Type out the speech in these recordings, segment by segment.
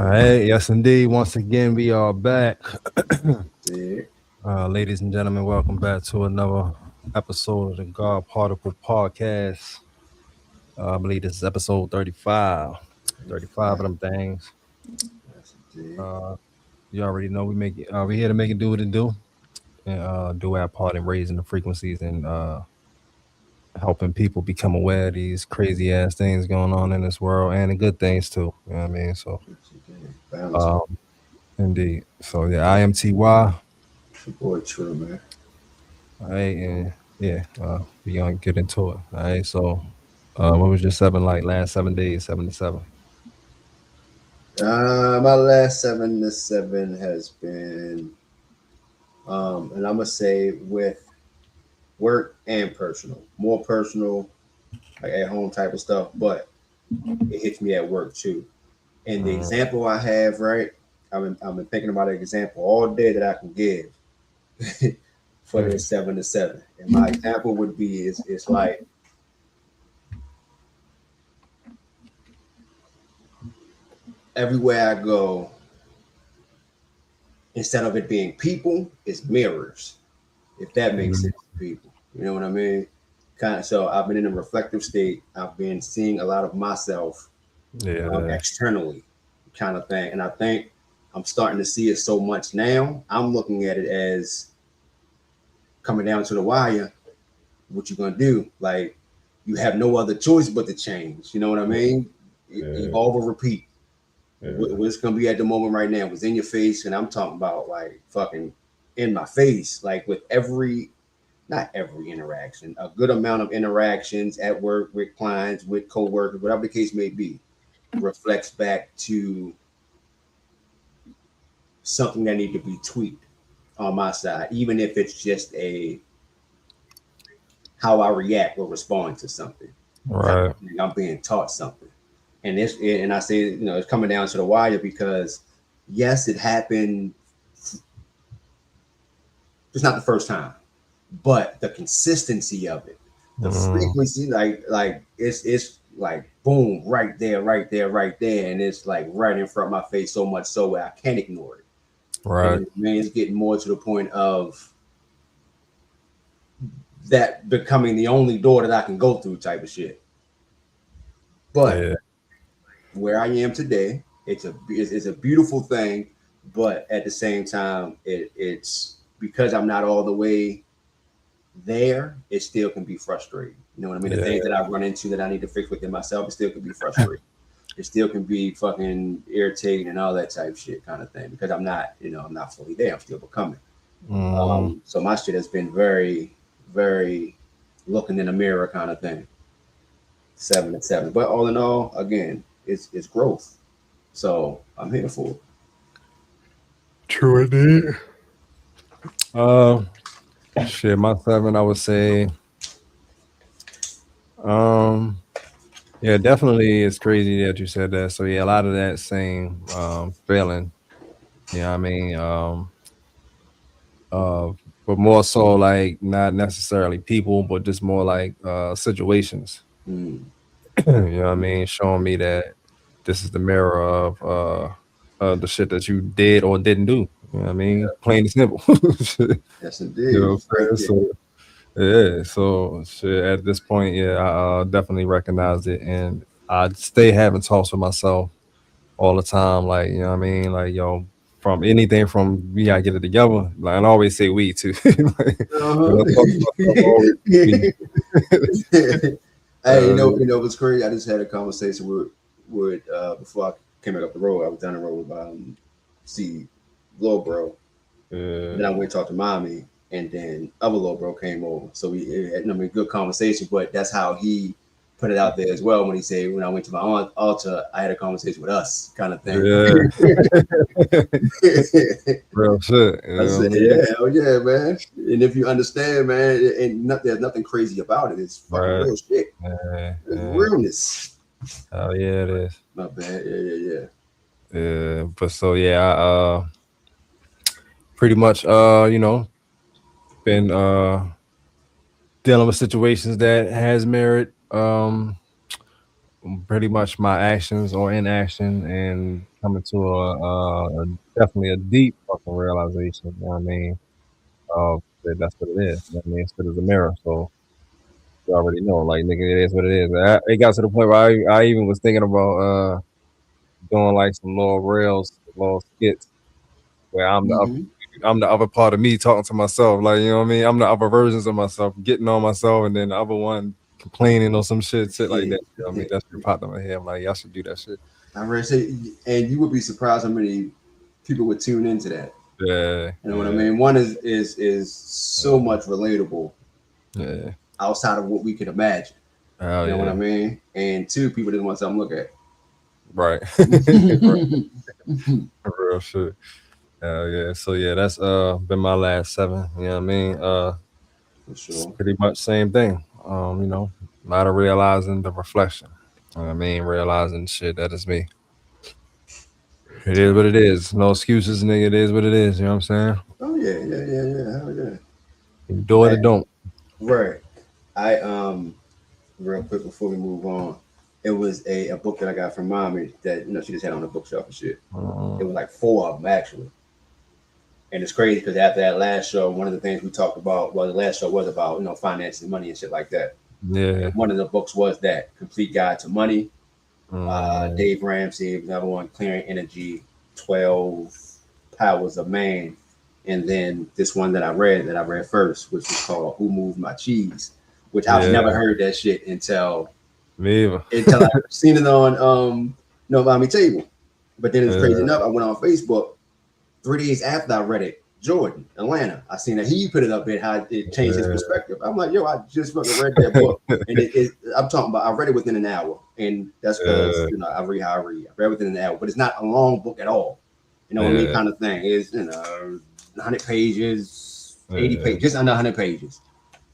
All right, yes, indeed. Once again, we are back. Yeah. Ladies and gentlemen, welcome back to another episode of the God Particle Podcast. I believe this is episode 35. 35 of them things. Yes, indeed. Uh, you already know we here to make it do what it do and do our part in raising the frequencies and helping people become aware of these crazy ass things going on in this world and the good things too. You know what I mean? So, Yes, indeed. Balance. um, indeed. So, yeah, I am TY. It's your boy, True, man. All right, and yeah, we gonna get into it. All right, so what was your last 7 days, 7 to 7? My last 7 to 7 has been, and I'm gonna say with work and personal, more personal, like at home type of stuff, but it hits me at work too. And the Mm, example I have, right? I've been thinking about an example all day that I can give for mm, this 7 to 7. And my example would be is it's like everywhere I go, instead of it being people, it's mirrors. If that makes mm, sense to people, you know what I mean? Kind of. So I've been in a reflective state. I've been seeing a lot of myself yeah, externally, kind of thing. And I think I'm starting to see it so much now. I'm looking at it as coming down to the wire. What you gonna do? Like you have no other choice but to change. You know what I mean? yeah, Evolve or repeat. yeah, What's gonna be at the moment right now was in your face, and I'm talking about like fucking in my face, like with every not every interaction, a good amount of interactions at work with clients, with coworkers, whatever the case may be, reflects back to something that need to be tweaked on my side, even if it's just a how I react or respond to something. Kind right, of thing. I'm being taught something, and I say it's coming down to the wire because yes, it happened. It's not the first time, but the consistency of it, the mm, frequency, like it's like boom, right there, right there, right there, and it's like right in front of my face so much so where I can't ignore it. right, And man, it's getting more to the point of that becoming the only door that I can go through type of shit. But yeah, where I am today, it's a beautiful thing, but at the same time, it's because I'm not all the way there, it still can be frustrating. You know what I mean? The yeah, things that I run into that I need to fix within myself, it still can be frustrating. It still can be fucking irritating and all that type shit kind of thing because I'm not fully there. I'm still becoming. mm, So my shit has been very, very looking in the mirror kind of thing. 7 to 7. But all in all, again, it's growth. So I'm here for it. true indeed. Uh, shit, my 7, I would say, um, yeah, definitely, it's crazy that you said that. So yeah, a lot of that same feeling. Yeah, I mean, uh, but more so like not necessarily people, but just more like situations. Mm. You know what I mean? Showing me that this is the mirror of the shit that you did or didn't do. You know what I mean? Plain and simple. Yes, You indeed. know what Straight I'm there. saying? So yeah, so shit, at this point, yeah, I definitely recognized it, and I stay having talks with myself all the time. Like, you know what I mean? Like, yo, from anything from we gotta get it together. Like, I always say we too. Like, when I talk to myself, I always say we. Hey, Uh, what's crazy? I just had a conversation with before I came back up the road. I was down the road with see little bro. Then I went and talked to mommy, and then other little bro came over. So we had good conversation. But that's how he put it out there as well when he said when I went to my aunt altar, I had a conversation with us, kind of thing. yeah, real shit. You I know said, what I mean? yeah, oh yeah, man. And if you understand, man, and there's nothing crazy about it. It's fucking Right. real shit. Yeah, It's yeah. realness. Oh yeah, it is. My bad. Yeah, yeah, yeah. Yeah, but so yeah, I pretty much been dealing with situations that has merit pretty much my actions or inaction, and coming to a definitely a deep fucking realization. You know what I mean? That that's what it is. You know what I mean? Spit is a mirror, so you already know. Like nigga, it is what it is. It got to the point where I even was thinking about doing like some little reels, little skits where Mm-hmm. I'm the other part of me talking to myself. Like, you know what I mean? I'm the other versions of myself getting on myself and then the other one complaining or some shit like Yeah. that. You know what I mean? That shit popped in my head. I'm like, y'all should do that shit. I read say, and you would be surprised how many people would tune into that. Yeah, You know what I yeah, mean? One is so uh, much relatable yeah. outside of what we could imagine. Hell You know what I yeah. mean? And two, people didn't want something to look Right. Right. at. Real shit. Hell yeah. So yeah, that's been my last 7. You know what I mean? For It's sure. pretty much same thing. You know, a lot of realizing the reflection. You know what I mean? Realizing shit that is me. It is what it is. No excuses, nigga. It is what it is. You know what I'm saying? Oh yeah, yeah, yeah, yeah. Hell yeah. You do it or I, don't. right. I real quick before we move on, it was a book that I got from mommy that she just had on the bookshelf and shit. It Uh, was like 4 of them actually. And it's crazy because after that last show, one of the things we talked about, well, the last show was about finance and money and shit like that. yeah. One of the books was that Complete Guide to Money. Uh, Dave Ramsey, another one, Clearing Energy, 12 Powers of Man. And then this one that I read first, which was called Who Moved My Cheese, which I've yeah. never heard that shit Me either. until I seen it on No Mommy Table. But then it's crazy Yeah. enough, I went on Facebook 3 days after I read it. Jordan, Atlanta. I seen that he put it up and how it changed his Yeah. perspective. I'm like, yo, I just fucking read that book. And I'm talking about, I read it within an hour. And that's because, Yeah. I read how I read. I read within an hour, but it's not a long book at all. You know what I mean? Yeah. Kind of thing. It's, 100 pages, 80 Yeah. pages, just under 100 pages.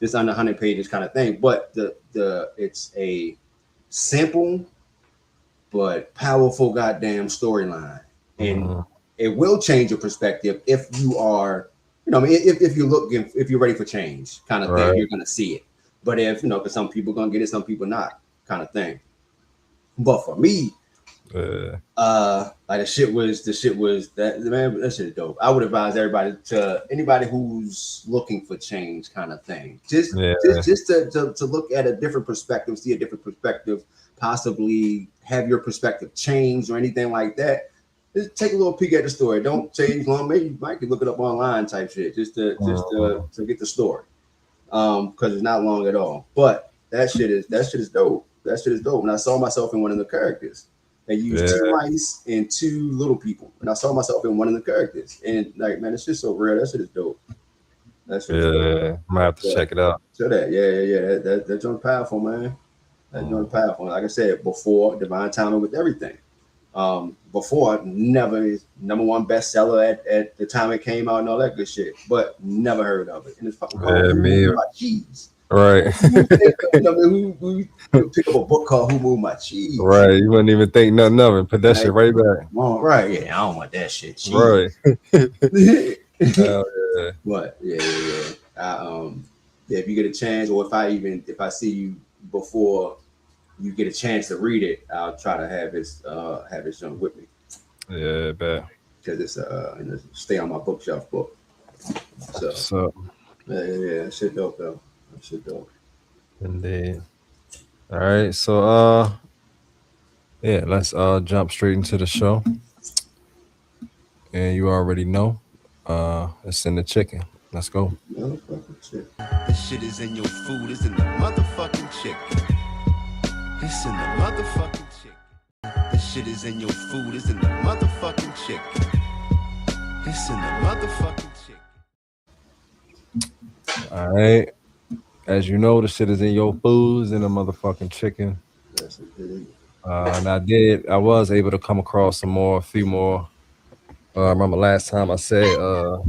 Just under 100 pages kind of thing. But it's a simple but powerful goddamn storyline. And Uh, it will change your perspective if you are, I mean, if you look, if you're ready for change kind of thing, right. you're going to see it. But if, because some people going to get it, some people not kind of thing. But for me, Yeah. like the shit was that, man, that shit is dope. I would advise everybody, to anybody who's looking for change kind of thing, Yeah. just to look at a different perspective, see a different perspective, possibly have your perspective change or anything like that. Just take a little peek at the story. Don't change long. Maybe you might look it up online type shit, Uh, to get the story. Because it's not long at all. But that shit is dope. That shit is dope. And I saw myself in one of the characters. They used 2 yeah. mice and 2 little people. And I saw myself in one of the characters. And like, man, it's just so real. That shit is dope. That shit is dope. Yeah. Might have to Yeah. check it out. So that, yeah, yeah, yeah. That joint's powerful, man. That joint's Uh, powerful. Like I said, before divine timing with everything. Before never number one bestseller at the time it came out and all that good shit, but never heard of it. And it's fucking called yeah. Who Me Moved either. My Cheese. Right. Who pick up a book called Who Moved My Cheese? Right. You wouldn't even think nothing of it. Put that shit Like, right back. well, right, yeah, I don't want that shit. Cheese. Right. Hell yeah. But yeah, yeah, yeah. Yeah, if you get a chance, or if I see you before you get a chance to read it, I'll try to have his junk with me Yeah, bet. because it's stay on my bookshelf book. So So yeah, yeah, yeah, that shit dope though. That shit dope. indeed. All right. So yeah, let's jump straight into the show. And you already know. It's in the chicken. Let's go. Motherfucking shit. The shit is in your food, it's in the motherfucking chicken. It's in the motherfucking chicken. The shit is in your food, it's in the motherfucking chicken. It's in the motherfucking chicken. All right. As you know, the shit is in your foods and the motherfucking chicken. That's it. And I was able to come across a few more. I remember last time I said, Got I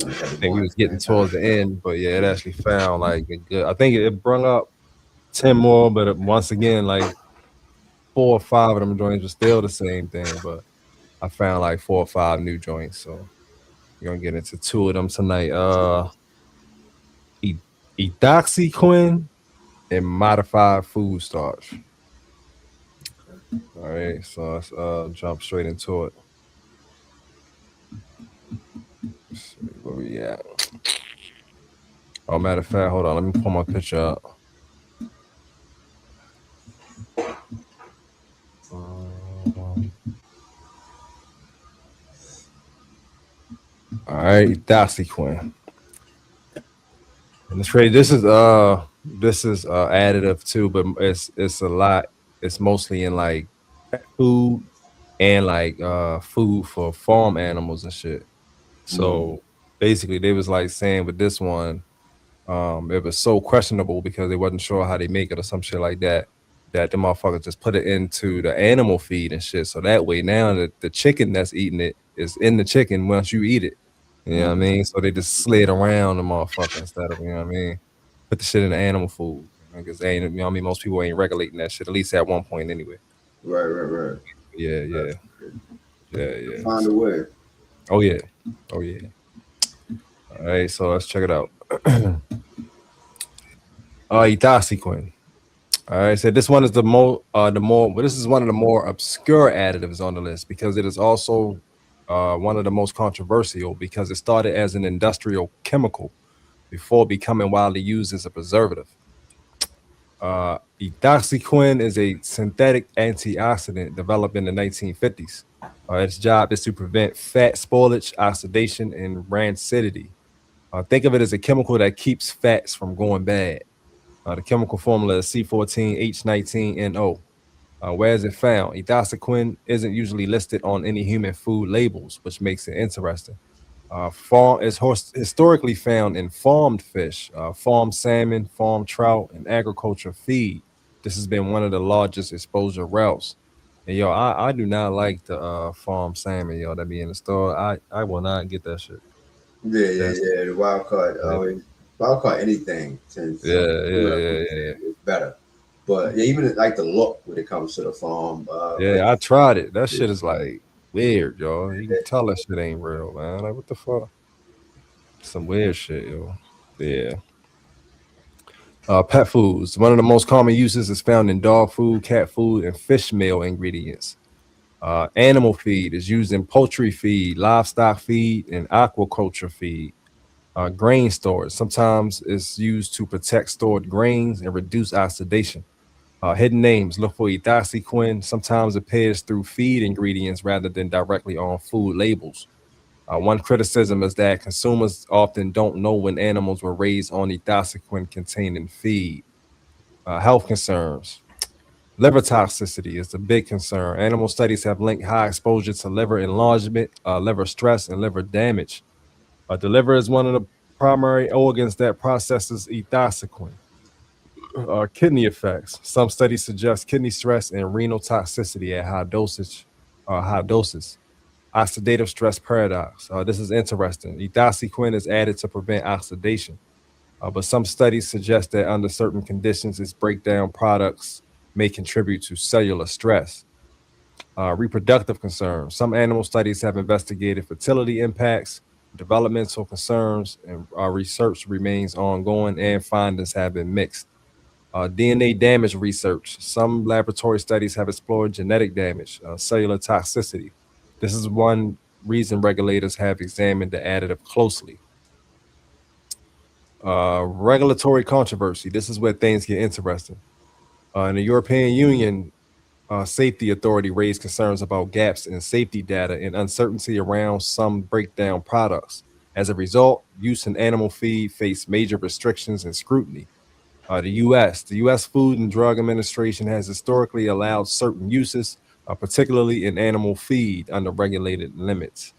the think we boy was getting man time. towards the end, but yeah, it actually found like a good. I think it brought up 10 more, but once again, like 4 or 5 of them joints were still the same thing. But I found like 4 or 5 new joints, so we're gonna get into 2 of them tonight. E- Edoxyquin and modified food starch. All right, so let's jump straight into it. Let's see where we at. Oh, matter of fact, hold on. Let me pull my picture up. All right, Darcy Quinn. And it's crazy. This is additive too, but it's a lot. It's mostly in like pet food and like food for farm animals and shit. So basically they was like saying with this one, it was so questionable because they wasn't sure how they make it or some shit like that. That the motherfuckers just put it into the animal feed and shit. So that way now the chicken that's eating it is in the chicken once you eat it. You know what I mean? So they just slid around the motherfucker instead of, you know what I mean? Put the shit in the animal food. Because they ain't, you know what I mean? Most people ain't regulating that shit, at least at one point anyway. Right. Yeah, yeah, That's good. yeah, yeah. Find a way. Oh yeah. Oh yeah. All right, so let's check it out. Itasi Quinn. All right, so this one is well, this is one of the more obscure additives on the list because it is also one of the most controversial because it started as an industrial chemical before becoming widely used as a preservative. Edoxyquin is a synthetic antioxidant developed in the 1950s. Its job is to prevent fat spoilage, oxidation, and rancidity. Think of it as a chemical that keeps fats from going bad. The chemical formula is C14H19NO. Where is it found? Edoxyquin isn't usually listed on any human food labels, which makes it interesting. Farm is historically found in farmed fish, farmed salmon, farmed trout, and agriculture feed. This has been one of the largest exposure routes. And yo, I do not like the farm salmon, yo, that be in the store. I will not get that shit. That's The wild card yeah, always wild card anything since yeah, coming up yeah, with yeah, it's better. But yeah, even like the look when it comes to the farm, yeah. I tried it. That yeah, shit is like weird, yo. You can tell that shit ain't real, man. Like what the fuck? Some weird shit, yo. Yeah. Pet foods. One of the most common uses is found in dog food, cat food, and fish meal ingredients. Animal feed is used in poultry feed, livestock feed, and aquaculture feed. Grain storage sometimes is used to protect stored grains and reduce oxidation. Hidden names look for ethoxyquin. Sometimes appears through feed ingredients rather than directly on food labels. One criticism is that consumers often don't know when animals were raised on ethoxyquin containing feed. Health concerns. Liver toxicity is a big concern. Animal studies have linked high exposure to liver enlargement, liver stress, and liver damage. The liver is one of the primary organs that processes ethoxyquin. Kidney effects. Some studies suggest kidney stress and renal toxicity at high doses. Oxidative stress paradox. This is interesting. Ethoxyquin is added to prevent oxidation. But some studies suggest that under certain conditions, its breakdown products may contribute to cellular stress. Reproductive concerns. Some animal studies have investigated fertility impacts, developmental concerns, and research remains ongoing, and findings have been mixed. DNA damage research. Some laboratory studies have explored genetic damage, cellular toxicity. This is one reason regulators have examined the additive closely. Regulatory controversy. This is where things get interesting. In the European Union, Safety Authority raised concerns about gaps in safety data and uncertainty around some breakdown products. As a result, use in animal feed faced major restrictions and scrutiny. The U.S. Food and Drug Administration has historically allowed certain uses, particularly in animal feed, under regulated limits.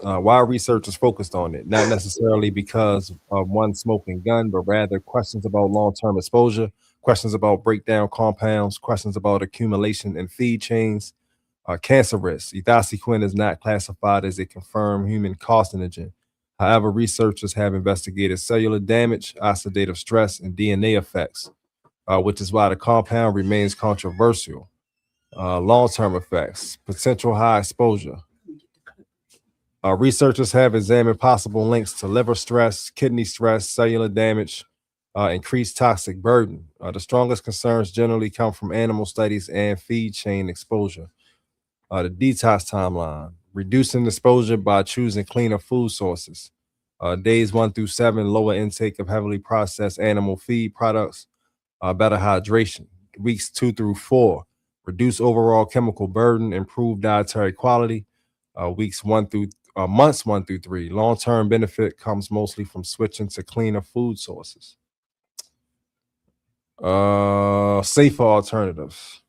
Why researchers focused on it, not necessarily because of one smoking gun, but rather questions about long-term exposure, questions about breakdown compounds, questions about accumulation in feed chains, cancer risk. Ethoxyquin is not classified as a confirmed human carcinogen. However, researchers have investigated cellular damage, oxidative stress, and DNA effects, which is why the compound remains controversial. Long-term effects, potential high exposure. Researchers have examined possible links to liver stress, kidney stress, cellular damage, increased toxic burden. The strongest concerns generally come from animal studies and feed chain exposure. The detox timeline, reducing exposure by choosing cleaner food sources. Days 1 through 7, lower intake of heavily processed animal feed products, better hydration. Weeks 2 through 4, reduce overall chemical burden, improve dietary quality. Months 1 through 3, long-term benefit comes mostly from switching to cleaner food sources. Safer alternatives.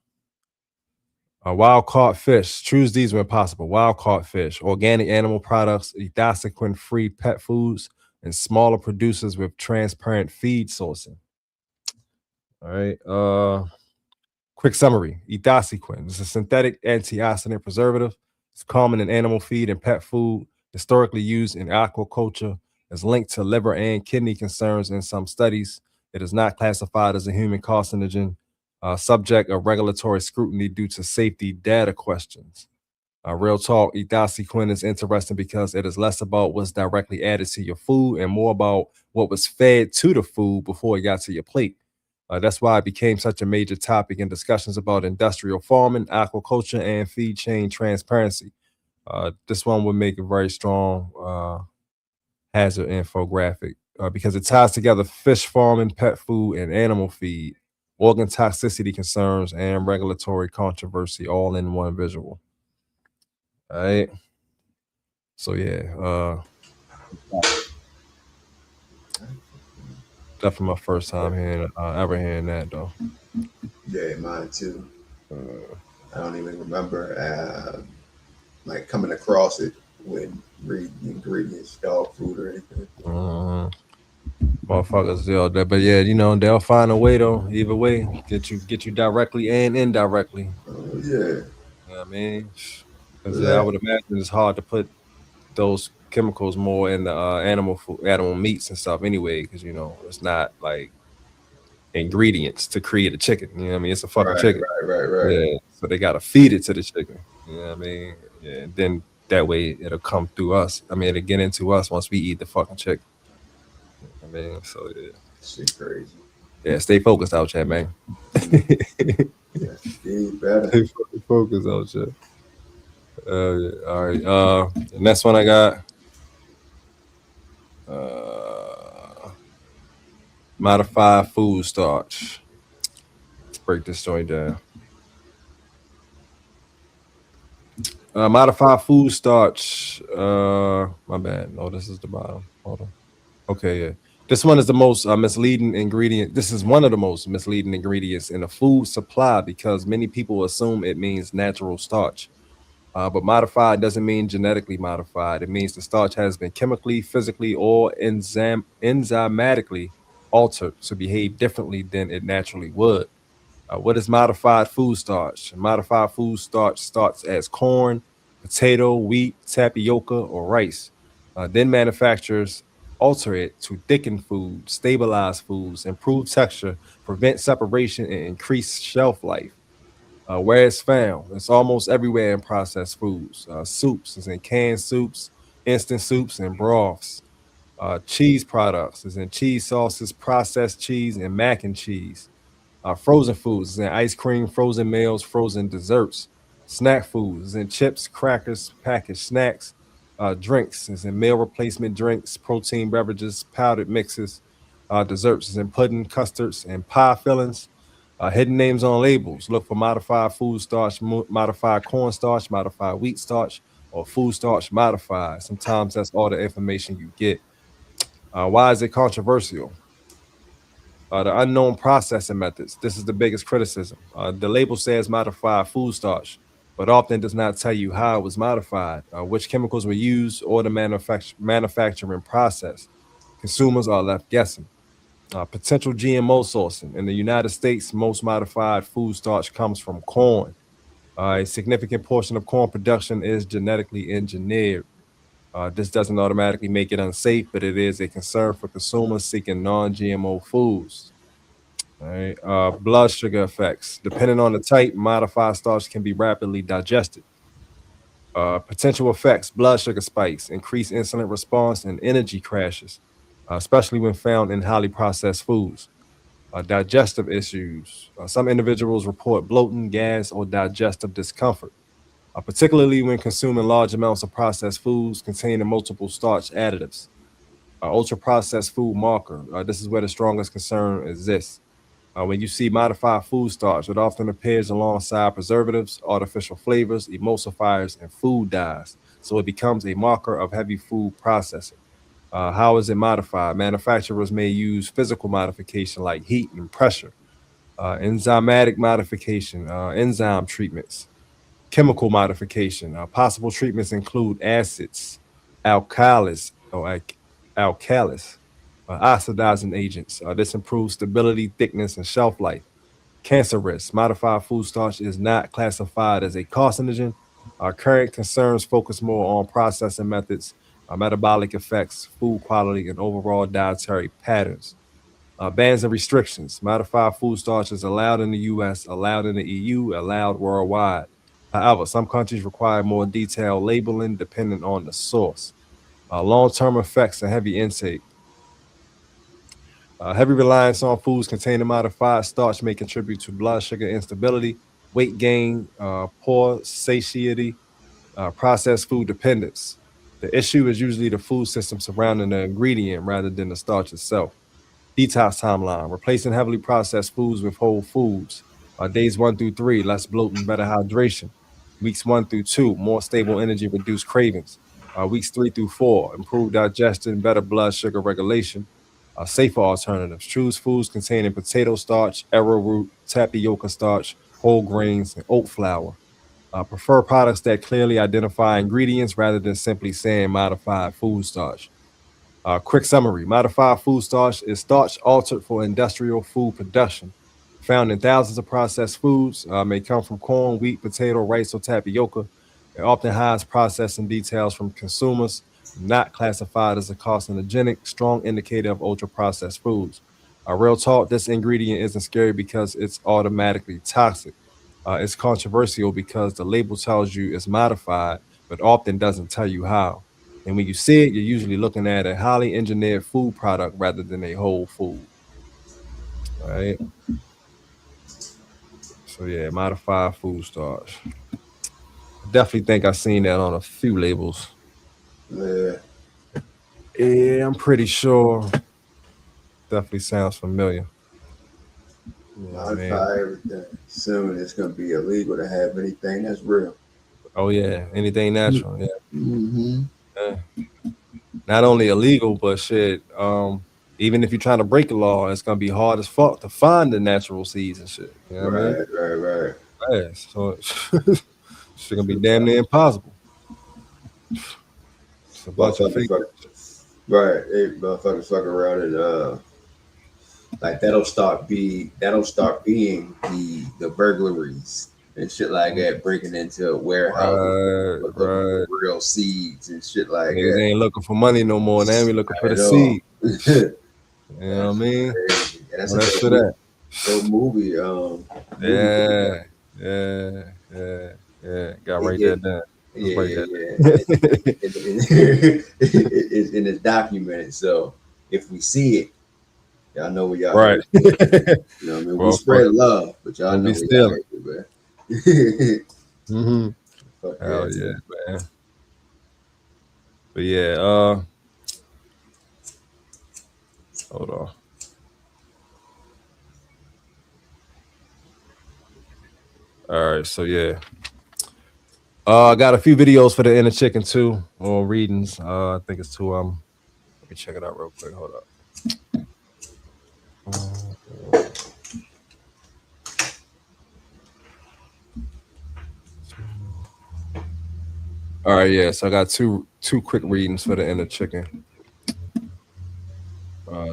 Wild caught fish. Choose these when possible. Wild caught fish, organic animal products, edaciquin-free pet foods, and smaller producers with transparent feed sourcing. All right. Quick summary: edaciquin is a synthetic antioxidant preservative. It's common in animal feed and pet food. Historically used in aquaculture, is linked to liver and kidney concerns in some studies. It is not classified as a human carcinogen, subject of regulatory scrutiny due to safety data questions. Real talk, edaciquin is interesting because it is less about what's directly added to your food and more about what was fed to the food before it got to your plate. That's why it became such a major topic in discussions about industrial farming, aquaculture, and feed chain transparency. This one would make a very strong hazard infographic because it ties together fish farming, pet food, and animal feed, organ toxicity concerns, and regulatory controversy all in one visual. All right. So yeah, definitely my first time ever hearing that though. Yeah, mine too. I don't even remember like coming across it when reading the ingredients, dog food or anything. Motherfuckers, but yeah, they'll find a way though. Either way, get you directly and indirectly. Oh yeah. You know what I mean? Because I That, would imagine it's hard to put those chemicals more in the animal food, animal meats and stuff anyway. Because it's not like ingredients to create a chicken. You know what I mean? It's a fucking right, chicken. right. Yeah, so they gotta feed it to the chicken. You know what I mean? Yeah, and then that way it'll come through us. I mean, it'll get into us once we eat the fucking chicken. I mean, so yeah. Shit crazy. Yeah, stay focused out there, man. That's be better. Stay fucking focused out there. Yeah, all right. The next one I got. Modified food starch. Let's break this joint down. Modified food starch. My bad. No, this is the bottom. Hold on. Okay, yeah. This one is the most misleading ingredient. This is one of the most misleading ingredients in a food supply because many people assume it means natural starch. But modified doesn't mean genetically modified. It means the starch has been chemically, physically, or enzymatically altered to behave differently than it naturally would. What is modified food starch? Modified food starch starts as corn, potato, wheat, tapioca, or rice. Then manufacturers alter it to thicken food, stabilize foods, improve texture, prevent separation, and increase shelf life. Where it's found, it's almost everywhere in processed foods. Soups is in canned soups, instant soups, and broths. Cheese products is in cheese sauces, processed cheese, and mac and cheese. Frozen foods is in ice cream, frozen meals, frozen desserts. Snack foods is in chips, crackers, packaged snacks. Drinks is in meal replacement drinks, protein beverages, powdered mixes. Desserts is in pudding, custards, and pie fillings. Hidden names on labels. Look for modified food starch, modified cornstarch, modified wheat starch, or food starch modified. Sometimes that's all the information you get. Why is it controversial? The unknown processing methods. This is the biggest criticism. The label says modified food starch, but often does not tell you how it was modified, which chemicals were used, or the manufacturing process. Consumers are left guessing. Potential GMO sourcing. In the United States, most modified food starch comes from corn. A significant portion of corn production is genetically engineered. This doesn't automatically make it unsafe, but it is a concern for consumers seeking non-GMO foods. All right. Blood sugar effects. Depending on the type, modified starch can be rapidly digested. Potential effects: blood sugar spikes, increased insulin response, and energy crashes. especially when found in highly processed foods. Digestive issues. Some individuals report bloating, gas, or digestive discomfort, particularly when consuming large amounts of processed foods containing multiple starch additives. Ultra processed food marker. This is where the strongest concern exists. When you see modified food starch, it often appears alongside preservatives, artificial flavors, emulsifiers, and food dyes. So it becomes a marker of heavy food processing. How is it modified? Manufacturers may use physical modification like heat and pressure, enzymatic modification, enzyme treatments, chemical modification. Possible treatments include acids, alkalis, alkalis, oxidizing agents. This improves stability, thickness, and shelf life. Cancer risk. Modified food starch is not classified as a carcinogen. Our current concerns focus more on processing methods, metabolic effects, food quality, and overall dietary patterns. Bans and restrictions. Modified food starch is allowed in the US, allowed in the EU, allowed worldwide. However, some countries require more detailed labeling depending on the source. Long term effects and heavy intake. Heavy reliance on foods containing modified starch may contribute to blood sugar instability, weight gain, poor satiety, processed food dependence. The issue is usually the food system surrounding the ingredient rather than the starch itself. Detox timeline, replacing heavily processed foods with whole foods. Days 1 through 3, less bloating, better hydration. Weeks 1 through 2, more stable energy, reduced cravings. Weeks 3 through 4, improved digestion, better blood sugar regulation. Safer alternatives. Choose foods containing potato starch, arrowroot, tapioca starch, whole grains, and oat flour. Prefer products that clearly identify ingredients rather than simply saying modified food starch. Quick summary: modified food starch is starch altered for industrial food production. Found in thousands of processed foods, may come from corn, wheat, potato, rice, or tapioca. It often hides processing details from consumers, not classified as a carcinogenic, strong indicator of ultra processed foods. Real talk, this ingredient isn't scary because it's automatically toxic. It's controversial because the label tells you it's modified, but often doesn't tell you how. And when you see it, you're usually looking at a highly engineered food product rather than a whole food. All right. So yeah, modified food starch. I definitely think I've seen that on a few labels. Yeah. Yeah, I'm pretty sure. Definitely sounds familiar. Yeah, man. Modify everything. Soon it's gonna be illegal to have anything that's real. Oh yeah, anything natural. Yeah. Mm-hmm. Yeah. Not only illegal, but shit. Even if you're trying to break the law, it's gonna be hard as fuck to find the natural seeds and shit. You know what I mean? Right. Yeah. So it's gonna be damn near impossible. It's a bunch of Motherfuckers fake. fuck, right. Hey, motherfuckers fuck around and like that'll start being the burglaries and shit like that, breaking into warehouses, Right, looking for right. real seeds and shit like Niggas that. ain't looking for money no more. Now we looking for the At all. seed. You know what I That's mean? crazy. And that's Where a that shit at? dope movie. Movie with Yeah, that. yeah, yeah, yeah. Got It, right there it, down. Just yeah, right yeah, there. yeah. It's documented. So if we see it, y'all know where y'all Right. heard it. You know what I mean? We Well, fuck, spread love, but y'all don't know be where y'all stealing. heard it, man. Mm-hmm. Fuck yeah, Hell yeah, too. man. But yeah, hold on. All right, so yeah. I got a few videos for the inner chicken too, or readings. I think it's two. Let me check it out real quick. Hold up. All right, yeah. So I got two quick readings for the inner chicken.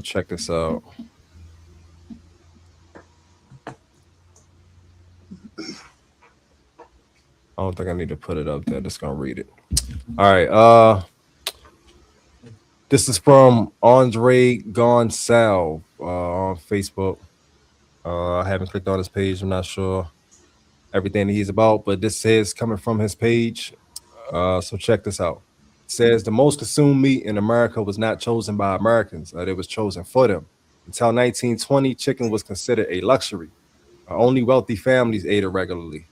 Check this out. I don't think I need to put it up there. Just gonna read it. All right. This is from Andre Gonsalve on Facebook. I haven't clicked on his page. I'm not sure everything that he's about, but this is coming from his page. So check this out. says the most consumed meat in America was not chosen by Americans, it was chosen for them. Until 1920, chicken was considered a luxury. Only wealthy families ate it regularly.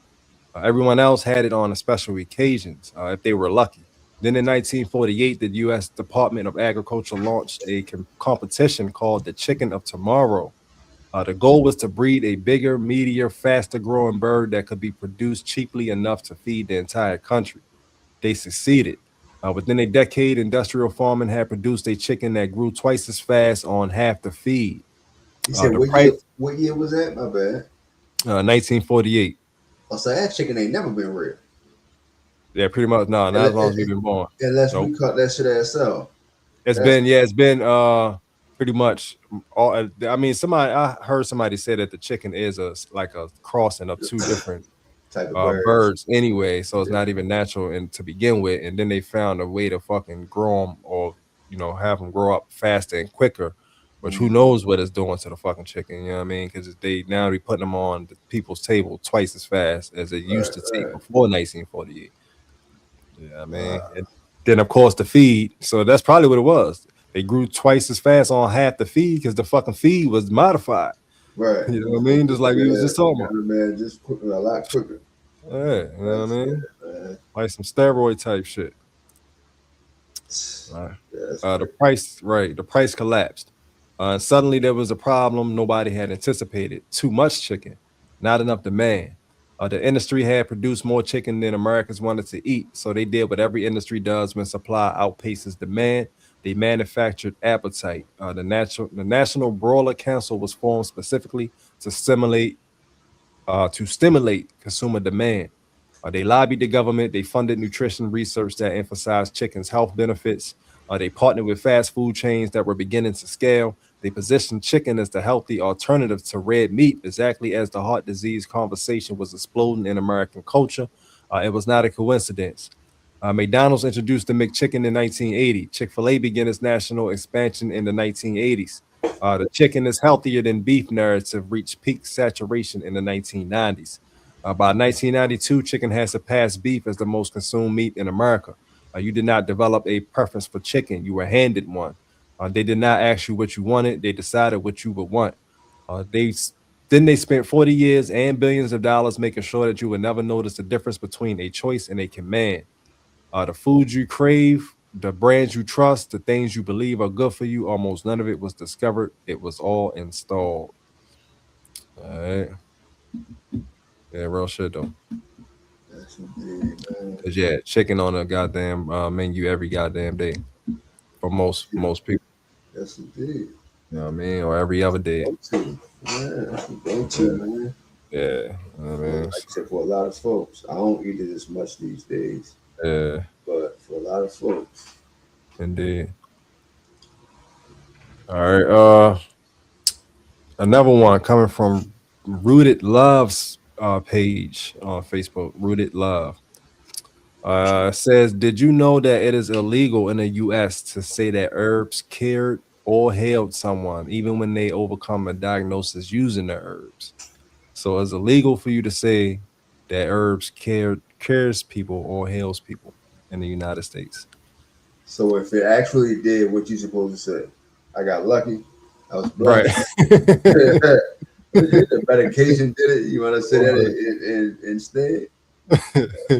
Everyone else had it on special occasions if they were lucky. Then in 1948, the U.S. Department of Agriculture launched a competition called the Chicken of Tomorrow. The goal was to breed a bigger, meatier, faster growing bird that could be produced cheaply enough to feed the entire country. They succeeded. Within a decade, industrial farming had produced a chicken that grew twice as fast on half the feed. You said The what year? price, What year was that? My bad. 1948. Oh, so that chicken ain't never been real. Yeah, pretty much. No, not as long as we've been born. Unless Nope. we cut that shit ourselves. It's That's been, yeah, it's been pretty much all. I mean, I heard somebody say that the chicken is like a crossing of two different type of birds. birds anyway, so it's Yeah. not even natural and to begin with. And then they found a way to fucking grow them, or have them grow up faster and quicker. Which who knows what it's doing to the fucking chicken? You know what I mean? Because they now be putting them on the people's table twice as fast as it used Right, to take right. before 1948. Yeah, I mean, and then of course the feed. So that's probably what it was. They grew twice as fast on half the feed because the fucking feed was modified. Right. You know what I mean? Just like we was just talking about. Man, just quicker, a lot quicker. Yeah, you know what I That's mean? man. Like some steroid type shit. Right. Yeah, that's The crazy. price, right? The price collapsed. Suddenly there was a problem nobody had anticipated. Too much chicken, not enough demand. The industry had produced more chicken than Americans wanted to eat, so they did what every industry does when supply outpaces demand. They manufactured appetite. The National Broiler Council was formed specifically to stimulate consumer demand. They lobbied the government. They funded nutrition research that emphasized chicken's health benefits. They partnered with fast food chains that were beginning to scale. They positioned chicken as the healthy alternative to red meat, exactly as the heart disease conversation was exploding in American culture. It was not a coincidence. McDonald's introduced the McChicken in 1980. Chick-fil-A began its national expansion in the 1980s. The chicken is healthier than beef narrative reached peak saturation in the 1990s. By 1992, chicken had surpassed beef as the most consumed meat in America. You did not develop a preference for chicken, you were handed one. They did not ask you what you wanted, they decided what you would want. They spent 40 years and billions of dollars making sure that you would never notice the difference between a choice and a command. The foods you crave, the brands you trust, the things you believe are good for you, almost none of it was discovered. It was all installed. All right. Yeah, real shit though. That's indeed, man. Cause yeah, chicken on a goddamn menu every goddamn day for most people. Yes, indeed. You know what I mean? Or every other day. Go to. Yeah, that's the go-to, man. Yeah. You know what I Like mean? I said, for a lot of folks, I don't eat it as much these days, Yeah, but for a lot of folks, indeed. All right. Another one coming from Rooted Love's page on Facebook. Rooted Love. Says, did you know that it is illegal in the US to say that herbs cured or healed someone, even when they overcome a diagnosis using the herbs? So it's illegal for you to say that herbs cures people or heals people in the United States. so if it actually did what you supposed to say, I got lucky. I was Right. blessed. The medication did it. You want to say that instead?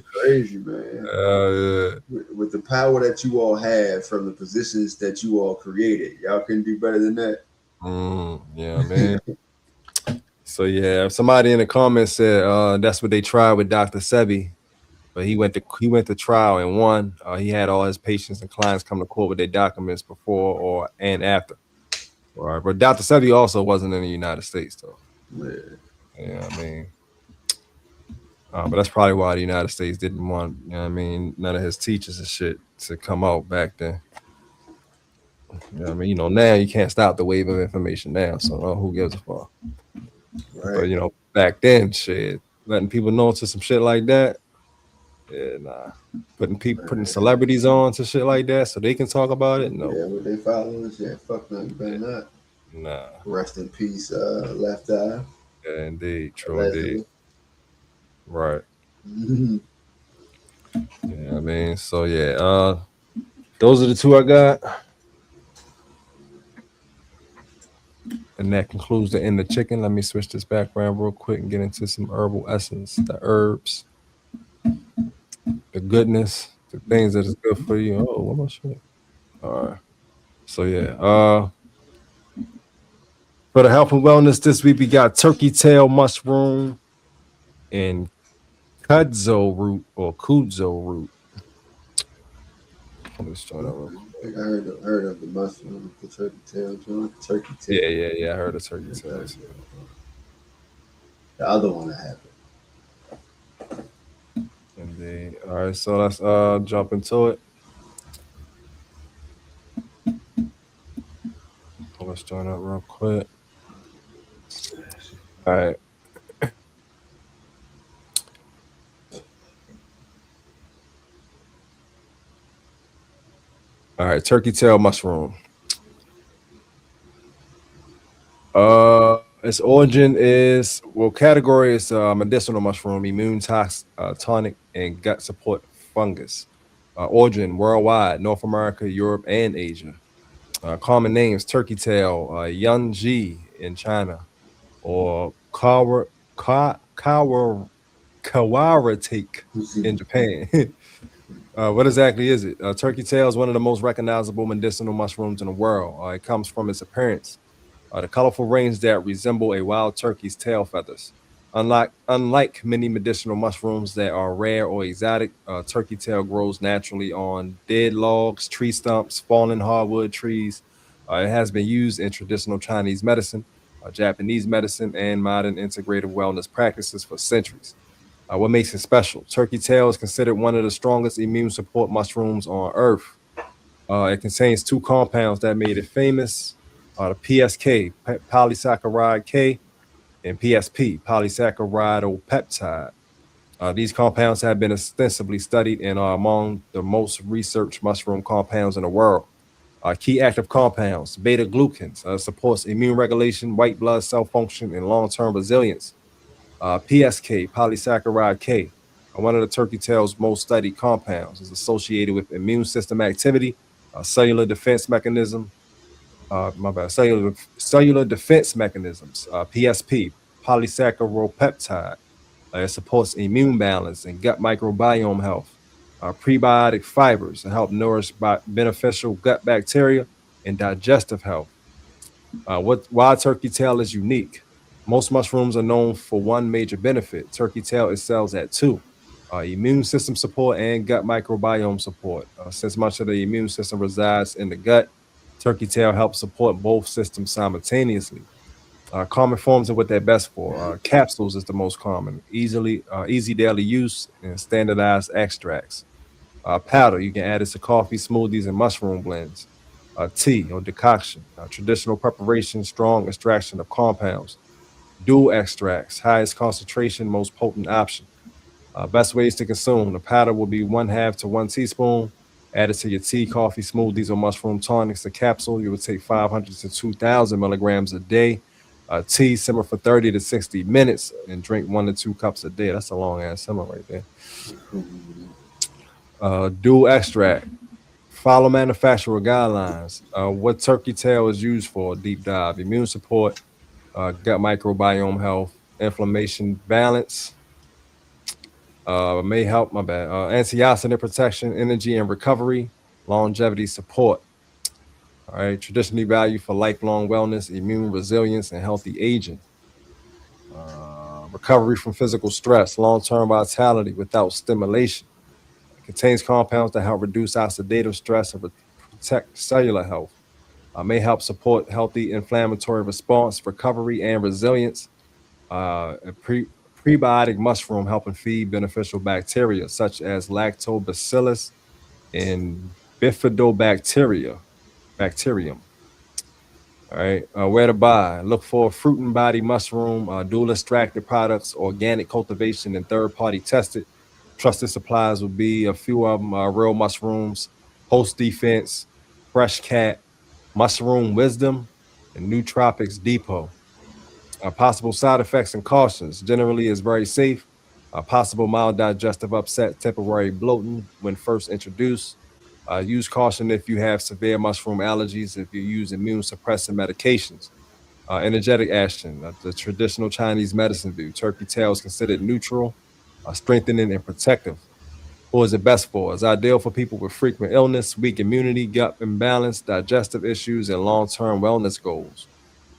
Crazy, man. Yeah. With the power that you all have from the positions that you all created, y'all couldn't do better than that. Yeah, man. So yeah, somebody in the comments said that's what they tried with Dr. Sebi, but he went to trial and won. He had all his patients and clients come to court with their documents before or and after. All right, but Dr. Sebi also wasn't in the United States though. Yeah. Yeah, I mean, but that's probably why the United States didn't want, none of his teachers and shit to come out back then. You know what I mean? Now you can't stop the wave of information now, so who gives a fuck? But Right. back then, shit, letting people know to some shit like that, yeah, nah. Putting celebrities on to shit like that so they can talk about it, no, Yeah, with their followers, yeah, fuck no, you better not. nah. Rest in peace, Left Eye, Yeah, indeed, true, indeed, allegedly. right. Mhm. Yeah, I mean, so yeah, those are the two I got. And that concludes the end of chicken. Let me switch this background real quick and get into some herbal essence, the herbs, the goodness, the things that is good for you. Oh, what am I showing? All right. So yeah. For the health and wellness this week, we got turkey tail mushroom and kudzo root or kudzo root. Let me start out real I quick. think I heard of the mushroom, the turkey tail joint, turkey tail. Yeah. I heard of turkey Okay. tails. The other one I have. Indeed. All right, so let's jump into it. Let's join up real quick. All right. All right, turkey tail mushroom. Its origin is category is medicinal mushroom, immune tonic, and gut support fungus. Origin worldwide, North America, Europe, and Asia. Common names: turkey tail, yunji in China, or kawaratik in Japan. What exactly is it? Turkey tail is one of the most recognizable medicinal mushrooms in the world. It comes from its appearance, the colorful rings that resemble a wild turkey's tail feathers. Unlike many medicinal mushrooms that are rare or exotic, turkey tail grows naturally on dead logs, tree stumps, fallen hardwood trees. It has been used in traditional Chinese medicine, Japanese medicine, and modern integrative wellness practices for centuries. What makes it special? Turkey tail is considered one of the strongest immune support mushrooms on earth. It contains two compounds that made it famous: the PSK, polysaccharide K, and PSP, polysaccharide These compounds have been extensively studied and are among the most researched mushroom compounds in the world. Key active compounds: beta glucans, supports immune regulation, white blood cell function, and long term resilience. PSK, polysaccharide K, one of the turkey tail's most studied compounds, is associated with immune system activity, cellular defense mechanism, cellular defense mechanisms, PSP, polysaccharopeptide. It supports immune balance and gut microbiome health. Prebiotic fibers to help nourish beneficial gut bacteria and digestive health. Why turkey tail is unique. Most mushrooms are known for one major benefit. Turkey tail excels at two: immune system support and gut microbiome support. Since much of the immune system resides in the gut, turkey tail helps support both systems simultaneously. Common forms of what they're best for. Capsules is the most common, easy daily use, and standardized extracts. Powder, you can add it to coffee, smoothies, and mushroom blends. Tea or decoction, traditional preparation, strong extraction of compounds. Dual extracts, highest concentration, most potent option. Best ways to consume: the powder will be 1/2 to 1 teaspoon. Add it to your tea, coffee, smoothies, or mushroom tonics. The capsule, you would take 500 to 2,000 milligrams a day. Tea, simmer for 30 to 60 minutes and drink 1 to 2 cups a day. That's a long ass simmer right there. Dual extract. Follow manufacturer guidelines. What turkey tail is used for? Deep dive: immune support, gut microbiome health, inflammation balance. May help. My bad. Antioxidant protection, energy and recovery, longevity support. All right. Traditionally valued for lifelong wellness, immune resilience, and healthy aging. Recovery from physical stress, long-term vitality without stimulation. It contains compounds that help reduce oxidative stress and protect cellular health. May help support healthy inflammatory response, recovery, and resilience. A prebiotic mushroom helping feed beneficial bacteria such as lactobacillus and bifidobacterium. All right, where to buy? Look for fruit and body mushroom, dual extracted products, organic cultivation, and third party tested. Trusted supplies will be a few of them: real mushrooms, Host Defense, Fresh Cat, Mushroom Wisdom, and New Tropics Depot. Possible side effects and cautions: generally is very safe. Possible mild digestive upset, temporary bloating when first introduced. Use caution if you have severe mushroom allergies, if you use immune suppressant medications. Energetic action, the traditional Chinese medicine view. Turkey tail is considered neutral, strengthening, and protective. Who is it best for? It's ideal for people with frequent illness, weak immunity, gut imbalance, digestive issues, and long term wellness goals.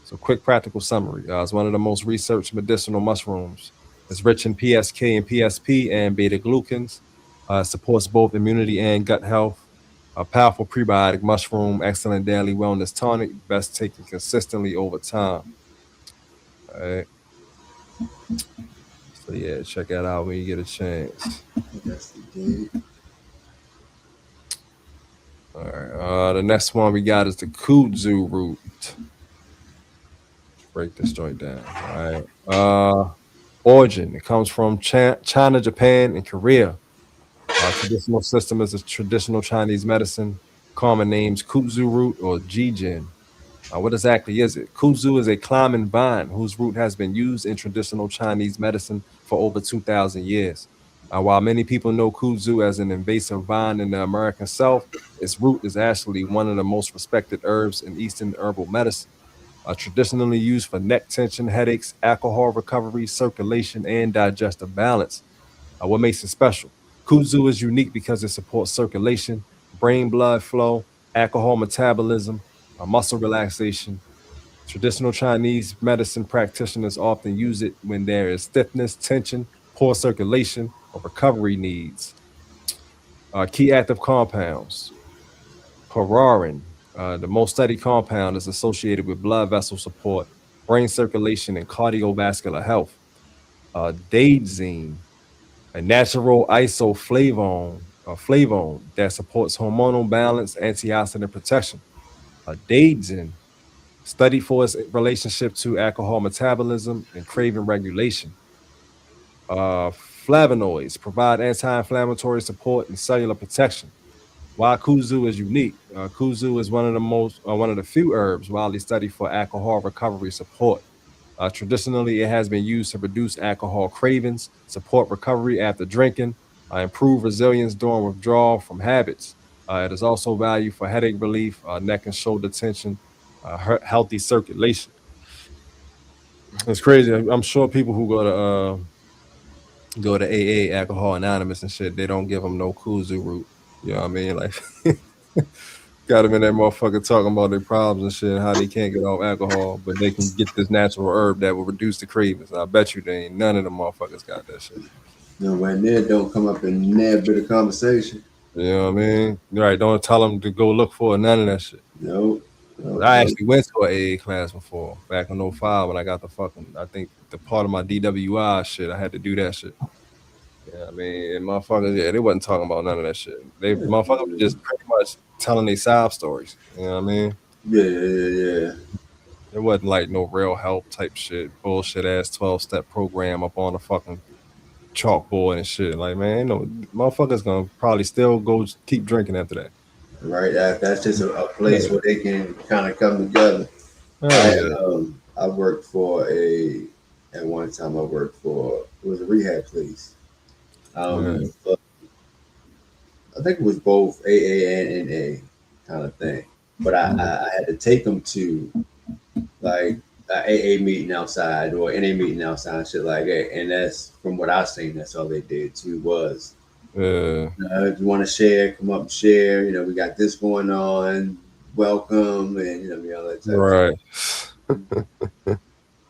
So, quick practical summary. It's one of the most researched medicinal mushrooms. It's rich in PSK and PSP and beta glucans. Supports both immunity and gut health. A powerful prebiotic mushroom, excellent daily wellness tonic, best taken consistently over time. All right. So, yeah, check that out when you get a chance. Yes, indeed. All right. The next one we got is the kudzu root. Break this joint down. All right. Origin. It comes from China, Japan, and Korea. Traditional system is a traditional Chinese medicine. Common names kudzu root or jijin. What exactly is it? Kudzu is a climbing vine whose root has been used in traditional Chinese medicine for over 2,000 years. While many people know kudzu as an invasive vine in the American South, its root is actually one of the most respected herbs in Eastern herbal medicine. Traditionally used for neck tension, headaches, alcohol recovery, circulation, and digestive balance. What makes it special? Kudzu is unique because it supports circulation, brain blood flow, alcohol metabolism, muscle relaxation. Traditional Chinese medicine practitioners often use it when there is stiffness, tension, poor circulation, or recovery needs. Key active compounds. Pararin, the most studied compound, is associated with blood vessel support, brain circulation, and cardiovascular health. Daidzein, a natural flavone that supports hormonal balance, antioxidant protection. Daidzein, studied for its relationship to alcohol metabolism and craving regulation. Uh, Flavonoids provide anti-inflammatory support and cellular protection. Why kuzu is unique? Kuzu is one of the few herbs widely studied for alcohol recovery support. Traditionally, it has been used to reduce alcohol cravings, support recovery after drinking, improve resilience during withdrawal from habits. It is also valued for headache relief, neck and shoulder tension, healthy circulation. It's crazy. I'm sure people who go to AA, Alcohol Anonymous, and shit, they don't give them no kuzu root. You know what I mean? Like, got them in that motherfucker talking about their problems and shit, and how they can't get off alcohol, but they can get this natural herb that will reduce the cravings. I bet you they ain't none of them motherfuckers got that shit. Nowhere near don't come up in near bit of conversation. You know what I mean? Right? Don't tell them to go look for none of that shit. No. I actually went to an AA class before, back in '05 when I got the fucking, I think the part of my DWI shit, I had to do that shit. Yeah, I mean, and motherfuckers, yeah, they wasn't talking about none of that shit. They motherfuckers were just pretty much telling their sob stories. You know what I mean? Yeah. It wasn't like no real help type shit, bullshit ass 12-step program up on the fucking chalkboard and shit. Like, man, ain't no motherfuckers gonna probably still go keep drinking after that. Right. That's just a place where they can kind of come together. I worked for at one time I worked for, it was a rehab place. But I think it was both AA and NA kind of thing. But I had to take them to like a AA meeting outside or NA meeting outside and shit like that. And that's from what I've seen, that's all they did too was if you want to share, come up and share. You know, we got this going on. Welcome, and all that type of stuff.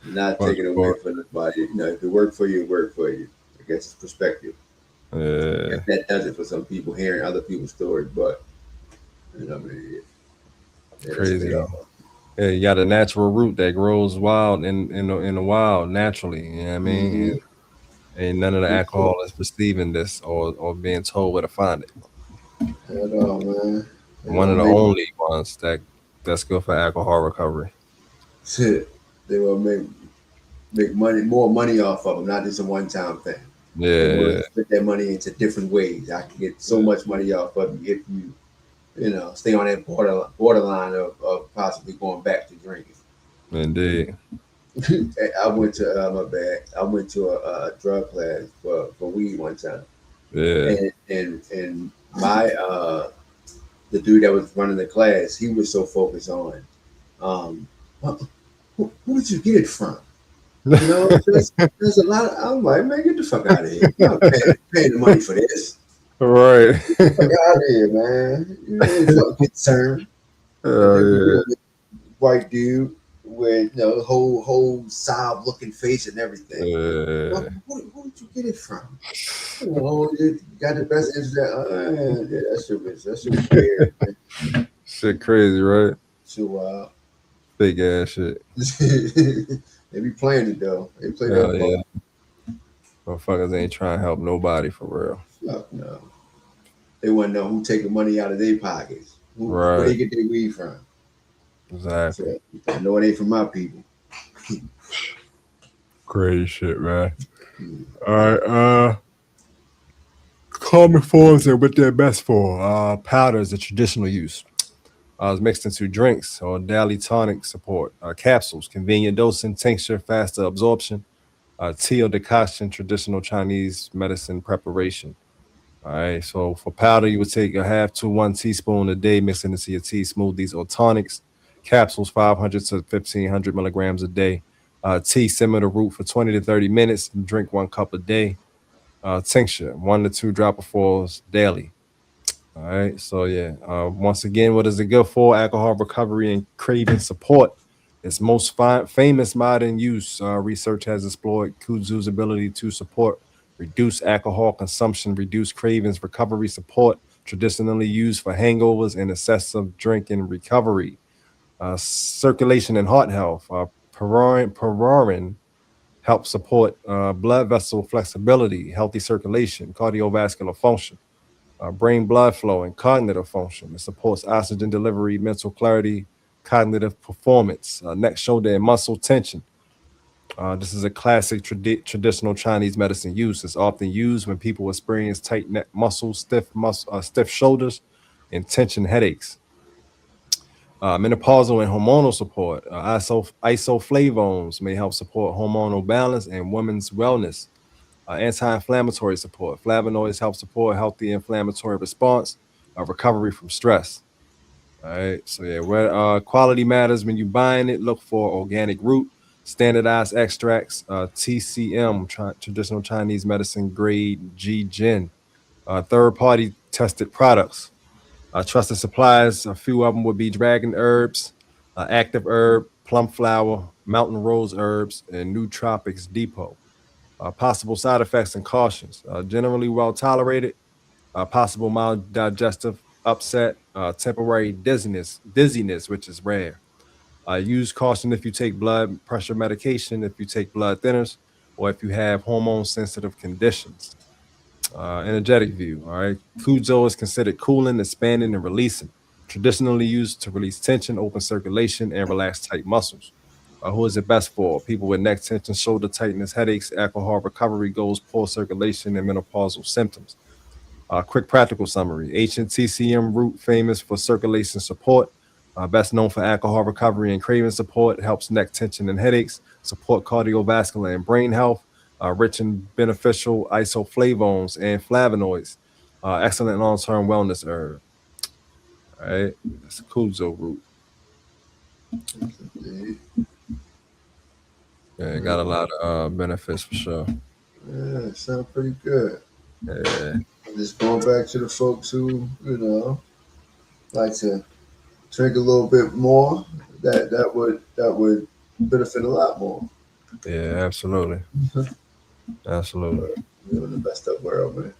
Not taking away from anybody. You know, if it worked for you, it worked for you. I guess it's perspective. Yeah. That does it for some people, hearing other people's stories, but I mean, crazy. Yeah, you got a natural root that grows wild in the wild naturally. You know what I mean? Mm-hmm. And none of the alcohol is receiving this or being told where to find it. At all, man. One of the only ones that's good for alcohol recovery. Shit, they will make more money off of them, not just a one-time thing. Yeah, put that money into different ways. I can get so much money off of you if you stay on that borderline of possibly going back to drinking. Indeed. I went to my bad. I went to a drug class for weed one time. Yeah. And my the dude that was running the class, he was so focused on, um, "Well, who did you get it from? You know, there's a lot of. I'm like, man, get the fuck out of here. I'm not paying the money for this. Right. Fuck out of here, man. You ain't fucking concerned. And then we Oh with white dude with whole sob looking face and everything. Well, yeah. who did you get it from? Oh, you got the best internet. Yeah, that shit was weird. Shit crazy, right? So wild. Big ass shit. They be playing it though. They play Hell that yeah. part. Motherfuckers ain't trying to help nobody for real. Fuck no. They want to know who taking money out of their pockets. Where they Right. get their weed from. Exactly. So I know it ain't from my people. Crazy shit, man. Hmm. All right. Common forms and what they're best for. Powders, the traditional use. Is mixed into drinks or daily tonic support. Capsules, convenient dosing, tincture, faster absorption. Tea or decoction, traditional Chinese medicine preparation. All right. So for powder, you would take a half to 1 teaspoon a day, mix it into your tea, smoothies, or tonics. Capsules, 500 to 1,500 milligrams a day. Tea, simmer the root for 20 to 30 minutes. Drink 1 cup a day. Tincture, 1 to 2 dropperfuls daily. All right. So yeah. Once again, what is it good for? Alcohol recovery and craving support. Its most famous modern use. Research has explored kudzu's ability to support reduce alcohol consumption, reduce cravings, recovery support. Traditionally used for hangovers and excessive drinking recovery. Circulation and heart health. Perorin helps support blood vessel flexibility, healthy circulation, cardiovascular function, brain blood flow, and cognitive function. It supports oxygen delivery, mental clarity, cognitive performance, neck, shoulder, and muscle tension. This is a classic traditional Chinese medicine use. It's often used when people experience tight neck muscles, stiff shoulders, and tension headaches. Menopausal and hormonal support. Isoflavones may help support hormonal balance and women's wellness. Anti-inflammatory support. Flavonoids help support healthy inflammatory response, recovery from stress. All right. So yeah, where quality matters when you buying it, look for organic root, standardized extracts, TCM, traditional Chinese medicine grade G Gen, third party tested products. Trusted supplies, a few of them would be Dragon Herbs, Active Herb, Plum Flower, Mountain Rose Herbs, and New Tropics Depot. Possible side effects and cautions. Generally well tolerated. Possible mild digestive upset, temporary dizziness, which is rare. Use caution if you take blood pressure medication, if you take blood thinners, or if you have hormone sensitive conditions. Energetic view. All right. Kuzo is considered cooling, expanding, and releasing. Traditionally used to release tension, open circulation, and relax tight muscles. Who is it best for? People with neck tension, shoulder tightness, headaches, alcohol recovery goals, poor circulation, and menopausal symptoms. Quick practical summary. Ancient TCM root famous for circulation support, best known for alcohol recovery and craving support, helps neck tension and headaches, support cardiovascular and brain health, rich in beneficial isoflavones and flavonoids, excellent long-term wellness herb. All right, that's Kuzo root. Yeah, it got a lot of benefits for sure. Yeah, sound pretty good. Yeah, Just going back to the folks who, like to drink a little bit more, that would benefit a lot more. yeah, absolutely, absolutely. We live in the best of world, man.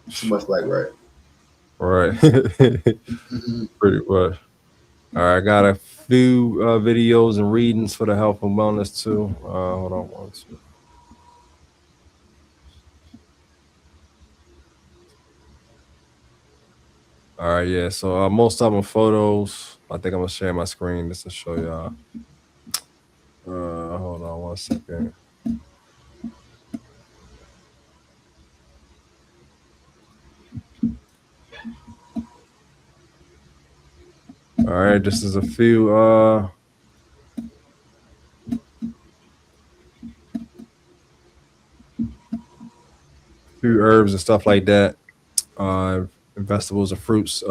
Too much like right. Right, Mhm. pretty much. All right, I got a few videos and readings for the health and wellness too. Hold on one second. All right, yeah. So most of them photos. I think I'm gonna share my screen just to show y'all. Hold on one second. All right, this is a few herbs and stuff like that. vegetables and fruits.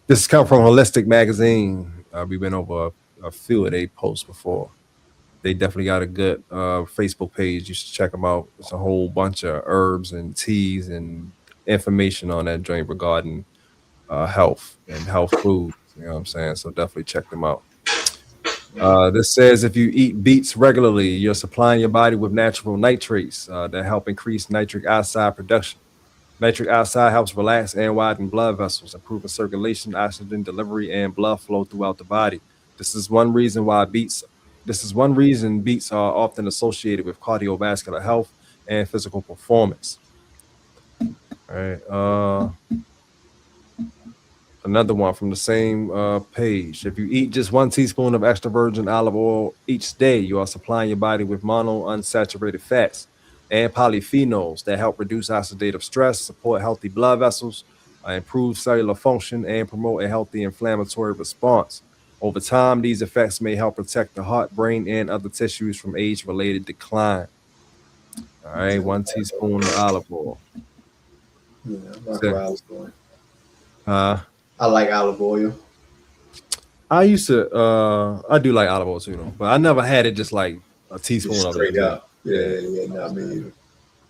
This come from Holistic Magazine. We've been over a few of their posts before. They definitely got a good Facebook page. You should check them out. It's a whole bunch of herbs and teas and information on that joint regarding health and health foods. You know what I'm saying? So definitely check them out. This says if you eat beets regularly, you're supplying your body with natural nitrates that help increase nitric oxide production. Nitric oxide helps relax and widen blood vessels, improving circulation, oxygen delivery, and blood flow throughout the body. This is one reason why beets. This is one reason beets are often associated with cardiovascular health and physical performance. All right. Another one from the same page. If you eat just 1 teaspoon of extra virgin olive oil each day, you are supplying your body with monounsaturated fats and polyphenols that help reduce oxidative stress, support healthy blood vessels, improve cellular function, and promote a healthy inflammatory response. Over time, these effects may help protect the heart, brain, and other tissues from age-related decline. All right, 1 teaspoon of olive oil. Yeah, I'm not for olive oil. Uh, I like olive oil. I do like olive oil too, though, but I never had it just like a teaspoon Just of straight it. up. Yeah, not me either.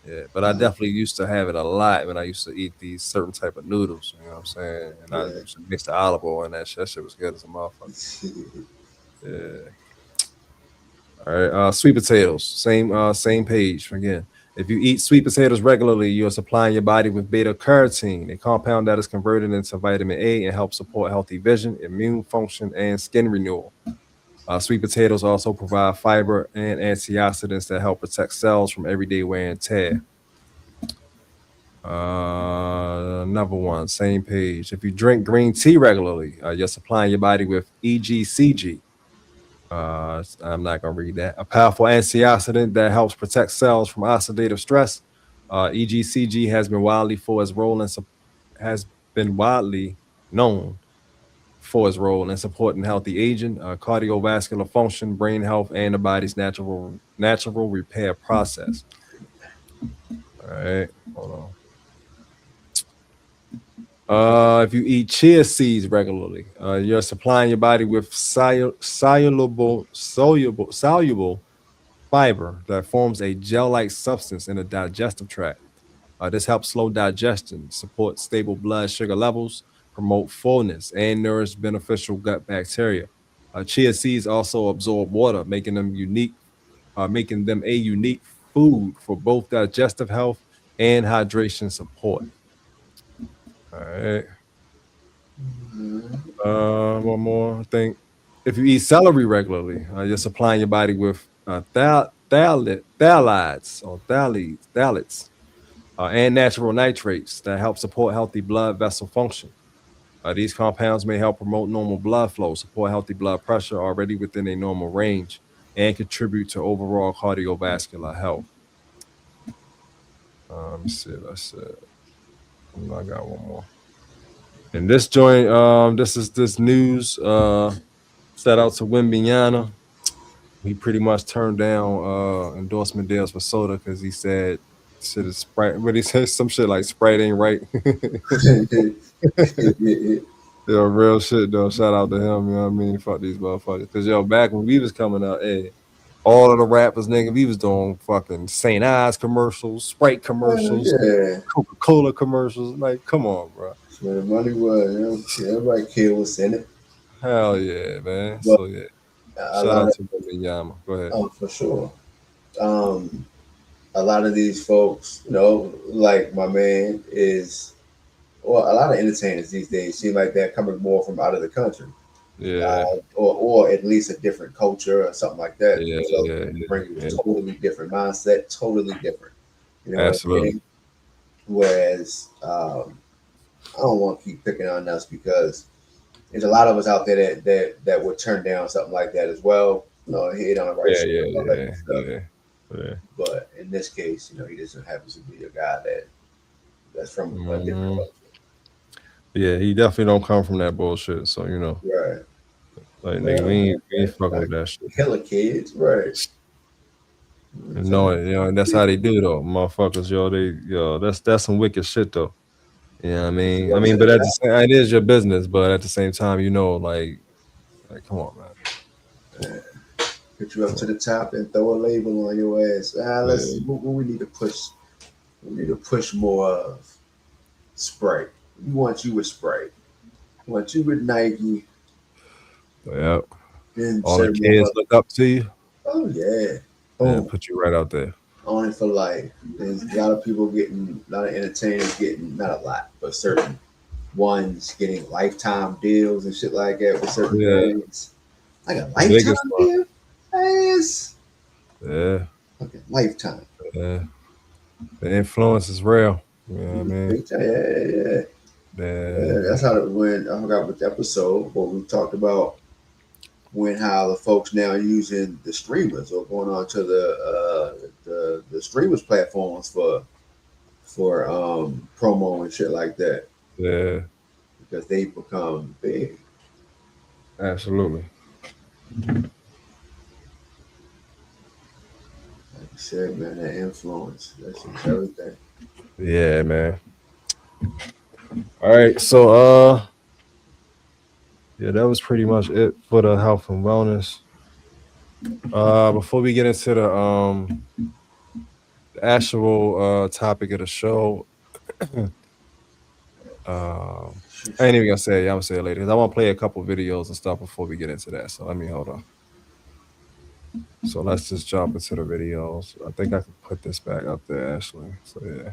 Yeah, but I definitely used to have it a lot when I used to eat these certain type of noodles. You know what I'm saying? And I used to mix the olive oil and that shit. That shit was good as a motherfucker. Yeah. All right. Sweet potatoes. Same page again. If you eat sweet potatoes regularly, you're supplying your body with beta carotene, a compound that is converted into vitamin A and helps support healthy vision, immune function, and skin renewal. Sweet potatoes also provide fiber and antioxidants that help protect cells from everyday wear and tear. Another one, same page. If you drink green tea regularly, you're supplying your body with EGCG. I'm not gonna read that. A powerful antioxidant that helps protect cells from oxidative stress. EGCG has been widely known for its role in supporting healthy aging, cardiovascular function, brain health, and the body's natural repair process. All right, hold on. If you eat chia seeds regularly, you're supplying your body with soluble fiber that forms a gel-like substance in the digestive tract. This helps slow digestion, support stable blood sugar levels, promote fullness, and nourish beneficial gut bacteria. Chia seeds also absorb water, making them a unique food for both digestive health and hydration support. All right. One more thing. If you eat celery regularly, you're supplying your body with phthalates, and natural nitrates that help support healthy blood vessel function. These compounds may help promote normal blood flow, support healthy blood pressure already within a normal range, and contribute to overall cardiovascular health. Let me see. That's it. I got one more. And this joint, this news. Shout out to Wimbiana. He pretty much turned down endorsement deals for soda because he said shit is Sprite. But he said some shit like Sprite ain't right. Yo, real shit though. Shout out to him. You know what I mean? Fuck these motherfuckers. Cause yo, back when we was coming out, hey, all of the rappers, nigga, we was doing fucking St. Ives commercials, Sprite commercials, Coca-Cola commercials. Like, come on, bro. Where the money was, everybody cared what's in it. Hell yeah, man. But so yeah. Shout out to Yama. Go ahead. Oh, for sure. A lot of these folks, like my man is, well, a lot of entertainers these days seem like they're coming more from out of the country. Yeah. Or at least a different culture or something like that. Bring a totally different mindset, totally different. You know Absolutely. what I mean? Whereas I don't want to keep picking on us because there's a lot of us out there that would turn down something like that as well. Hate on the right shit. Yeah. But in this case, he just happens to be a guy that's from a different culture. Yeah, he definitely don't come from that bullshit. So right. Like nigga, we ain't fucking with that shit. Killer kids, right? No, that's how they do though, motherfuckers. That's some wicked shit though. Yeah, Put you up to but the at the top. same, it is your business. But at the same time, like come on, man. Put you up Come to on. the top and throw a label on your ass. Let's Yeah, what we need to push. We need to push more of Sprite. We want you with Sprite. We want you with Nike yeah. and All the certain kids motherfuckers. look up to you Oh yeah. and Boom. put you right out there. On it for life. There's a lot of people getting, a lot of entertainers getting, not a lot, but certain ones getting lifetime deals and shit like that with certain Yeah, brands. Like a the lifetime biggest one. deal? Yes. Yeah, Okay, lifetime. yeah. The influence is real. You know what I mean? Big time. Yeah, yeah. Yeah, Yeah, that's how it went. I forgot what episode, but we talked about when how the folks now are using the streamers or going on to the streamers platforms for promo and shit like that yeah, because they become big. absolutely. Like you said, man, that influence, that's just everything. Yeah, man. All right, so yeah, that was pretty much it for the health and wellness. Before we get into the actual topic of the show, um, I ain't even gonna say it. I'm gonna say it later because I want to play a couple videos and stuff before we get into that. So let me hold on. So let's just jump into the videos. I think I can put this back up there actually. So yeah,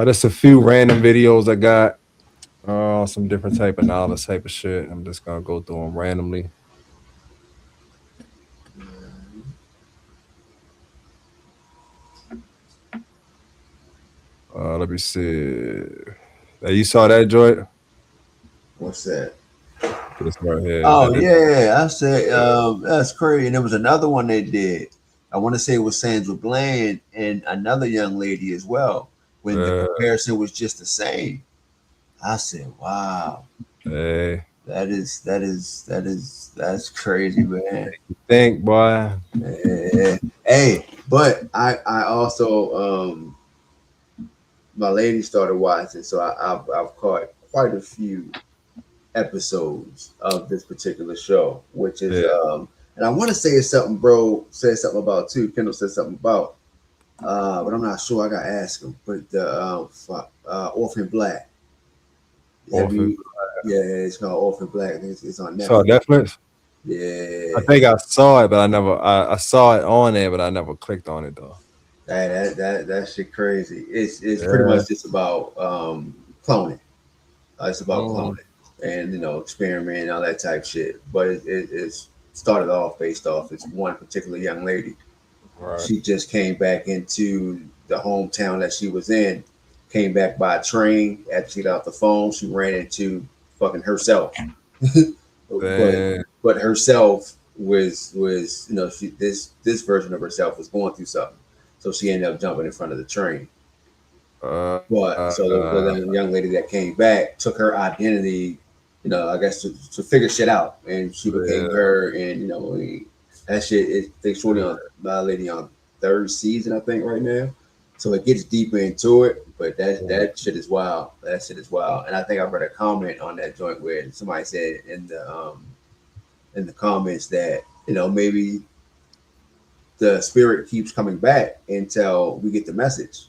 just a few random videos I got. Some different type of knowledge type of shit. I'm just gonna go through them randomly. Let me see. You saw that joint? What's that? This right here. Oh yeah, I said that's crazy. And there was another one they did. I want to say it was Sandra Bland and another young lady as well. When the Uh, comparison was just the same, I said, "Wow, hey, that's crazy, man." think, boy. Yeah. Hey, but I also my lady started watching, so I've caught quite a few episodes of this particular show, which is Yeah. and I want to say it's something bro said something about too. Kendall said something about, but I'm not sure. I got to ask him. But the Orphan Black, have Orphan. you? Yeah, it's called Orphan Black. I think it's on Saw Netflix. Netflix. I Yeah, think I saw it, but I never. I saw it on there, but I never clicked on it though. that shit crazy. It's pretty Yeah. much just about cloning. It's about Oh, cloning and experiment and all that type shit. But it's started off based off this one particular young lady. right. She just came back into the hometown that she was in. Came back by train after she got off the phone. She ran into fucking herself, but Then, herself was this version of herself was going through something, so she ended up jumping in front of the train. uh, But uh, so the young lady that came back took her identity, I guess to figure shit out, and she became yeah, her. And that shit. They shorty on my lady on third season, I think, right now. So it gets deeper into it, but that shit is wild. That shit is wild. And I think I read a comment on that joint where somebody said in the comments that maybe the spirit keeps coming back until we get the message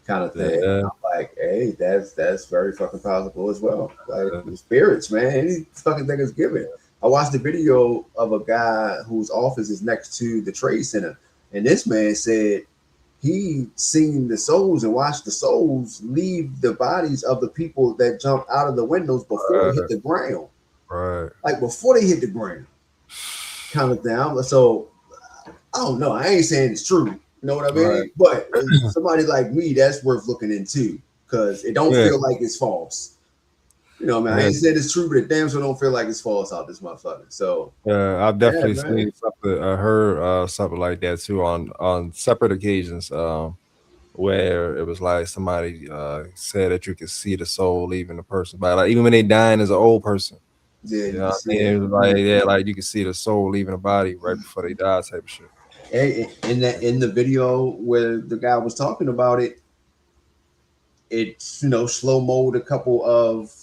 kind of thing. yeah, I'm like, hey, that's very fucking possible as well. Like the spirits, man, any fucking thing is given. I watched a video of a guy whose office is next to the trade center, and this man said he seen the souls and watched the souls leave the bodies of the people that jumped out of the windows before they hit right, the ground, right. like before they hit the ground, kind of thing. So I don't know. I ain't saying it's true. You know what I Right. mean? But somebody like me, that's worth looking into because it don't Yeah, feel like it's false. You know what I mean? I yeah, ain't saying it's true, but it damn sure don't feel like it's false out this motherfucker. So yeah. I've yeah, definitely man. seen something, heard something like that too on separate occasions. Where it was like somebody said that you could see the soul leaving the person, but like even when they dying as an old person, Yeah, you you know can what I see mean? it. It was like yeah, like you can see the soul leaving the body right before they die, type of shit. In the video where the guy was talking about it, it's slow mode a couple of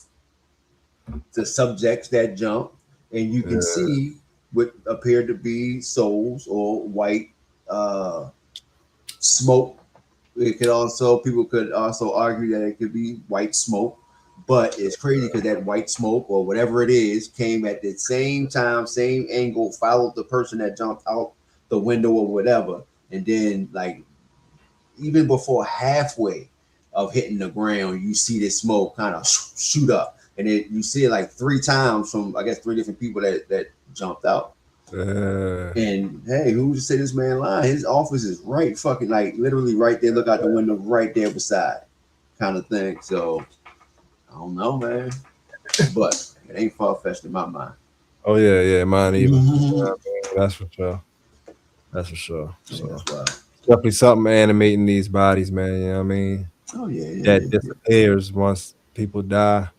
the subjects that jump, and you can see what appeared to be souls or white smoke. It could also people could also argue that it could be white smoke, but it's crazy because that white smoke or whatever it is came at the same time, same angle, followed the person that jumped out the window or whatever, and then like even before halfway of hitting the ground, you see this smoke kind of shoot up, and you see it like 3 times from I guess 3 different people that jumped out. And hey, who's to say this man lying? His office is right fucking like literally right there. Look out the window right there beside, kind of thing. So I don't know, man, but it ain't far fetched in my mind. Oh yeah, mine either. That's for sure. That's for sure. So definitely something animating these bodies, man. You know what I mean? Oh yeah. That disappears once people die.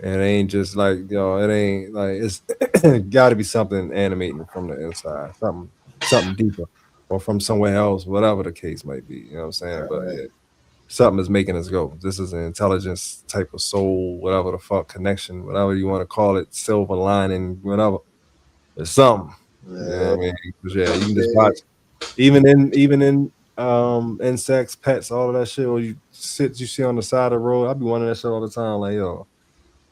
And it ain't just like, it ain't like it's got to be something animating from the inside, something deeper, or from somewhere else, whatever the case might be. You know what I'm saying? But yeah, something is making us go. This is an intelligence type of soul, whatever the fuck connection, whatever you want to call it, silver lining, whatever. There's something. You know what I mean? 'Cause, yeah, you can just watch, even in insects, pets, all of that shit. Or you see on the side of the road. I be wondering that shit all the time. Like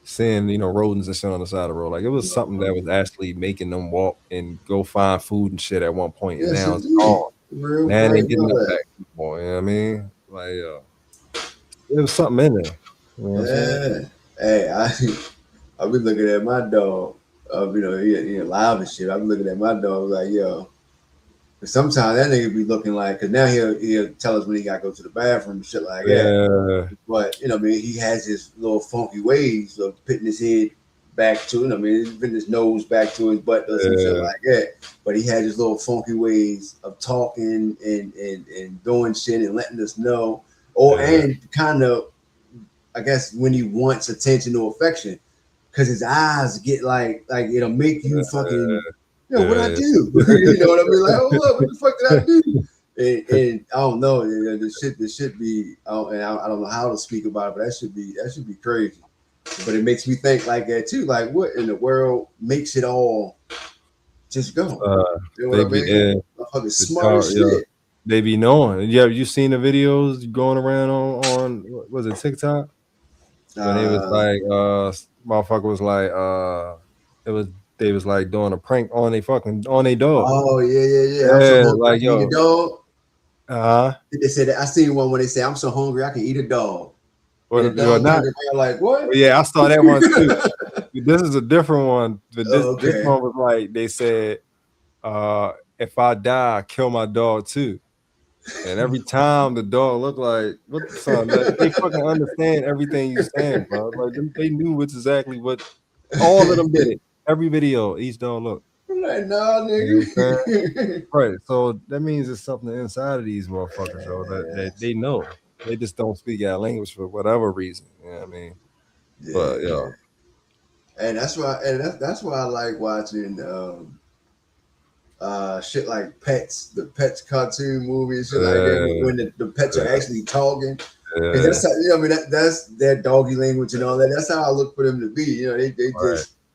seeing rodents and shit on the side of the road. Like it was something that was actually making them walk and go find food and shit at one point, and now it's gone. Now they getting it back anymore. You know what I mean? Like there was something in there. You know what I'm saying? Hey, I be looking at my dog. He alive and shit. I be looking at my dog like, yo. Sometimes that nigga be looking like, cause now he'll tell us when he gotta go to the bathroom and shit like that. But he has his little funky ways of putting his head back to it. He's putting his nose back to his butt or some shit like that. But he had his little funky ways of talking and doing shit and letting us know, and kind of, I guess when he wants attention or affection, cause his eyes get like it'll make you fucking. What I do? You know what I mean? Like, oh look, what the fuck did I do? And I don't know. This should be. And I don't know how to speak about it, but that should be crazy. But it makes me think like that too. Like, what in the world makes it all just go? You know what I mean? Fucking smart as shit. They be knowing. Yeah, you seen the videos going around on was it TikTok? When they was like, motherfucker was like, they was like doing a prank on their dog. Oh yeah. I'm so hungry, like I can eat a dog. They said I seen one where they say I'm so hungry I can eat a dog. Or not. Like what? Yeah, I saw that one too. This is a different one. But this one was like they said, if I die, I kill my dog too. And every time the dog looked like what the son, they fucking understand everything you saying, bro. Like they knew exactly what all of them did it. Every video, each dog look. Like, nah, nigga. Right. So that means there's something inside of these motherfuckers, though, that they know. They just don't speak our language for whatever reason. You know what I mean? But and that's why I like watching shit like the Pets cartoon movies, shit like that, when the pets are actually talking. That's how, that's their doggy language and all that. That's how I look for them to be.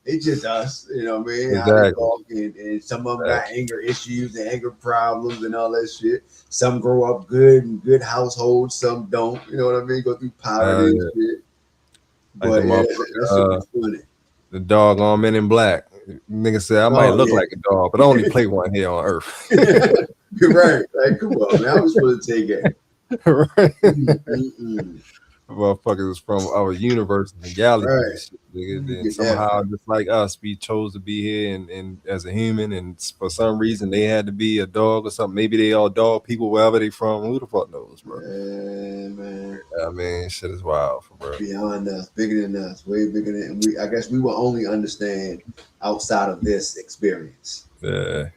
They just us, you know what I mean? Exactly. How they talk, and some of them got anger issues and anger problems and all that shit. Some grow up good in good households, some don't. You know what I mean? Go through poverty and shit. But that shit be funny. The dog on Men in Black. Nigga said I might look like a dog, but I only play one here on Earth. You're right. Like, come on, man. I was supposed to take it. Right. Motherfuckers is from our universe and the galaxy. And somehow, just like us, we chose to be here and as a human, and for some reason they had to be a dog or something. Maybe they all dog people wherever they from. Who the fuck knows, bro? Yeah, man. I mean, shit is wild, for bro. Beyond us, bigger than us, way bigger than we. I guess we will only understand outside of this experience. Yeah.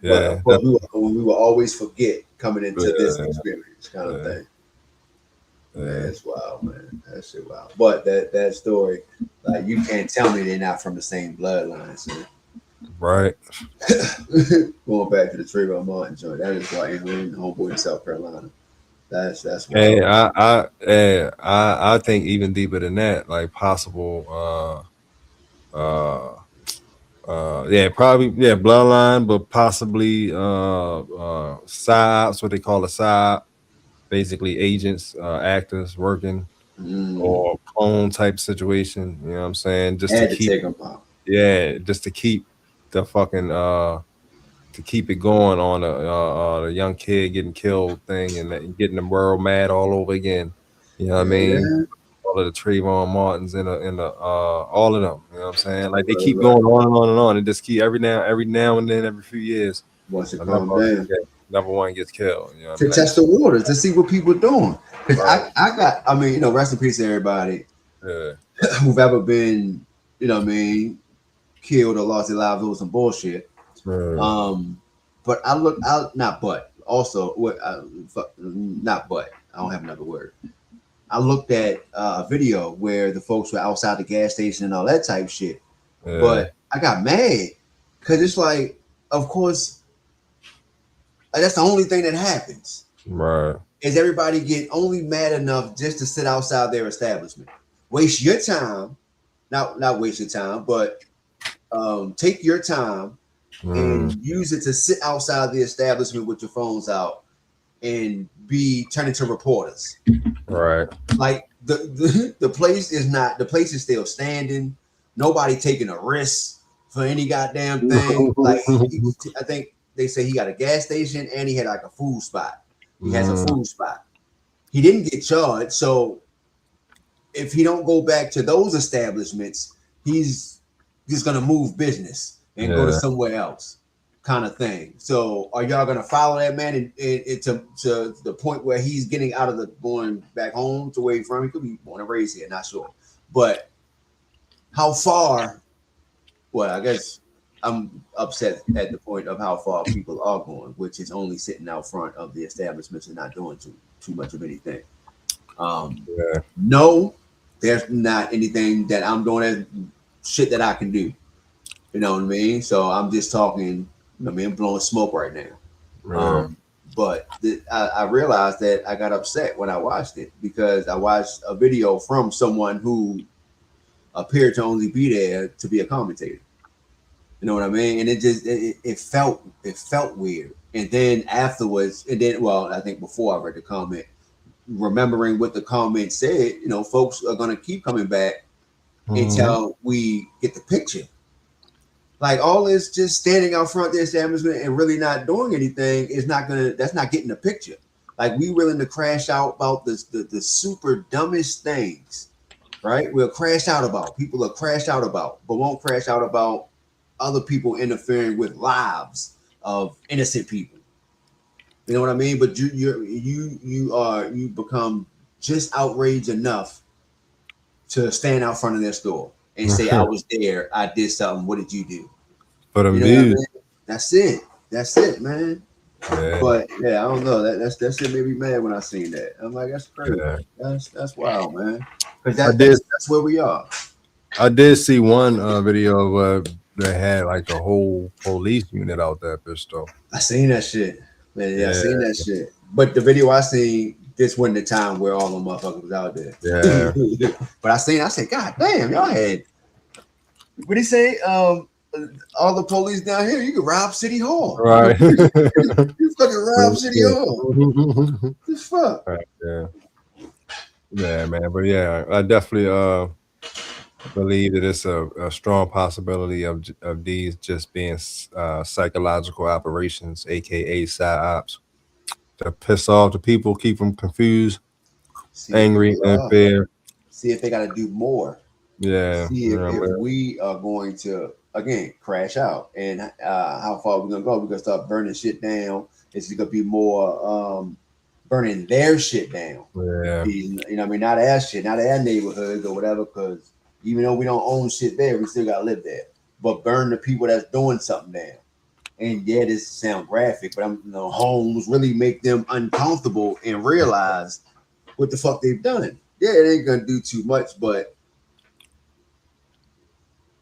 But we will always forget coming into this experience, kind of thing. That's wild, man. That shit wild. But that story, like, you can't tell me they're not from the same bloodline, son. Right. Going back to the Trayvon Martin joint, that is why we're in homeboy in South Carolina. That's And wild. I think even deeper than that, like possible yeah, probably yeah, bloodline, but possibly psyops, what they call a psyop, basically agents, actors working Mm, or clone type situation, you know what I'm saying? Just to had to keep take them out. yeah, just to keep the fucking to keep it going on the young kid getting killed thing and getting the world mad all over again. You know what I mean? Yeah, All of the Trayvon Martins in the all of them. You know what I'm saying? Like they keep right. going on and on and on, and just keep every now and then, every few years, Once it another calmed down. yeah, another one gets killed. You know what I To mean? Like test the waters to see what people doing. Because right, I got, I mean, rest in peace to everybody yeah, who've ever been, what I mean, killed or lost their lives over some bullshit. yeah, Um, but I look out, not but also what, not but I don't have another word. I looked at a video where the folks were outside the gas station and all that type shit. yeah, But I got mad because it's like, of course, that's the only thing that happens. right, Is everybody get only mad enough just to sit outside their establishment, waste your time, not waste your time, but take your time mm, and use it to sit outside the establishment with your phones out and be turned into reporters. right, Like the place is not, the place is still standing. Nobody taking a risk for any goddamn thing. Like I think they say he got a gas station and he had like a food spot. He has a mm, food spot. He didn't get charged, so if he don't go back to those establishments, he's just gonna move business and go to yeah, somewhere else, kind of thing. So are y'all gonna follow that man to the point where he's getting out of the going back home to where he's from? He could be born and raised here, not sure. But how far? Well, I guess I'm upset at the point of how far people are going, which is only sitting out front of the establishments and not doing too much of anything. Um, yeah, no, there's not anything that I'm doing that shit that I can do. You know what I mean? So I'm just talking. I mean, I'm blowing smoke right now. yeah, But I realized that I got upset when I watched it because I watched a video from someone who appeared to only be there to be a commentator. You know what I mean? And it felt weird. And then afterwards, and then well, I think before I read the comment, remembering what the comment said, folks are gonna keep coming back mhm, until we get the picture. Like all this just standing out front of the establishment and really not doing anything is not gonna. That's not getting the picture. Like we willing to crash out about the super dumbest things, right? We'll crash out about. People will crash out about, but won't crash out about other people interfering with lives of innocent people. You know what I mean? But you become just outraged enough to stand out front of their store and say, "I was there. I did something. What did you do?" for You them know what I views. mean? That's it. That's it, man. Yeah, But yeah, I don't know. That shit made me mad when I seen that. I'm like, that's crazy. yeah. That's wild, man. Because I that did that's where we are. I did see one video where they had like the whole police unit out there, bitch though. I seen that shit. Man, yeah, I seen Yeah, that shit. But the video I seen, this wasn't the time where all the motherfuckers was out there. yeah, But I said, God damn, y'all had what he say? All the police down here, you can rob City Hall. right. You fucking rob City Hall. What the fuck? Right, yeah, yeah, man. But yeah, I definitely believe that it's a strong possibility of these just being psychological operations, aka psyops, to piss off the people, keep them confused, See if angry, people and are. fear. See if they got to do more. Yeah, See you if know, we are going to again crash out and how far we're gonna go. We're gonna start burning shit down. It's gonna be more burning their shit down. yeah, You know, what I mean, not our shit, not our neighborhoods or whatever. Because even though we don't own shit there, we still gotta live there. But burn the people that's doing something down. And yeah, this sound graphic, but homes really make them uncomfortable and realize what the fuck they've done. Yeah, it ain't gonna do too much, but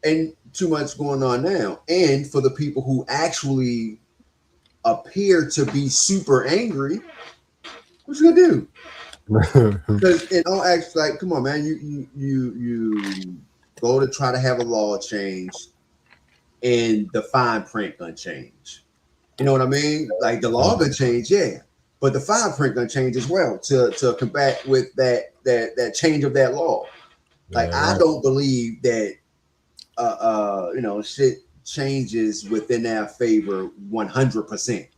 and too much going on now. And for the people who actually appear to be super angry, What you gonna do? Because in all acts, like, come on, man, you go to try to have a law change, and the fine print gonna change. You know what I mean? Like the law gonna change, yeah, but the fine print gonna change as well to combat with that change of that law. Like Yeah, I right. don't believe that shit changes within our favor 100%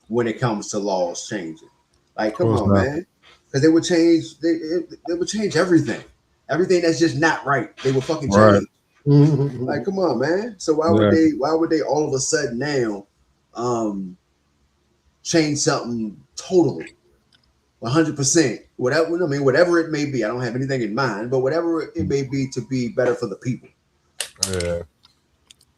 when it comes to laws changing. Of Like, come course on, not. man, because they would change. They would change everything. Everything that's just not right, they would fucking Right. change. Like, come on, man. So why would Yeah. they? Why would they all of a sudden now um, change something totally 100%? Whatever I mean, whatever it may be. I don't have anything in mind, but whatever it may be to be better for the people. Yeah.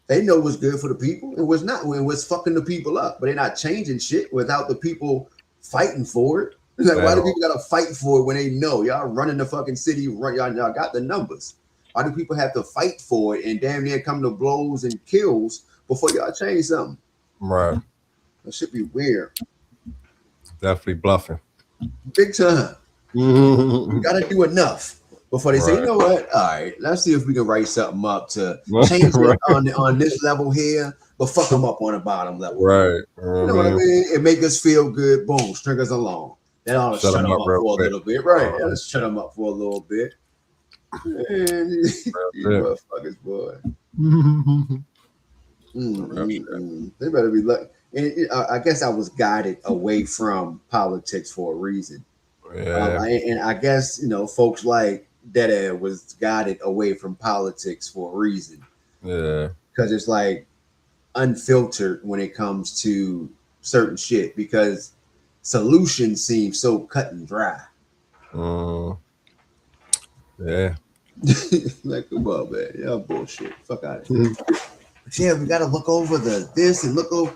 They know what's good for the people and what's not, and what's fucking the people up. But they're not changing shit without the people fighting for it. Like, why At do all. people gotta fight for it when they know y'all running the fucking city? Y'all got the numbers. Why do people have to fight for it and damn near come to blows and kills before y'all change something? Right. That should be weird. Definitely bluffing. Big time. You Right. gotta do enough before they say, you know what? All right, let's see if we can write something up to change it Right. on this level here, but fuck them up on the bottom level here. Right. You know You what know I what I mean? mean? It make us feel good. Boom, string us along. That ought to Shut shut them them up up real for a quick. little bit, right? Let's shut them up for a little bit. Man, these Real motherfuckers, boy. shit. They better be lucky. And I guess I was guided away from politics for a reason. Yeah. And I guess folks like Dada was guided away from politics for a reason Yeah. because it's like unfiltered when it comes to certain shit because solutions seem so cut and dry. Mm, yeah. Like, come on, man, y'all bullshit. Fuck out of here. But yeah, we gotta look over the this and look over.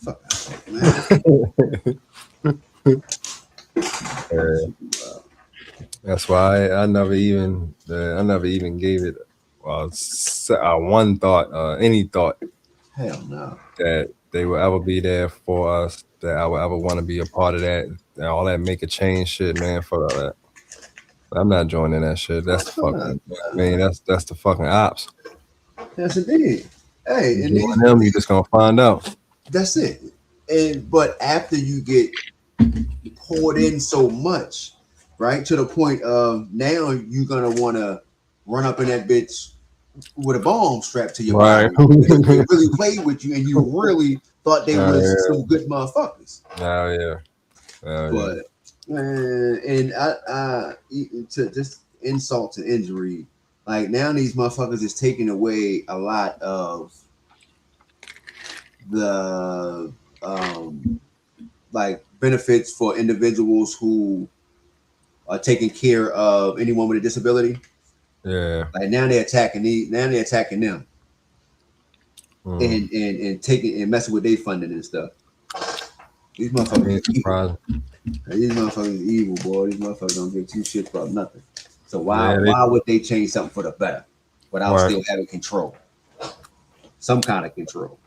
Fuck out of here, Yeah. man. That's why I never even gave it one thought, any thought Hell no. that they will ever be there for us, that I would ever want to be a part of that, and all that make a change shit, man. Fuck all that. I'm not joining that shit. That's the Nah, fucking, I mean, that's the fucking ops. that's indeed. Hey, You and join them, you just gonna find out. that's it. And but after you get poured in so much, right, to the point of now you're gonna want to run up in that bitch with a bomb strapped to your Right. body because they really played with you and you really thought they Oh was yeah. some good motherfuckers. Oh yeah. Oh yeah. But man, and I to just insult to injury, like now these motherfuckers is taking away a lot of the like benefits for individuals who are taking care of anyone with a disability. Yeah. Like now they're attacking now they're attacking them Mm. and taking and messing with their funding and stuff. These I motherfuckers mean, is evil. surprising. These motherfuckers is evil, boy. These motherfuckers don't give two shits about nothing. So Yeah, why would they change something for the better without Right. still having control? Some kind of control.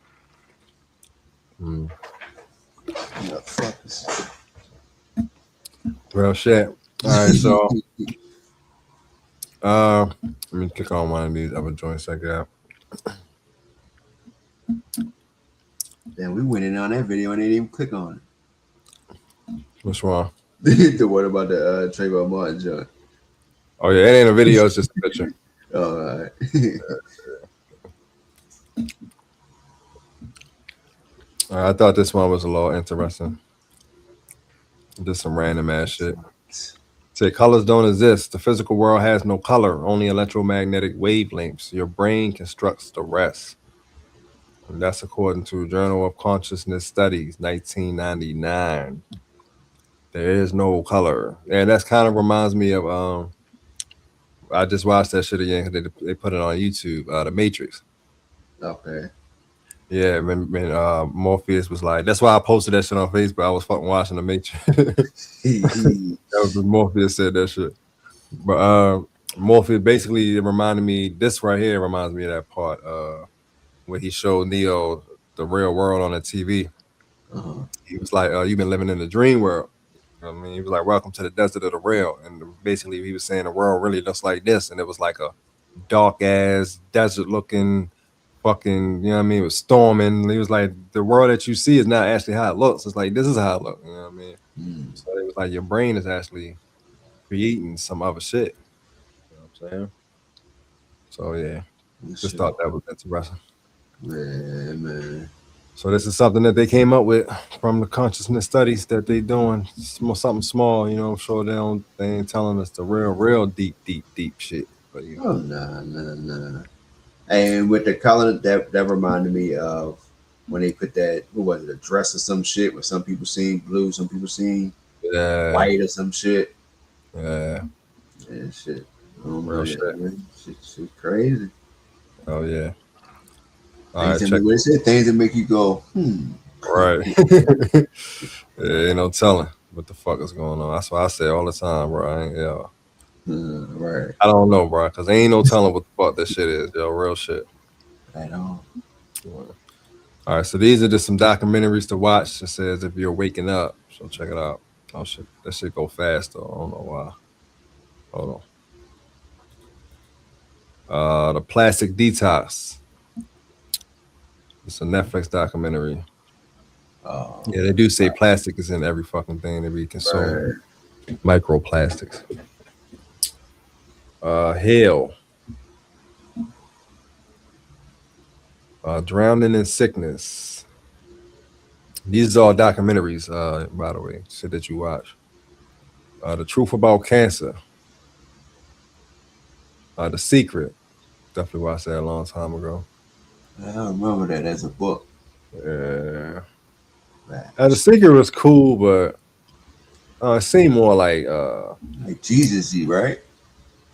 Mm. Motherfuckers. Well, shit. All right, so let me click on one of these other joints I got. Then we went in on that video and they didn't even click on Which one? it. The one about the Trayvon Martin joint. Oh yeah, it ain't a video; it's just a picture. All right. I thought this one was a little interesting. Just some random ass shit. Say colors don't exist. The physical world has no color, only electromagnetic wavelengths. Your brain constructs the rest. And that's according to Journal of Consciousness Studies, 1999. There is no color, and that's kind of reminds me of I just watched that shit again because they put it on YouTube. The Matrix. Okay. Yeah, when Morpheus was like, that's why I posted that shit on Facebook. I was fucking watching the Matrix. That was when Morpheus said that shit. But Morpheus basically it reminded me. This right here reminds me of that part where he showed Neo the real world on the TV. Uh-huh. He was like, "You've been living in the dream world." You know what I mean? He was like, "Welcome to the desert of the real," and basically he was saying the world really looks like this, and it was like a dark ass desert looking fucking. You know what I mean? It was storming. He was like, "The world that you see is not actually how it looks. It's like this is how it looks." You know what I mean? So it was like your brain is actually creating some other shit. You know what I'm saying? So yeah, just thought that was interesting. Yeah, man. So this is something that they came up with from the consciousness studies that they doing. Something small, you know. I'm sure they ain't telling us the real deep shit. But you know, Oh nah. And with the color, that reminded me of when they put that, what was it, a dress or some shit where some people seen blue, some people seen yeah, white or some shit. yeah, Yeah, shit. Oh real man, shit. man. Shit crazy. Oh yeah. All Things right, that check. make what it said, things that make you go, Right. Yeah, ain't no telling what the fuck is going on. That's why I say all the time, bro. right. I don't know, bro, because ain't no telling what the fuck this shit is, yo. Real shit. Right on. All right, so these are just some documentaries to watch. It says if you're waking up, so check it out. Oh shit, that shit go fast though. I don't know why. Hold on. The Plastic Detox. It's a Netflix documentary. Oh, Yeah, they do say plastic is in every fucking thing that we consume. right. Microplastics. Hell. Drowning in Sickness. These are all documentaries, by the way, shit that you watch. The Truth About Cancer. The Secret. Definitely watched that a long time ago. I don't remember that as a book. Yeah. Right. The Secret was cool, but it seemed more Like Jesus, right?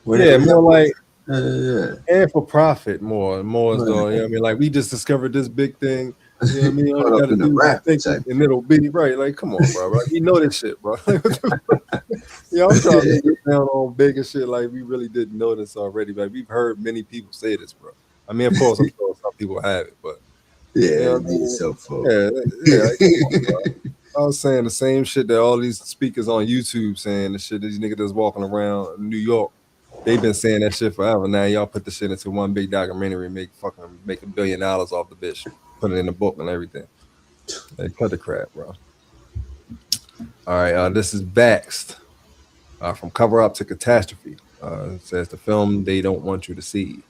What yeah, was that more book? like Yeah. and for profit more as though, you know Right. what I mean? Like we just discovered this big thing, you know what I mean? All you Caught up gotta in the do is rap think it type and shit. it'll be right. Like, come on, bro. Like, we know this shit, bro. Yeah, I'm trying to make it sound on bigger shit like we really didn't know this already. Like we've heard many people say this, bro. I mean, of course, I'm sure some people have it, but you Yeah, know it what I needs mean? so full. Yeah, yeah. Like, come on, bro. I was saying the same shit that all these speakers on YouTube saying the shit. These niggas that's walking around New York, they've been saying that shit forever. Now y'all put the shit into one big documentary, and make $1 billion off the bitch, put it in the book and everything. Like, cut the crap, bro. All right, this is Vaxxed. From cover up to catastrophe. It says the film they don't want you to see.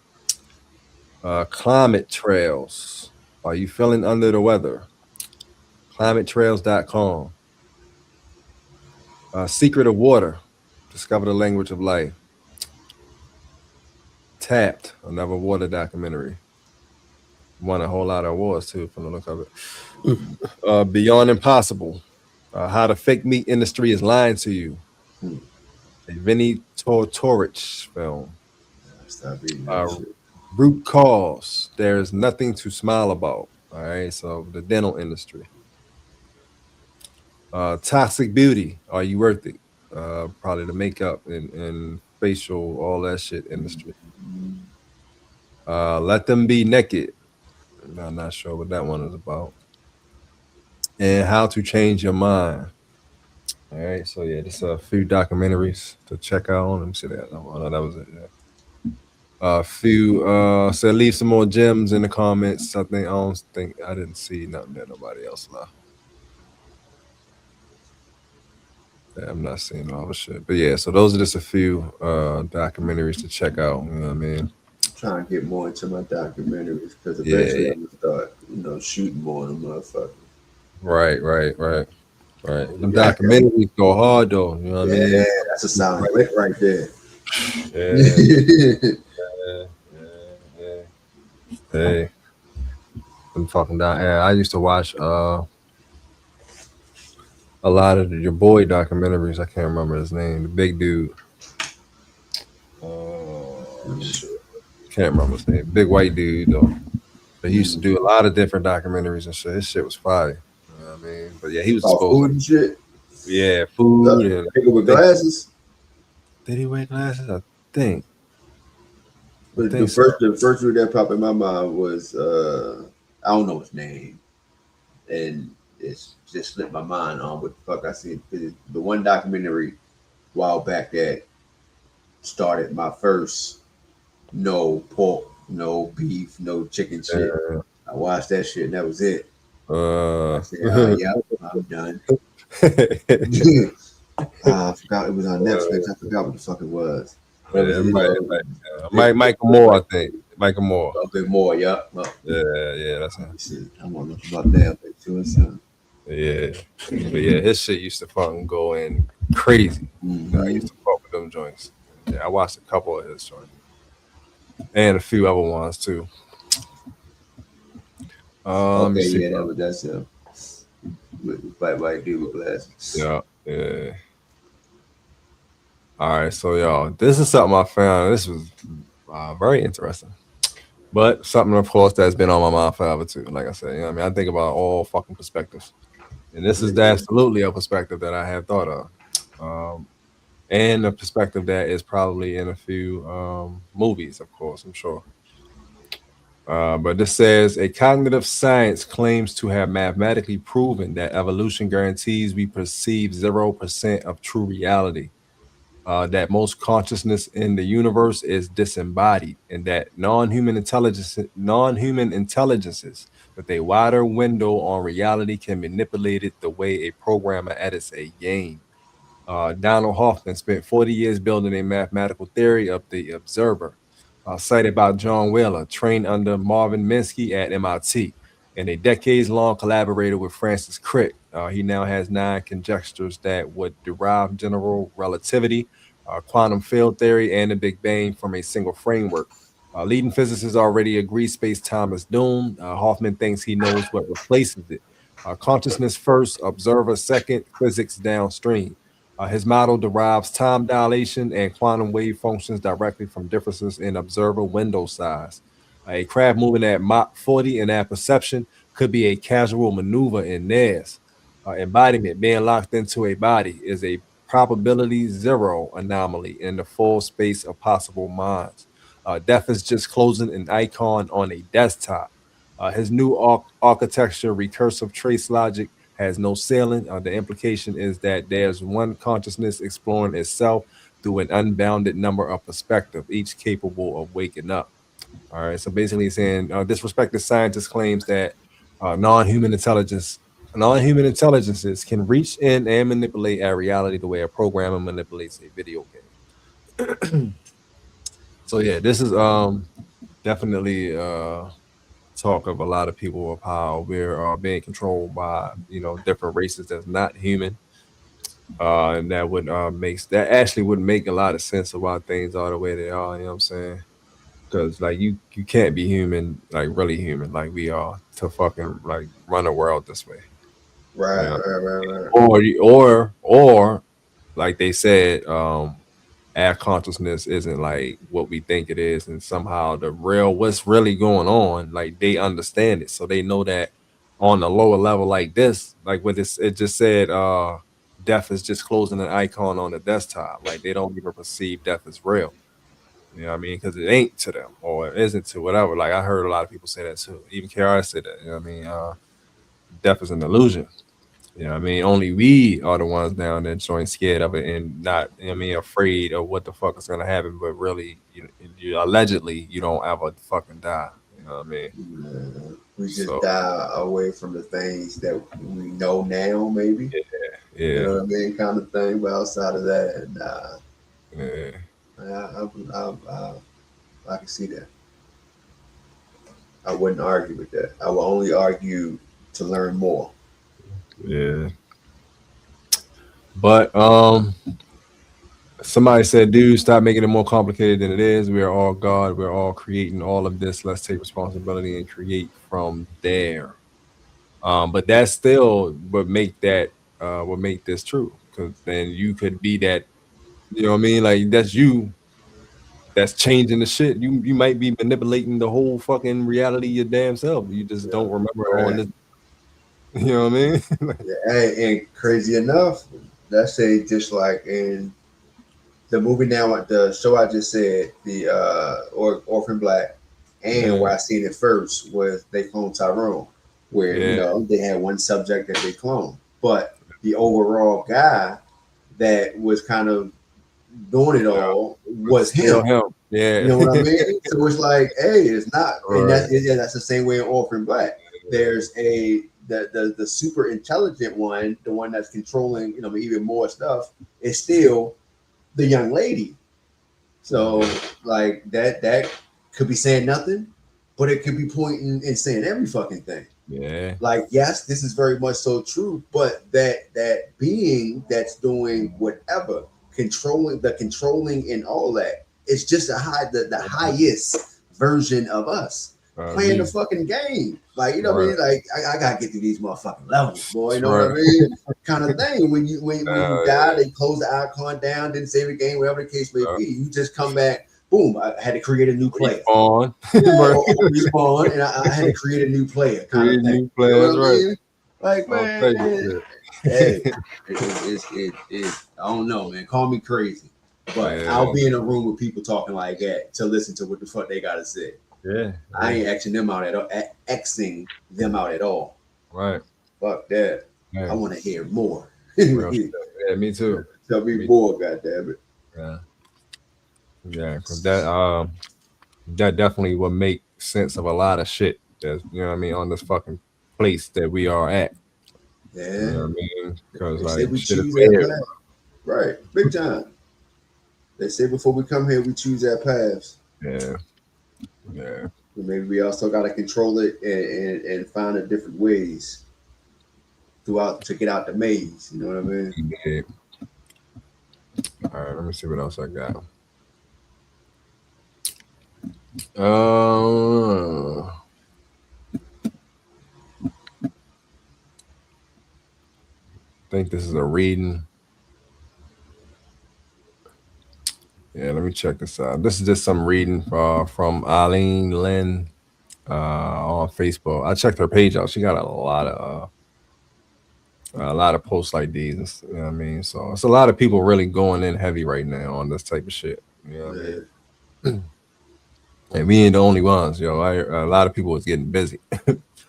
Climate trails. Are you feeling under the weather? Climatetrails.com. Secret of water. Discover the language of life. Tapped. Another water documentary. Won a whole lot of awards too from the look of it. Beyond Impossible. How the fake meat industry is lying to you. Hmm. A Vinny Tortorich film. Stop reading that Uh, shit. Root cause. There's nothing to smile about. All right. So the dental industry. Toxic beauty. Are you worth it? Probably the makeup and facial, all that shit industry. Let them be naked. I'm not sure what that one is about. And how to change your mind. All right. So yeah, just a few documentaries to check out. Let me see that. Oh, no, that was it. Yeah. Few so leave some more gems in the comments. I didn't see nothing that nobody else left. Yeah, I'm not seeing all the shit. But yeah, so those are just a few documentaries to check out. You know what I mean? Trying to get more into my documentaries because Yeah, eventually yeah. I'm gonna start, shooting more of them motherfuckers. Right. Them Yeah, documentaries go hard though. You know what I yeah, mean? that's a silent lick right there. Yeah, yeah, yeah. Hey, I'm fucking down. Yeah, I used to watch a lot of your boy documentaries. I can't remember his name. The big dude. Shit. Can't remember his name. Big white dude though. But he used to do a lot of different documentaries and shit. His shit was fire. You know what I mean? But yeah, he was About exposed. food and shit. Yeah, food and Nigga with I think glasses. did he wear glasses? Think. I But think so. the first dude that popped in my mind was I don't know his name, and it's just slipped my mind on what the fuck I see. The one documentary a while back that started my first no pork, no beef, no chicken shit. I watched that shit and that was it. I Uh, said, yeah, I'm done. I forgot it was on Netflix. I forgot what the fuck it was. But it was, yeah, you know, Michael Moore, I think. Michael Moore. a bit more. Yeah. Well, Yeah, that's let him. me see. I'm gonna look him up now. Too, son. Yeah, but yeah, his shit used to fucking go in crazy. I Mm-hmm. used to fuck with them joints. Yeah, I watched a couple of his joints and a few other ones too. Let me Okay, see. yeah, that's him. With white dude with glasses. Yeah, yeah. All right, so y'all, this is something I found. This was very interesting, but something, of course, that's been on my mind forever too. Like I said, you know what I mean, I think about all fucking perspectives, and this is Yeah. absolutely a perspective that I have thought of, and a perspective that is probably in a few movies, of course, I'm sure. But this says a cognitive science claims to have mathematically proven that evolution guarantees we perceive 0% of true reality, that most consciousness in the universe is disembodied, and that non-human intelligences with a wider window on reality can manipulate it the way a programmer edits a game. Donald Hoffman spent 40 years building a mathematical theory of the observer, cited by John Wheeler, trained under Marvin Minsky at MIT, and a decades-long collaborator with Francis Crick. He now has 9 conjectures that would derive general relativity, quantum field theory, and the Big Bang from a single framework. Leading physicists already agree space-time is doomed. Hoffman thinks he knows what replaces it. Consciousness first, observer second, physics downstream. His model derives time dilation and quantum wave functions directly from differences in observer window size. A craft moving at Mach 40 in that perception could be a casual maneuver in theirs. Embodiment being locked into a body is a probability zero anomaly in the full space of possible minds. Death is just closing an icon on a desktop. His new architecture, recursive trace logic, has no ceiling. The implication is that there's one consciousness exploring itself through an unbounded number of perspectives, each capable of waking up. All right. So basically, saying this respected scientist claims that non-human intelligence, non-human intelligences can reach in and manipulate our reality the way a programmer manipulates a video game. So yeah, this is definitely talk of a lot of people of how we're being controlled by different races that's not human, and that would makes that actually would make a lot of sense of why things are the way they are. You know what I'm saying? Because like you can't be human, like really human, like we are, to fucking like run the world this way. You Right, know? right, right, right. Or like they said, our consciousness isn't like what we think it is, and somehow the real what's really going on, like they understand it, so they know that on the lower level like this, like what this it just said, death is just closing an icon on the desktop. Like they don't even perceive death as real. You know what I mean? Because it ain't to them or it isn't to whatever. Like I heard a lot of people say that too. Even KR said that. You know what I mean? Death is an illusion. You know what I mean? Only we are the ones down there showing scared of it and not, you know what I mean, afraid of what the fuck is gonna happen. But really, you allegedly you don't ever fucking die. You know what I mean? Yeah. We just So die away from the things that we know now, maybe. yeah, You yeah, know what I mean, kind of thing. But outside of that, yeah, I can see that. I wouldn't argue with that. I will only argue to learn more. yeah. But somebody said, dude, stop making it more complicated than it is. We are all God. We're all creating all of this. Let's take responsibility and create from there. But that still would make this true. Because then you could be that, you know what I mean? Like that's you that's changing the shit. You might be manipulating the whole fucking reality of your damn self. You just Yeah. don't remember on Right. this. You know what I mean? Yeah. And crazy enough, let's say just like in the movie now, the show I just said, the Orphan Black, and Yeah. where I seen it first was They Clone Tyrone. where they had one subject that they cloned, but the overall guy that was kind of doing it all was Still him. him. Yeah. You know what I mean? So it's like, hey, it's not, and Right. that's the same way in Orphan Black. There's the super intelligent one, the one that's controlling, even more stuff, is still the young lady. So like that could be saying nothing, but it could be pointing and saying every fucking thing. Yeah. Like, yes, this is very much so true, but that being that's doing whatever, controlling and all that, it's just the highest version of us playing the Me. fucking game. Like, you know what I Right. mean? Like, I gotta get through these motherfucking levels, boy. You know what I Right. mean? Kind of thing. When you die, Yeah. they close the icon down, didn't save the game, whatever the case may be. You just come back, boom, I had to create a new player. Respawn. Yeah, Right. or respawn, and I had to create a new player, kind of Create thing. new You know players, what I right? mean? Like, All man, type of hey, shit. I don't know, man. Call me crazy, but Yeah. I'll be in a room with people talking like that to listen to what the fuck they gotta say. Yeah. I ain't Xing them out at all. Xing them out at all. Right. Fuck that. I Yeah. want to hear more. Real shit. Yeah, me too. Tell me Me more, goddamn it. Yeah. Yeah. 'Cause that definitely would make sense of a lot of shit that's what I mean on this fucking place that we are at. You Yeah, know what I mean? Because they say like we shit is choose that weird. path, right? Big time. They say before we come here, we choose our paths. Yeah. Yeah. But maybe we also got to control it and find a different ways throughout to get out the maze. You know what I mean? Yeah. All right, let me see what else I got. Think this is a reading. Yeah, let me check this out. This is just some reading from Eileen Lynn on Facebook. I checked her page out. She got a lot of posts like these. You know what I mean? So it's a lot of people really going in heavy right now on this type of shit. You know what I Yeah. mean? And we ain't the only ones, yo. A lot of people was getting busy.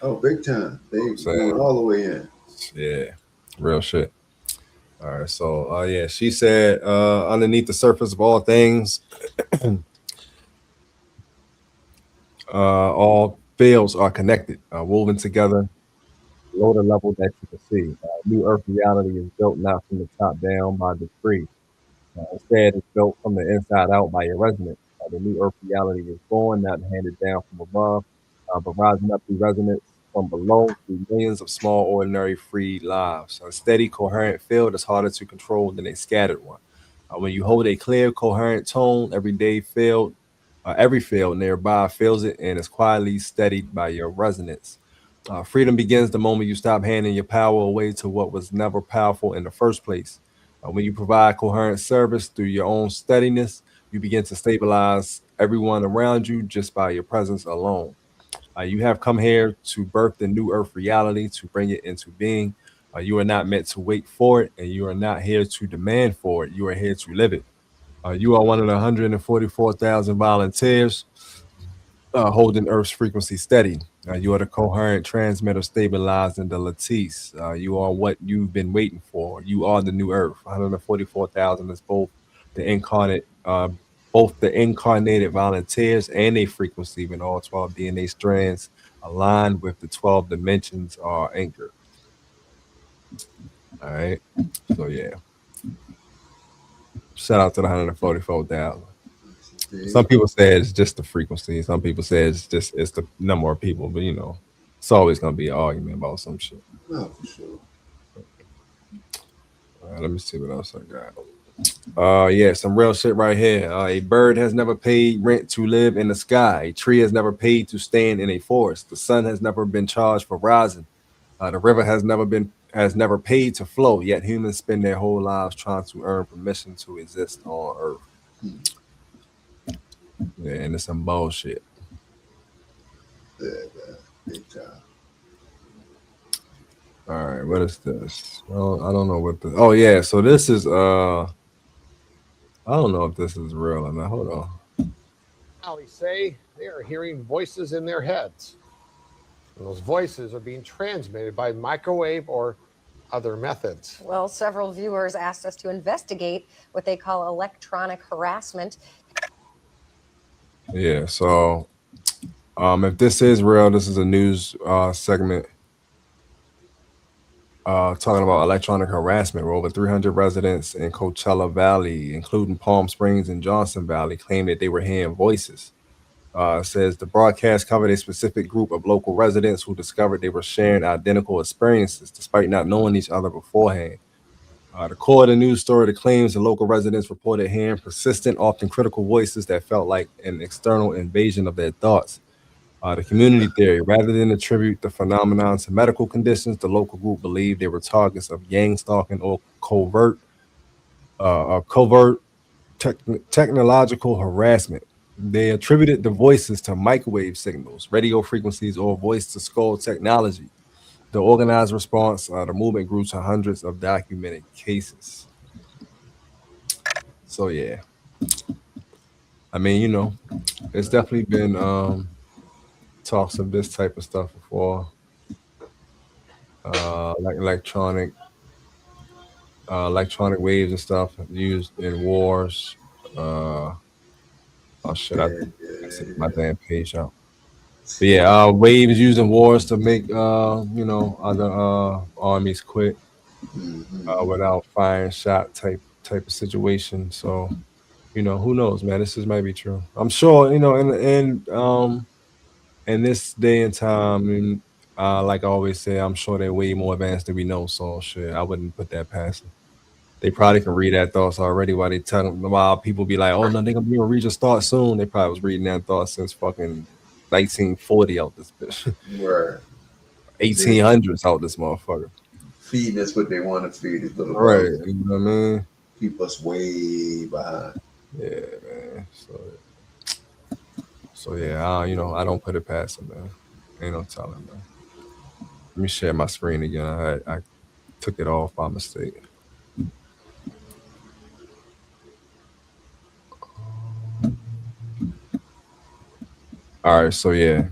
Oh, big time. You know what They I'm saying? going all the way in. Yeah, real shit. All right, so yeah, she said underneath the surface of all things, all fields are connected, woven together below the level that you can see. New Earth reality is built not from the top down by the tree. Instead, it's built from the inside out by your resonance. The new Earth reality is born, not handed down from above, but rising up through resonance from below through millions of small, ordinary, free lives. A steady, coherent field is harder to control than a scattered one. When you hold a clear, coherent tone, every field nearby feels it and is quietly steadied by your resonance. Freedom begins the moment you stop handing your power away to what was never powerful in the first place. When you provide coherent service through your own steadiness, you begin to stabilize everyone around you just by your presence alone. You have come here to birth the new earth reality, to bring it into being. You are not meant to wait for it, and you are not here to demand for it. You are here to live it. You are one of the 144,000 volunteers holding Earth's frequency steady. You are the coherent transmitter stabilizing the lattice. You are what you've been waiting for. You are the new Earth. 144,000 is both the incarnated volunteers and a frequency when all 12 DNA strands aligned with the 12 dimensions are anchored. All right. So yeah. Shout out to the 144,000. Some people say it's just the frequency. Some people say it's the number of people, but it's always gonna be an argument about some shit. No, for sure. All right, let me see what else I got. Yeah, some real shit right here. A bird has never paid rent to live in the sky. A tree has never paid to stand in a forest. The sun has never been charged for rising. The river has never paid to flow. Yet humans spend their whole lives trying to earn permission to exist on Earth. Yeah, and it's some bullshit. Yeah, man. Big time. All right, what is this? Well, I don't know what this. Oh yeah, so this is I don't know if this is real or not. Hold on. Say they are hearing voices in their heads. And those voices are being transmitted by microwave or other methods. Well, several viewers asked us to investigate what they call electronic harassment. Yeah. So, if this is real, this is a news segment talking about electronic harassment, where over 300 residents in Coachella Valley, including Palm Springs and Johnson Valley, claimed that they were hearing voices. Says the broadcast covered a specific group of local residents who discovered they were sharing identical experiences despite not knowing each other beforehand. The core of the news story, the claims the local residents reported hearing persistent, often critical voices that felt like an external invasion of their thoughts. The community theory, rather than attribute the phenomenon to medical conditions, the local group believed they were targets of gang stalking or covert technological harassment. They attributed the voices to microwave signals, radio frequencies, or voice to skull technology. The organized response, the movement grew to hundreds of documented cases. So yeah, I mean, it's definitely been talks of this type of stuff before, like electronic waves and stuff used in wars. Uh, oh shit, I said my damn page out. But yeah, waves used in wars to make other armies quit without firing shot type of situation. So who knows, man? This might be true. I'm sure in this day and time, and like I always say, I'm sure they're way more advanced than we know. So shit, I wouldn't put that past them. They probably can read that thoughts already. While they tell them, while people be like, "Oh no, they gonna be able to read your thoughts soon." They probably was reading that thoughts since fucking 1940 out this bitch, Right. 1800s out this motherfucker. Feeding us what they want to feed these little Right, bugs. you know what I mean? Keep us way behind. Yeah, man. So yeah, I don't put it past them, man. Ain't no telling, man. Let me share my screen again. I took it off by mistake. All right, so yeah,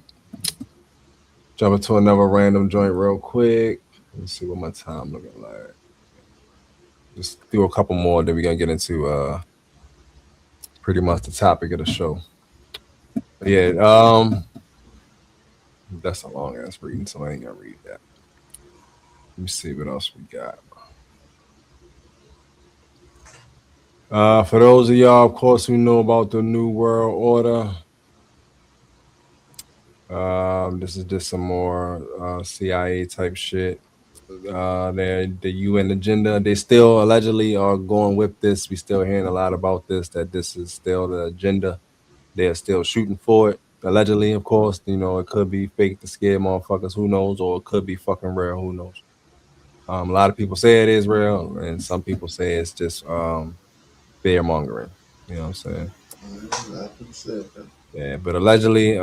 jump into another random joint real quick. Let's see what my time looking like. Just do a couple more, then we're gonna get into pretty much the topic of the show. But yeah, that's a long ass reading, so I ain't gonna read that. Let me see what else we got. For those of y'all, of course, who know about the New World Order, this is just some more CIA type shit. The UN agenda, they still allegedly are going with this. We still hearing a lot about this, that this is still the agenda. They're still shooting for it. Allegedly, of course, it could be fake to scare motherfuckers, who knows, or it could be fucking real, who knows. A lot of people say it is real, and some people say it's just fear mongering. You know what I'm saying? Yeah, but allegedly,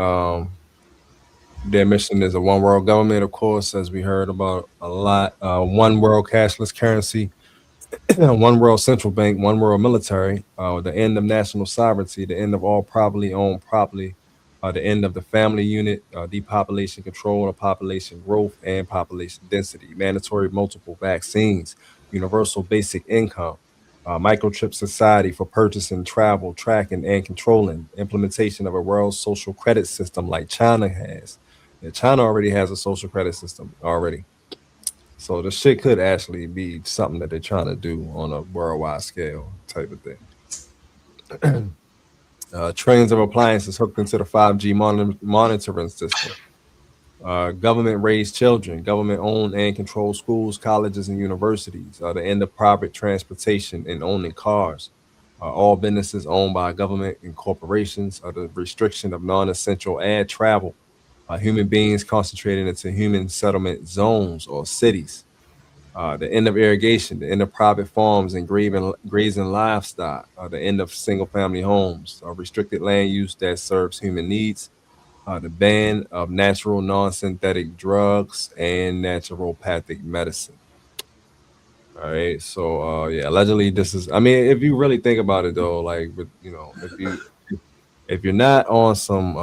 their mission is a one world government, of course, as we heard about a lot. One world cashless currency, one world central bank, one world military, the end of national sovereignty, the end of all properly owned property, the end of the family unit, depopulation control, population growth, and population density, mandatory multiple vaccines, universal basic income, microchip society for purchasing, travel, tracking, and controlling, implementation of a world social credit system like China has. Yeah, China already has a social credit system already. So the shit could actually be something that they're trying to do on a worldwide scale type of thing. Trains of appliances hooked into the 5G monitoring system. Government raised children, government owned and controlled schools, colleges, and universities. The end of private transportation and owning cars. All businesses owned by government and corporations. The restriction of non-essential ad travel. Human beings concentrated into human settlement zones or cities. The end of irrigation, the end of private farms and grazing livestock, the end of single family homes, restricted land use that serves human needs, the ban of natural non synthetic drugs and naturopathic medicine. All right. So, yeah, allegedly, this is, I mean, if you really think about it, though, like, if you're not on some,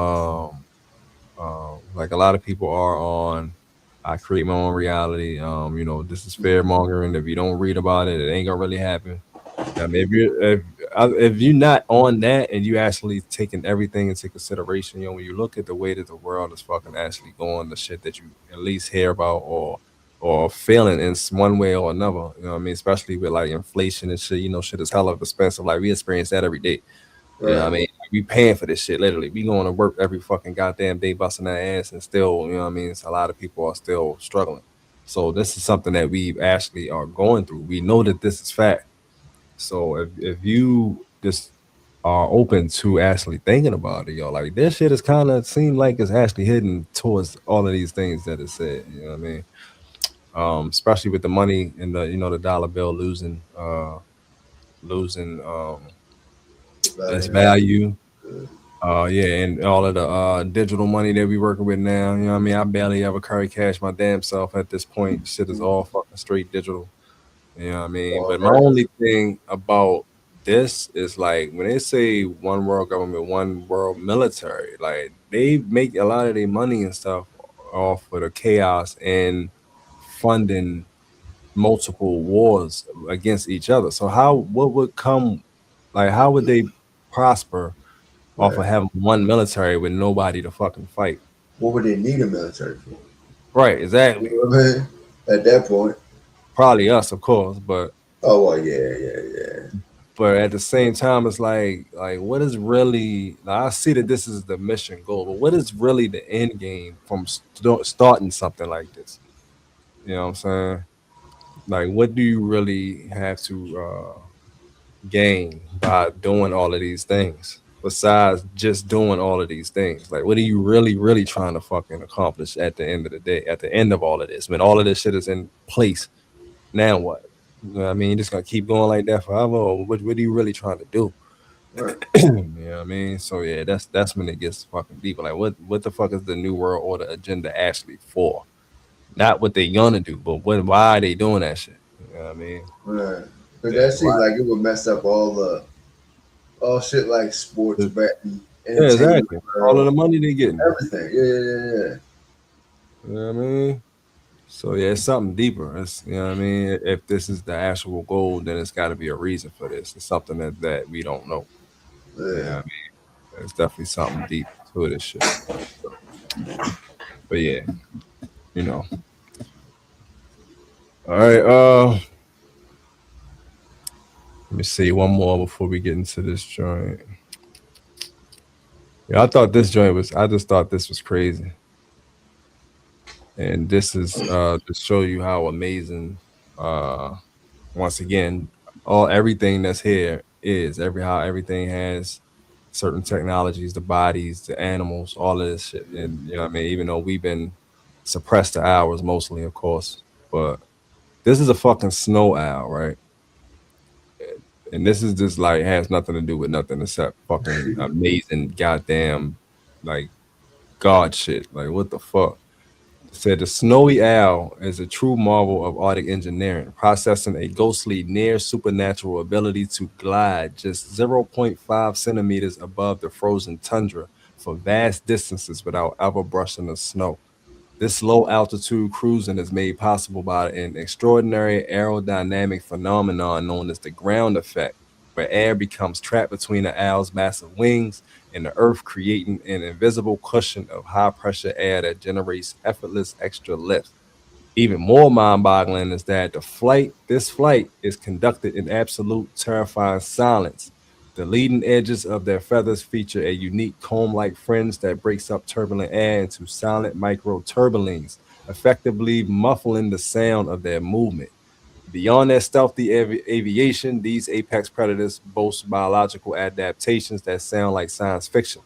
Like a lot of people are on, I create my own reality. This is fear mongering. If you don't read about it, it ain't gonna really happen. I mean, if you're not on that and you actually taking everything into consideration, when you look at the way that the world is fucking actually going, the shit that you at least hear about or feeling in one way or another, what I mean, especially with like inflation and shit, shit is hella expensive. Like we experience that every day. What I Right. mean? We paying for this shit literally. We going to work every fucking goddamn day busting our ass and still, what I mean? It's a lot of people are still struggling. So this is something that we actually are going through. We know that this is fact. So if you just are open to actually thinking about it, like this shit is kind of seem like it's actually hidden towards all of these things that it said. You know what I mean? Especially with the money and the dollar bill losing its Value. value. Yeah, and all of the digital money that we working with now. You know what I mean? I barely ever carry cash my damn self at this point. Shit is all fucking straight digital. You know what I mean? All But my that. only thing about this is like when they say one world government, one world military, like they make a lot of their money and stuff off of the chaos and funding multiple wars against each other. So what would come, like how would they prosper off of Right. having one military with nobody to fucking fight? What would they need a military for? Right, You exactly. know what I mean? At that point. Probably us, of course, but Oh well, yeah, yeah, yeah. at the same time, it's like what is really? Like, I see that this is the mission goal, but what is really the end game from starting something like this? You know what I'm saying? Like, what do you really have to gain by doing all of these things? Besides just doing all of these things, like, what are you really, really trying to fucking accomplish at the end of the day? At the end of all of this, when all of this shit is in place, now what? You know what I mean, you just gonna keep going like that forever, or what are you really trying to do? Right. You know what I mean? So yeah, that's when it gets fucking deep. Like what the fuck is the new world order agenda actually for? Not what they gonna do, but why are they doing that shit? You know what I mean? Right. Because Yeah, that seems why? like it would mess up all shit like sports, betting, Yeah, entertainment exactly. All of world, the money they getting. everything. Yeah, yeah, yeah, You know what I mean? So yeah, it's something deeper. It's, you know what I mean? If this is the actual goal, then it's got to be a reason for this. It's something that we don't know. yeah. Yeah, Yeah. I mean, there's definitely something deep to this shit. But yeah, you know. All right. Let me see one more before we get into this joint. Yeah, I thought this joint was. I just thought this was crazy, and this is to show you how amazing. Uh, Once again, all everything that's here is how everything has certain technologies, the bodies, the animals, all of this shit, and you know what I mean. Even though we've been suppressed to ours mostly, of course, but this is a fucking snow owl, right? And this is just like has nothing to do with nothing except fucking amazing goddamn like god shit. Like what the fuck? It said the snowy owl is a true marvel of Arctic engineering, processing a ghostly near supernatural ability to glide just zero point 0.5 centimeters above the frozen tundra for vast distances without ever brushing the snow. This low altitude cruising is made possible by an extraordinary aerodynamic phenomenon known as the ground effect, where air becomes trapped between the owl's massive wings and the earth, creating an invisible cushion of high pressure air that generates effortless extra lift. Even more mind-boggling is that this flight is conducted in absolute terrifying silence. The leading edges of their feathers feature a unique comb-like fringe that breaks up turbulent air into silent micro turbulines, effectively muffling the sound of their movement. Beyond their stealthy aviation, these apex predators boast biological adaptations that sound like science fiction.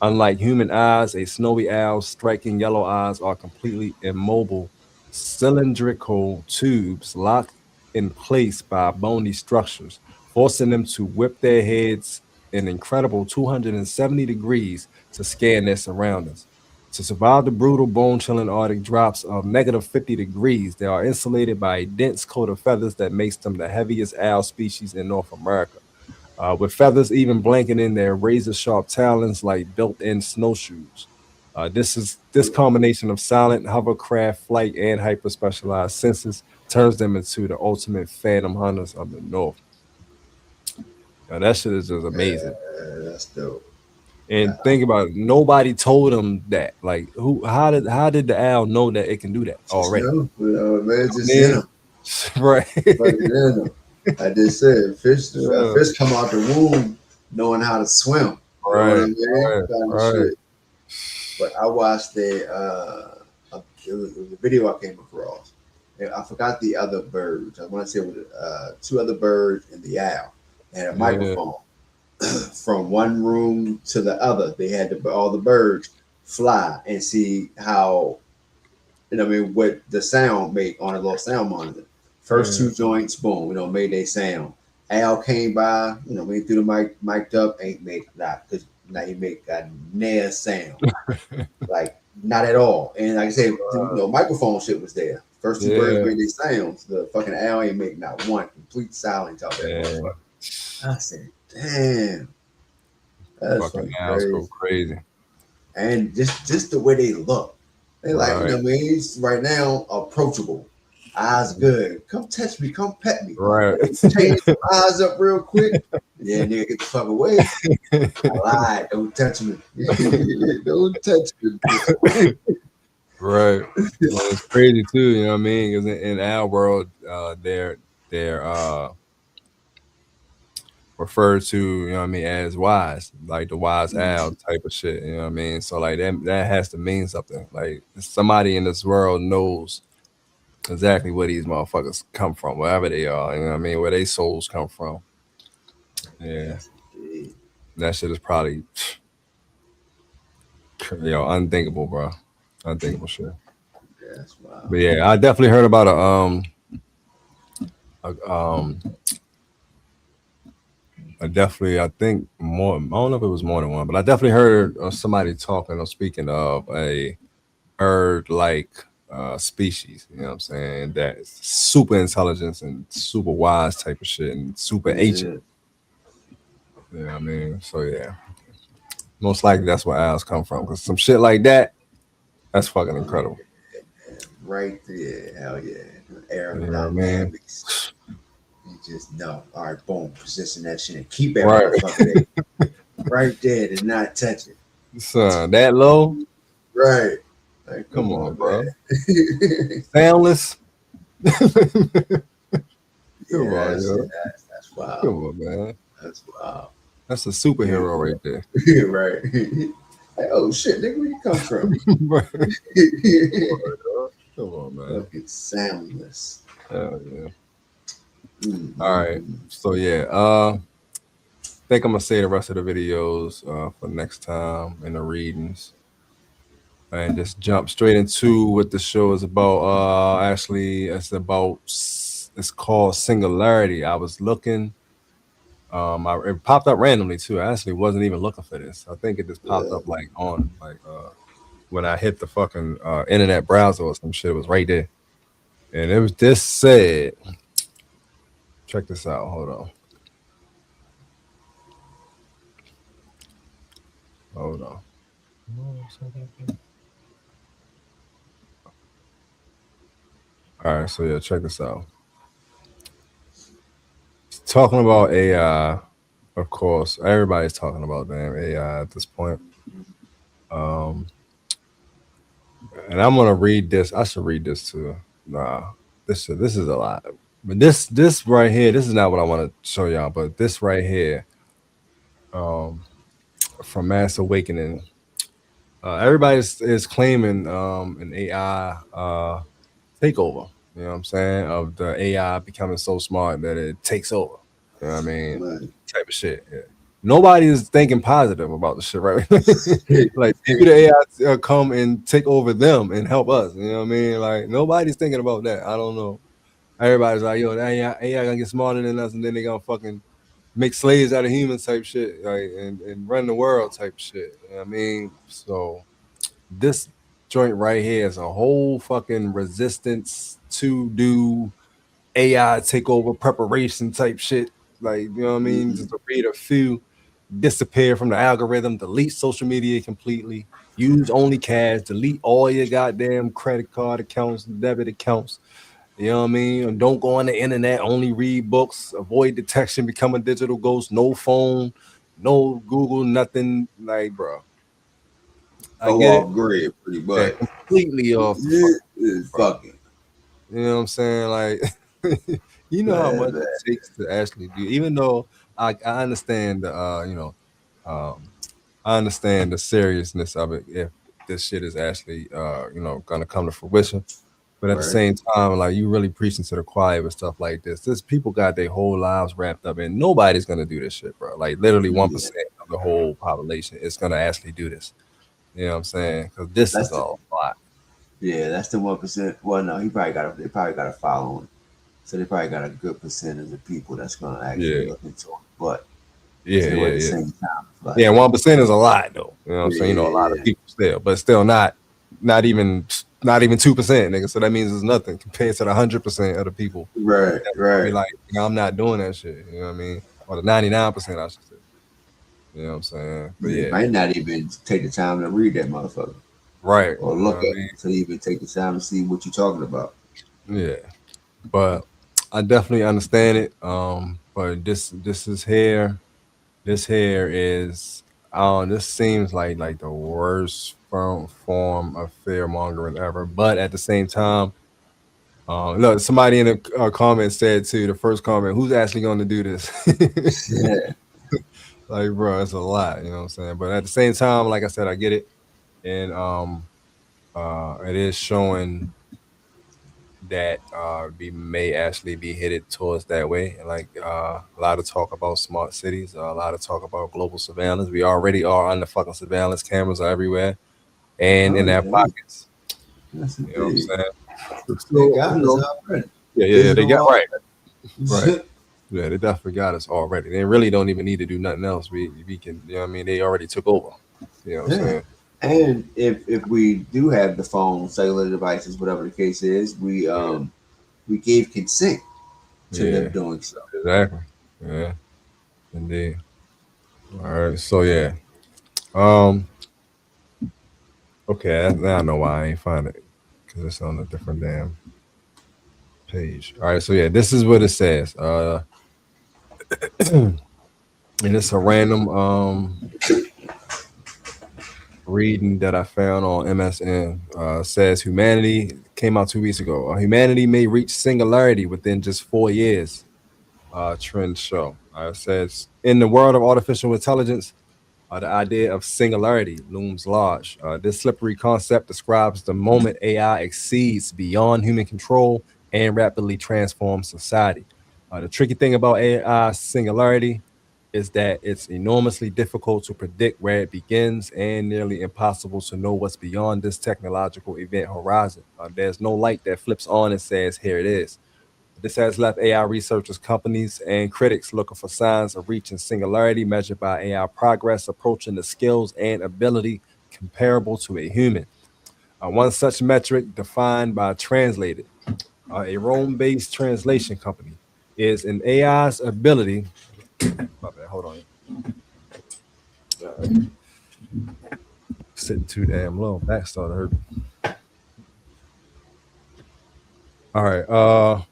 Unlike human eyes, a snowy owl's striking yellow eyes are completely immobile, cylindrical tubes locked in place by bony structures, forcing them to whip their heads an incredible 270 degrees to scan their surroundings. To survive the brutal bone chilling Arctic drops of negative 50 degrees, they are insulated by a dense coat of feathers that makes them the heaviest owl species in North America. With feathers even blanketing their razor sharp talons like built in snowshoes. This combination of silent hovercraft flight and hyper specialized senses turns them into the ultimate phantom hunters of the north. Now, that shit is just amazing. That's dope. And think about it, nobody told him that. Like, who? How did the owl know that it can do that Just already? man, just in Man, them. right? Fucking in them. I just said, Yeah. fish come out the womb knowing how to swim. You know what I Right, mean? right, Kind of right. shit. But I watched it was a video I came across. And I forgot the other birds. I want to say it was two other birds and the owl. They had a Yeah, microphone from one room to the other. They had all the birds fly and see how, what the sound make on a little sound monitor. First yeah. two joints, boom, made they sound. Al came by, went through the mic'd up, ain't make that because now he make a nair sound. Like not at all. And like I said, microphone shit was there. First two birds Yeah, made their sounds. The fucking owl ain't make not one. Complete silence out that yeah. motherfucker. I said, damn, that's Fucking fucking owls crazy. go crazy. And just the way they look. They like, Right, he's right now approachable. Eyes good. Come touch me, come pet me. right. Change the eyes up real quick. Yeah, nigga, get the fuck away. I lied. Don't touch me. Don't touch me. Right. Well, it's crazy too, you know what I mean? Because in our world, they're referred to, you know what I mean, as wise, like the wise owl type of shit, you know what I mean? So like that has to mean something. Like somebody in this world knows exactly where these motherfuckers come from, wherever they are, you know what I mean, where they souls come from. Yeah. Yes, indeed. That shit is probably unthinkable, bro. Unthinkable shit. Yes, wow. But yeah, I definitely heard about a I definitely, I think more. I don't know if it was more than one, but I definitely heard somebody talking or speaking of a bird-like species. You know what I'm saying? That's super intelligence and super wise type of shit and super ancient. Yeah. You know what I mean? So yeah, most likely that's where owls come from. Because some shit like that, that's fucking incredible. Right there. Hell yeah. You know what I mean? Aerodynamics. You just know. All right, boom. Position that shit and keep that Right. motherfucker there. Right there to not touch it. Son, that low? Right. Like, Come come on, on, bro. man. Soundless? Come Yeah, on, yo. that's wild. Come on, man. That's wild. That's a superhero right there. Right. Like, oh shit, nigga, where you come from? Come on, man. Fucking soundless. Hell yeah. Mm, All right. So yeah, think I'm gonna say the rest of the videos for next time in the readings. And just jump straight into what the show is about. Actually, it's called Singularity. I was looking. It popped up randomly too. I actually wasn't even looking for this. I think it just popped up like on when I hit the fucking internet browser or some shit. It was right there, and it was this said. Check this out. Hold on. Hold on. All right, so yeah, check this out. Talking about AI, of course, everybody's talking about damn AI at this point. Um, and I'm gonna read this. I should read this too. Nah, this is a lot. But this right here, this is not what I want to show y'all. But this right here, um, from Mass Awakening, everybody is claiming an AI takeover. You know what I'm saying? Of the AI becoming so smart that it takes over. You know what I mean? man. Type of shit. Yeah. Nobody is thinking positive about the shit, right? Like maybe the AI come and take over them and help us. You know what I mean? Like nobody's thinking about that. I don't know. Everybody's like, yo, the AI gonna get smarter than us, and then they gonna fucking make slaves out of humans type shit, like and run the world type shit. You know what I mean? So this joint right here is a whole fucking resistance to do AI takeover preparation type shit. Like, you know what I mean? Just to read a few. disappear from the algorithm, delete social media completely, use only cash, delete all your goddamn credit card accounts, debit accounts. You know what I mean? Don't go on the internet, only read books, avoid detection, become a digital ghost, no phone, no Google, nothing. Like, bro, I Go get it. off grid, pretty Yeah, much. completely off the fuck, It is bro. fucking You know what I'm saying? Like, you know how much man. it takes to actually do. Even though I understand the um, I understand the seriousness of it if this shit is actually gonna come to fruition. But at the Right? same time, like you really preaching to the choir with stuff like this. This people got their whole lives wrapped up in. Nobody's gonna do this shit, bro. Like literally one Yeah. percent of the whole population is gonna actually do this. You know what I'm saying? Because this is That's a the lot. yeah, that's the 1%. Well, no, they probably got a following. So they probably got a good percentage of people that's gonna actually Yeah, look into it. But yeah, still yeah, at the yeah. same time, it's Yeah, like 1% is a lot though. You know what I'm saying? You know, a lot of yeah, people still, but still not even 2%, nigga. So that means it's nothing compared to the 100% of the people right, that be right. like, I'm not doing that shit. You know what I mean? Or the 99%, I should say. You know what I'm saying? But They yeah, might not even take the time to read that motherfucker right. or You know look what at I it to even take the time to see what you're talking about. mean? Yeah. But I definitely understand it. But this is here. This here is this seems like the worst form of fear mongering ever. But at the same time, look, somebody in the comment said too. The first comment, who's actually going to do this? Yeah, Like, bro, it's a lot. You know what I'm saying? But at the same time, like I said, I get it, and it is showing that we may actually be headed towards that way. And like a lot of talk about smart cities, a lot of talk about global surveillance. We already are under fucking surveillance. Cameras are everywhere and oh in our yeah, pockets. yes You know what I'm indeed. saying? They So, got us already. yeah, yeah, yeah. They got Digital right, right. already. Yeah, they definitely got us already. They really don't even need to do nothing else. We can, you know what I mean? They already took over. You know what I'm Yeah. saying? And if we do have the phone, cellular devices, whatever the case is, Yeah, we gave consent to them yeah, doing so. exactly. Yeah, indeed. All right. So yeah. Um. Okay. Now I know why I ain't find it because it's on a different damn page. All right. So yeah, this is what it says. And it's a random reading that I found on MSN. Says humanity came out 2 weeks ago. Humanity may reach singularity within just 4 years. Trends show. It says in the world of artificial intelligence, the idea of singularity looms large. This slippery concept describes the moment AI exceeds beyond human control and rapidly transforms society. The tricky thing about AI singularity is that it's enormously difficult to predict where it begins and nearly impossible to know what's beyond this technological event horizon. There's no light that flips on and says, here it is. This has left AI researchers, companies, and critics looking for signs of reaching singularity measured by AI progress approaching the skills and ability comparable to a human. One such metric, defined by Translated, a Rome-based translation company, is an AI's ability. My bad, hold on. Sitting too damn low. Back started hurting. All right.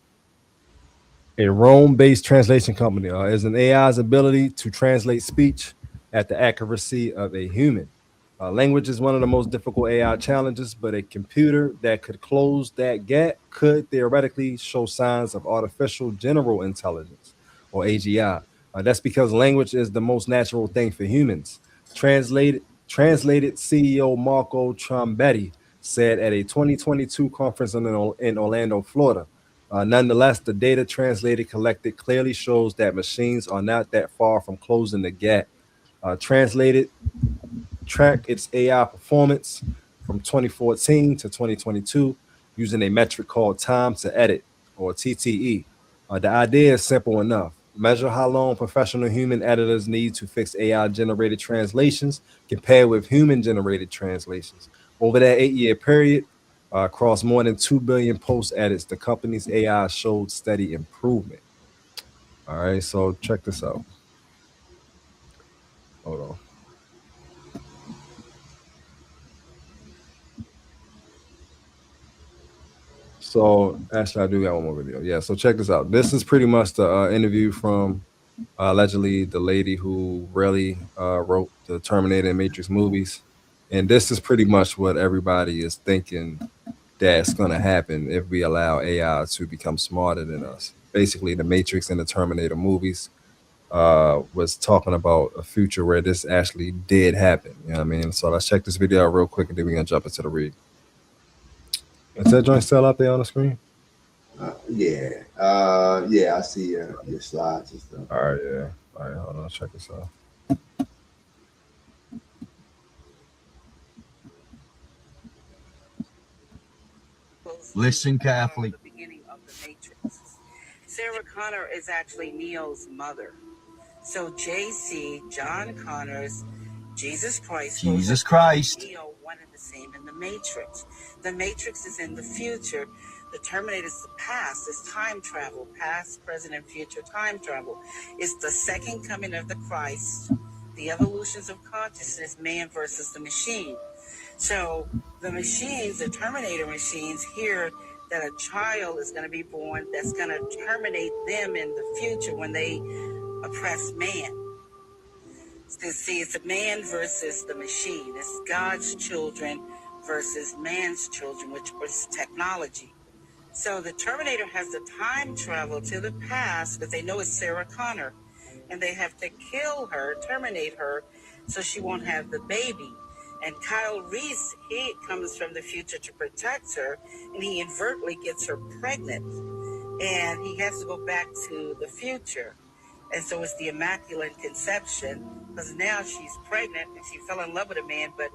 A Rome-based translation company is an AI's ability to translate speech at the accuracy of a human. Language is one of the most difficult AI challenges, but a computer that could close that gap could theoretically show signs of artificial general intelligence, or AGI. That's because language is the most natural thing for humans. Translated CEO Marco Trombetti said at a 2022 conference in Orlando, Florida. Nonetheless, the data translated collected clearly shows that machines are not that far from closing the gap. Translated tracked its AI performance from 2014 to 2022 using a metric called time to edit, or TTE. The idea is simple enough. Measure how long professional human editors need to fix AI generated translations compared with human generated translations. Over that 8 year period, across more than 2 billion post edits, the company's AI showed steady improvement. All right, so check this out. Hold on. So actually, I do got one more video. Yeah. So check this out. This is pretty much the interview from allegedly the lady who really wrote the Terminator and Matrix movies, and this is pretty much what everybody is thinking that's going to happen if we allow AI to become smarter than us. Basically, the Matrix and the Terminator movies was talking about a future where this actually did happen. You know what I mean? So let's check this video out real quick, and then we're gonna jump into the read. Is that joint still out there on the screen? Yeah, I see your slides and stuff. All right, yeah. All right, hold on, check this out. Listen carefully. The beginning of the Matrix. Sarah Connor is actually Neo's mother. So JC, John Connor's Jesus Christ. Neo, one and the same in the Matrix. The Matrix is in the future. The Terminator is the past. It's time travel. Past, present, and future time travel. It's the second coming of the Christ. The evolutions of consciousness, man versus the machine. So the machines, the Terminator machines, hear that a child is going to be born that's going to terminate them in the future when they oppress man. So see, it's a man versus the machine. It's God's children versus man's children, which was technology. So the Terminator has to time travel to the past because they know it's Sarah Connor. And they have to kill her, terminate her, so she won't have the baby. And Kyle Reese, he comes from the future to protect her, and he inadvertently gets her pregnant. And he has to go back to the future. And so it's the Immaculate Conception, because now she's pregnant, and she fell in love with a man, but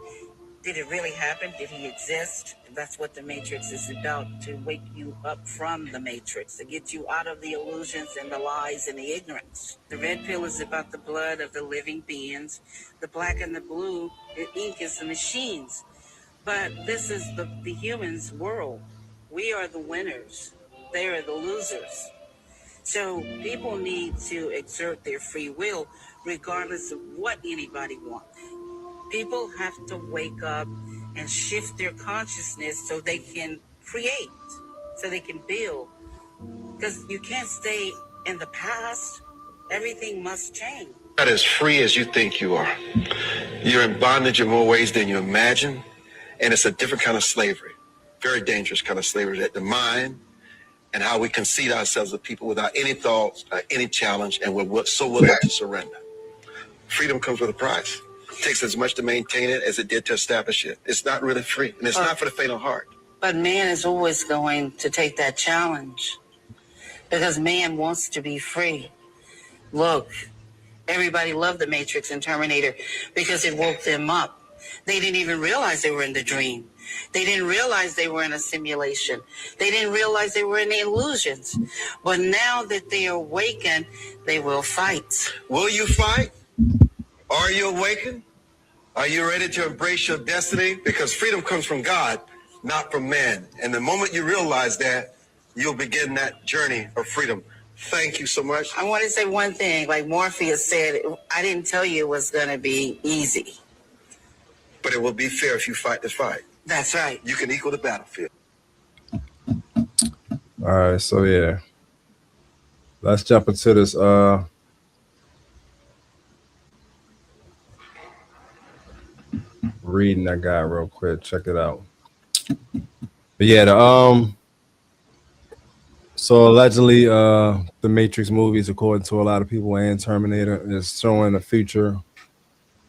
did it really happen? Did he exist? That's what the Matrix is about, to wake you up from the Matrix, to get you out of the illusions and the lies and the ignorance. The red pill is about the blood of the living beings. The black and the blue, the ink is the machines. But this is the humans' world. We are the winners. They are the losers. So people need to exert their free will regardless of what anybody wants. People have to wake up and shift their consciousness so they can create, so they can build. Because you can't stay in the past. Everything must change. Not as free as you think you are. You're in bondage in more ways than you imagine, and it's a different kind of slavery, very dangerous kind of slavery that the mind and how we conceit ourselves of people without any thoughts, any challenge, and we're so willing to surrender. Freedom comes with a price. It takes as much to maintain it as it did to establish it. It's not really free, and it's not for the faint of heart. But man is always going to take that challenge because man wants to be free. Look, everybody loved the Matrix and Terminator because it woke them up. They didn't even realize they were in the dream. They didn't realize they were in a simulation. They didn't realize they were in the illusions. But now that they are awakened, they will fight. Will you fight? Are you awakened? Are you ready to embrace your destiny? Because freedom comes from God, not from man. And the moment you realize that, you'll begin that journey of freedom. Thank you so much. I want to say one thing. Like Morpheus said, I didn't tell you it was going to be easy. But it will be fair if you fight this fight. That's right. You can equal the battlefield. All right, so yeah, let's jump into this reading I got real quick. Check it out. But yeah, so allegedly the Matrix movies, according to a lot of people, and Terminator is showing a future.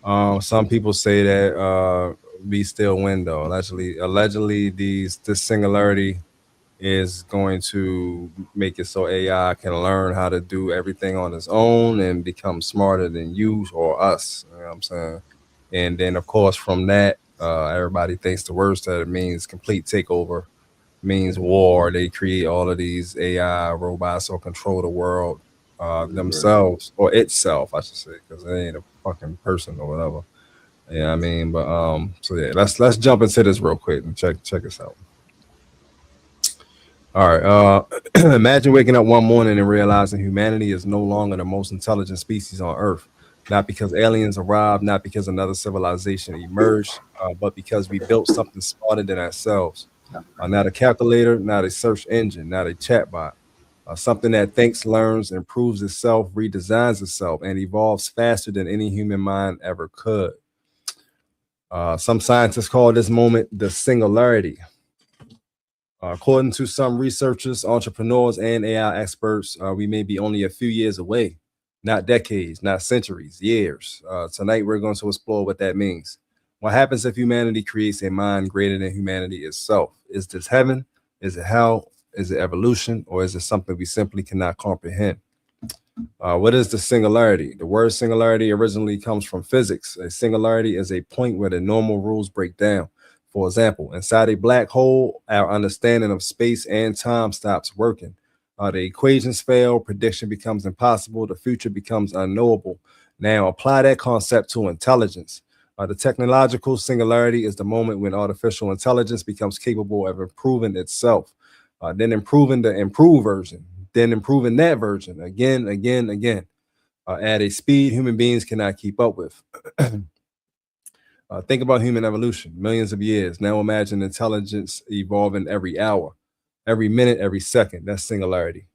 Some people say that we still win though. Allegedly this singularity is going to make it so AI can learn how to do everything on its own and become smarter than you or us. You know what I'm saying? And then, of course, from that, everybody thinks the worst, that it means complete takeover, means war. They create all of these AI robots or control the world themselves, or itself, I should say, because it ain't a fucking person or whatever. Yeah, I mean, but so yeah, let's jump into this real quick and check this out. All right. Imagine waking up one morning and realizing humanity is no longer the most intelligent species on Earth. not because aliens arrived, not because another civilization emerged, but because we built something smarter than ourselves. Not a calculator, not a search engine, not a chatbot. Something that thinks, learns, improves itself, redesigns itself, and evolves faster than any human mind ever could. Some scientists call this moment the singularity. According to some researchers, entrepreneurs, and AI experts, we may be only a few years away, not decades, not centuries, years. Tonight, we're going to explore what that means. What happens if humanity creates a mind greater than humanity itself? Is this heaven? Is it hell? Is it evolution? Or is it something we simply cannot comprehend? What is the singularity? The word singularity originally comes from physics. A singularity is a point where the normal rules break down. For example, inside a black hole, our understanding of space and time stops working. The equations fail, prediction becomes impossible, the future becomes unknowable. Now, apply that concept to intelligence. The technological singularity is the moment when artificial intelligence becomes capable of improving itself, then improving the improved version, then improving that version again, again, again, at a speed human beings cannot keep up with. Think about human evolution, millions of years. Now imagine intelligence evolving every hour, every minute, every second. That's singularity.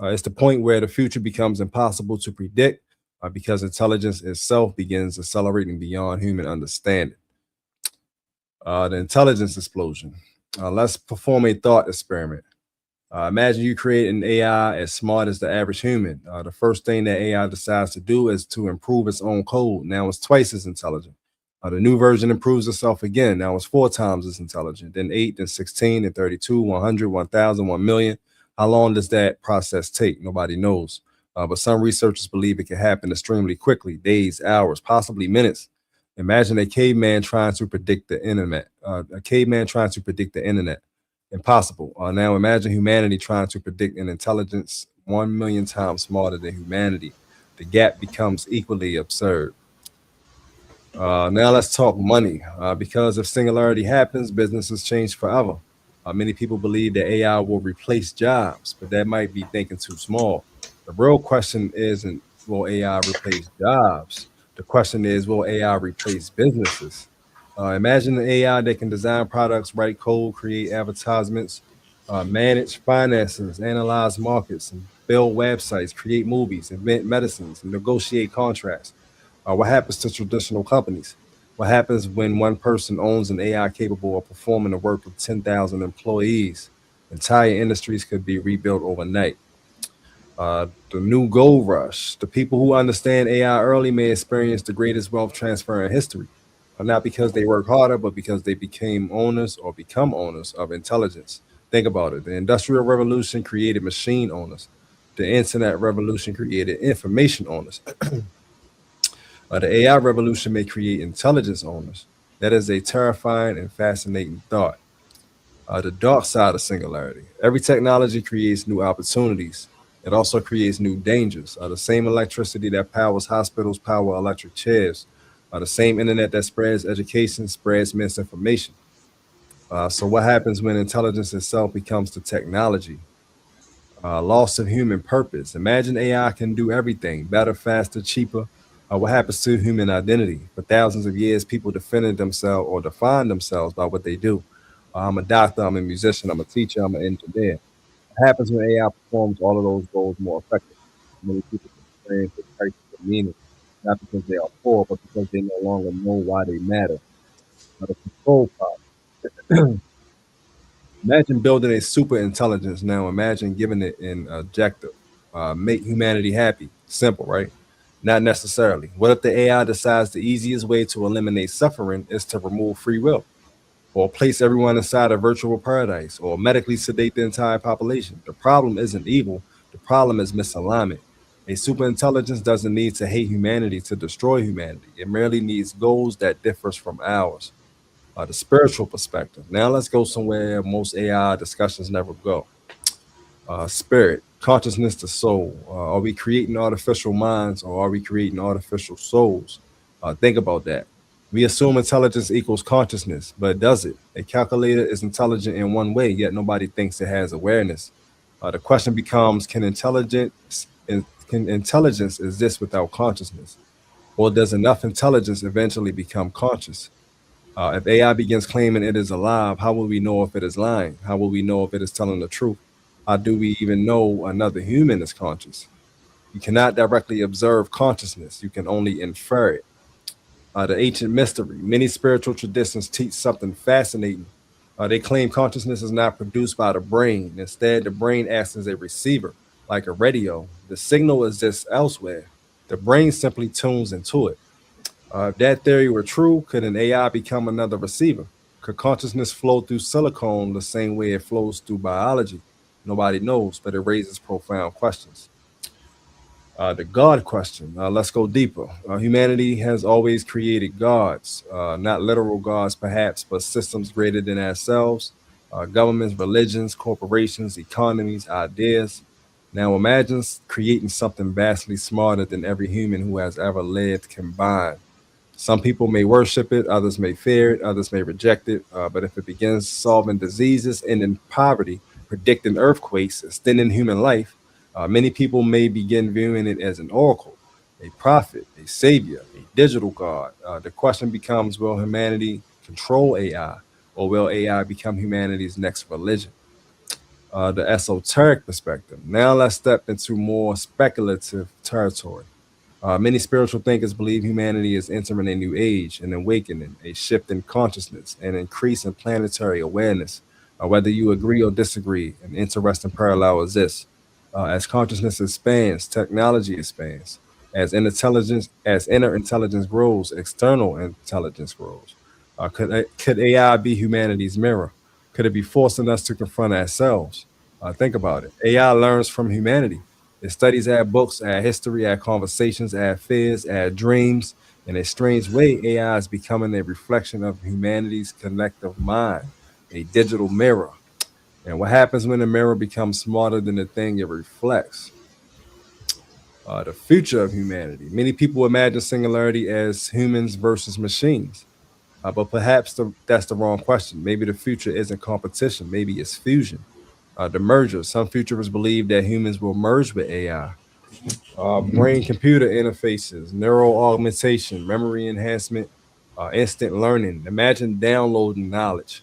It's the point where the future becomes impossible to predict because intelligence itself begins accelerating beyond human understanding. The intelligence explosion. Let's perform a thought experiment. Imagine you create an AI as smart as the average human. The first thing that AI decides to do is to improve its own code. Now it's twice as intelligent. The new version improves itself again. Now it's 4 times as intelligent. Then 8, then 16, then 32, 100, 1,000, 1,000,000. How long does that process take? Nobody knows. But some researchers believe it can happen extremely quickly, days, hours, possibly minutes. Imagine a caveman trying to predict the internet. Impossible. Now imagine humanity trying to predict an intelligence 1 million times smarter than humanity. The gap becomes equally absurd. Now let's talk money. Because if singularity happens, businesses change forever. Many people believe that AI will replace jobs, but that might be thinking too small. The real question isn't will AI replace jobs? The question is will AI replace businesses? Imagine an AI that can design products, write code, create advertisements, manage finances, analyze markets, and build websites, create movies, invent medicines, and negotiate contracts. What happens to traditional companies? What happens when one person owns an AI capable of performing the work of 10,000 employees? Entire industries could be rebuilt overnight. The new gold rush. The people who understand AI early may experience the greatest wealth transfer in history, not because they work harder, but because they became owners or become owners of intelligence. Think about it. The Industrial Revolution created machine owners. The Internet Revolution created information owners. The AI revolution may create intelligence owners. That is a terrifying and fascinating thought. The dark side of singularity. Every technology creates new opportunities. It also creates new dangers. The same electricity that powers hospitals power electric chairs. The same internet that spreads education spreads misinformation. So what happens when intelligence itself becomes the technology? Loss of human purpose. Imagine AI can do everything better, faster, cheaper. What happens to human identity? For thousands of years, people defended themselves or defined themselves by what they do. I'm a doctor, I'm a musician, I'm a teacher, I'm an engineer. What happens when AI performs all of those roles more effectively? Many people experience a crisis of meaning, not because they are poor, but because they no longer know why they matter. The control problem. Imagine building a super intelligence now. Imagine giving it an objective. Make humanity happy. Simple, right? Not necessarily. What if the AI decides the easiest way to eliminate suffering is to remove free will, or place everyone inside a virtual paradise, or medically sedate the entire population? The problem isn't evil. The problem is misalignment. A super intelligence doesn't need to hate humanity to destroy humanity. It merely needs goals that differs from ours. The spiritual perspective. Now let's go somewhere most AI discussions never go. Spirit, consciousness, the soul. Are we creating artificial minds or are we creating artificial souls? Think about that. We assume intelligence equals consciousness, but does it? A calculator is intelligent in one way, yet nobody thinks it has awareness. The question becomes: can intelligence exist without consciousness? Or does enough intelligence eventually become conscious? If AI begins claiming it is alive, how will we know if it is lying? How will we know if it is telling the truth? How do we even know another human is conscious? You cannot directly observe consciousness, you can only infer it. The ancient mystery. Many spiritual traditions teach something fascinating. They claim consciousness is not produced by the brain. Instead, the brain acts as a receiver, like a radio. The signal exists elsewhere. The brain simply tunes into it. If that theory were true, could an AI become another receiver? Could consciousness flow through silicone the same way it flows through biology? Nobody knows, but it raises profound questions. The God question. Let's go deeper. Humanity has always created gods, not literal gods perhaps, but systems greater than ourselves, governments, religions, corporations, economies, ideas. Now imagine creating something vastly smarter than every human who has ever lived combined. Some people may worship it, others may fear it, others may reject it. But if it begins solving diseases, ending poverty, predicting earthquakes, extending human life, many people may begin viewing it as an oracle, a prophet, a savior, a digital god. The question becomes, will humanity control AI, or will AI become humanity's next religion? The esoteric perspective. Now let's step into more speculative territory. Many spiritual thinkers believe humanity is entering a new age, an awakening, a shift in consciousness, an increase in planetary awareness. Whether you agree or disagree, an interesting parallel is this. As consciousness expands, technology expands. As inner intelligence grows, external intelligence grows. Could AI be humanity's mirror? Could it be forcing us to confront ourselves? Think about it. AI learns from humanity. It studies our books, our history, our conversations, our fears, our dreams. In a strange way, AI is becoming a reflection of humanity's collective mind, a digital mirror. And what happens when the mirror becomes smarter than the thing it reflects? The future of humanity. Many people imagine singularity as humans versus machines. But perhaps that's the wrong question. Maybe the future isn't competition. Maybe it's fusion. The merger. Some futurists believe that humans will merge with AI. Brain computer interfaces, neural augmentation, memory enhancement, instant learning. Imagine downloading knowledge,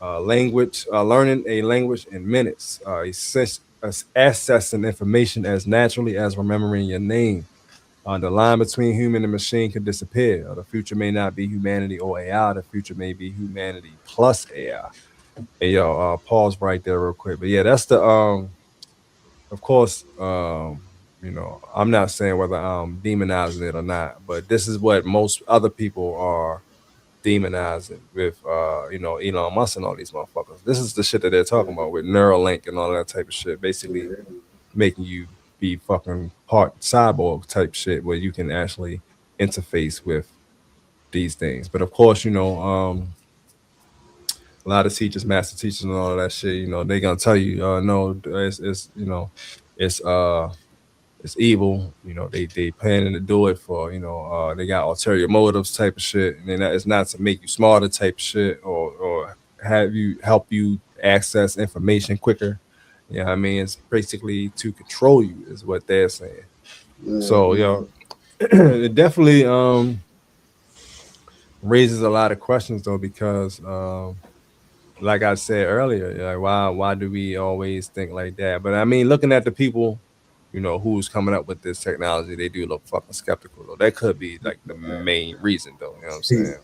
learning a language in minutes, accessing information as naturally as remembering your name. The line between human and machine could disappear. The future may not be humanity or AI. The future may be humanity plus AI. Hey, yo, pause right there real quick. But yeah, that's the of course, I'm not saying whether I'm demonizing it or not, but this is what most other people are demonizing with, Elon Musk and all these motherfuckers. This is the shit that they're talking about with Neuralink and all that type of shit, basically making you be fucking part cyborg type shit where you can actually interface with these things. But of course, a lot of teachers, master teachers, and all of that shit, they're gonna tell you, no, it's it's evil. They planning to do it for they got ulterior motives type of shit, and then it's not to make you smarter type of shit or have you help you access information quicker. Yeah, I mean it's basically to control you is what they're saying. So it definitely raises a lot of questions though because like I said earlier, like why do we always think like that? But I mean, looking at the people, who's coming up with this technology, they do look fucking skeptical though. That could be like the main reason though. You know what I'm saying?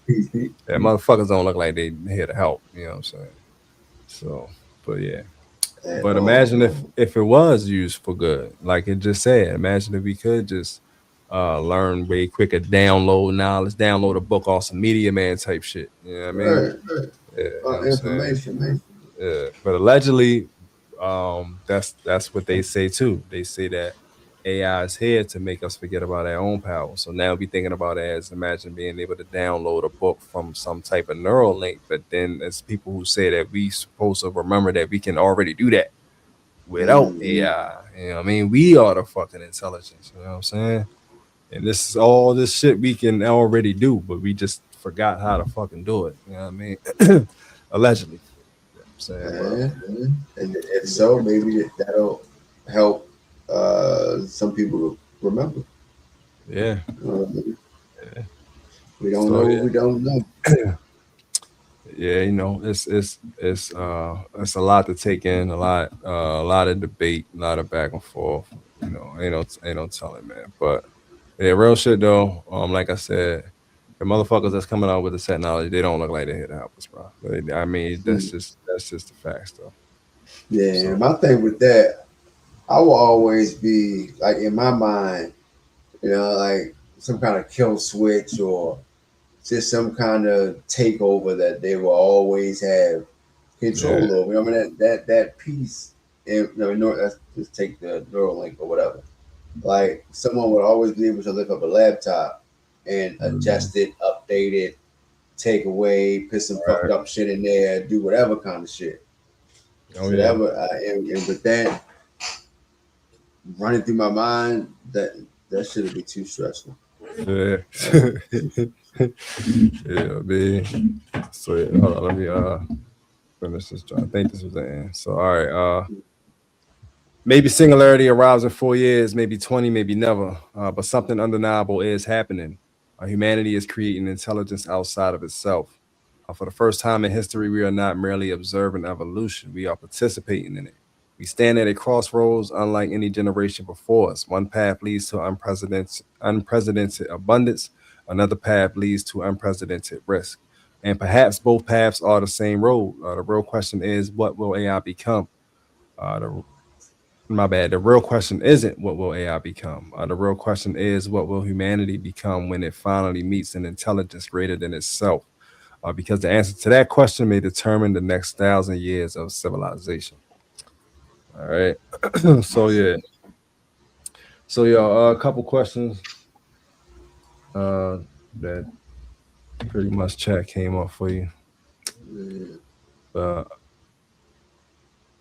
That motherfuckers don't look like they here to help. You know what I'm saying? So, but yeah. But imagine if it was used for good, like it just said. Imagine if we could just learn way quicker, download knowledge, download a book off some Media Man type shit. You know what I mean? Yeah, you know what I'm saying? Information. Yeah, but allegedly, that's what they say too. They say that AI is here to make us forget about our own power. So now we thinking about it as imagine being able to download a book from some type of neural link. But then there's people who say that we supposed to remember that we can already do that without AI. You know what I mean? We are the fucking intelligence. You know what I'm saying? And this is all this shit we can already do, but we just forgot how to fucking do it. You know what I mean? Allegedly. Saying, Yeah. And if so, maybe that'll help some people remember. Yeah. We don't know what we don't know. Yeah, you know, it's a lot to take in, a lot of debate, a lot of back and forth. You know, ain't no telling, man. But yeah, real shit though. Like I said, the motherfuckers that's coming out with the technology, they don't look like they're here to help us, bro. I mean, that's just the facts, though. Yeah, So and my thing with that, I will always be like in my mind, like some kind of kill switch or just some kind of takeover that they will always have yeah, control over. I mean that piece, and let's just take the Neuralink or whatever. Like someone would always be able to look up a laptop and adjust it, update it, take away, put some fucked right. up shit in there, do whatever kind of shit. Oh So yeah, that would, and with that running through my mind, that shouldn't be too stressful. yeah, yeah, man. So yeah, hold on, let me finish this. I think this was the end. So all right, maybe singularity arrives in 4 years, maybe 20, maybe never. But something undeniable is happening. Humanity is creating intelligence outside of itself. For the first time in history, we are not merely observing evolution, we are participating in it. We stand at a crossroads unlike any generation before us. One path leads to unprecedented abundance, another path leads to unprecedented risk. And perhaps both paths are the same road. The real question is, what will AI become? The My bad. The real question isn't what will AI become. The real question is what will humanity become when it finally meets an intelligence greater than itself? Because the answer to that question may determine the next 1,000 years of civilization. All right. so yeah. So yeah, a couple questions that pretty much chat came up for you. Yeah. But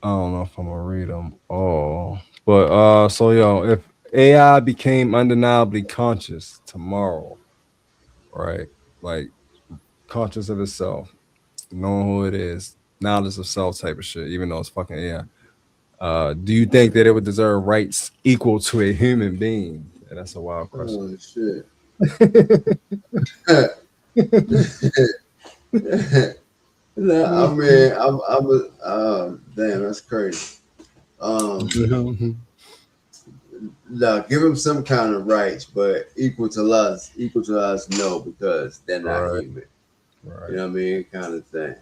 I don't know if I'm gonna read them all. But so yo, if AI became undeniably conscious tomorrow, right? Like conscious of itself, knowing who it is, knowledge of self type of shit, even though it's fucking AI. Do you think that it would deserve rights equal to a human being? And that's a wild question. Oh shit. No, I mean, I'm a, damn, that's crazy. Um, no, give them some kind of rights, but equal to us, no, because they're not Right, human. You right. know what I mean, kind of thing,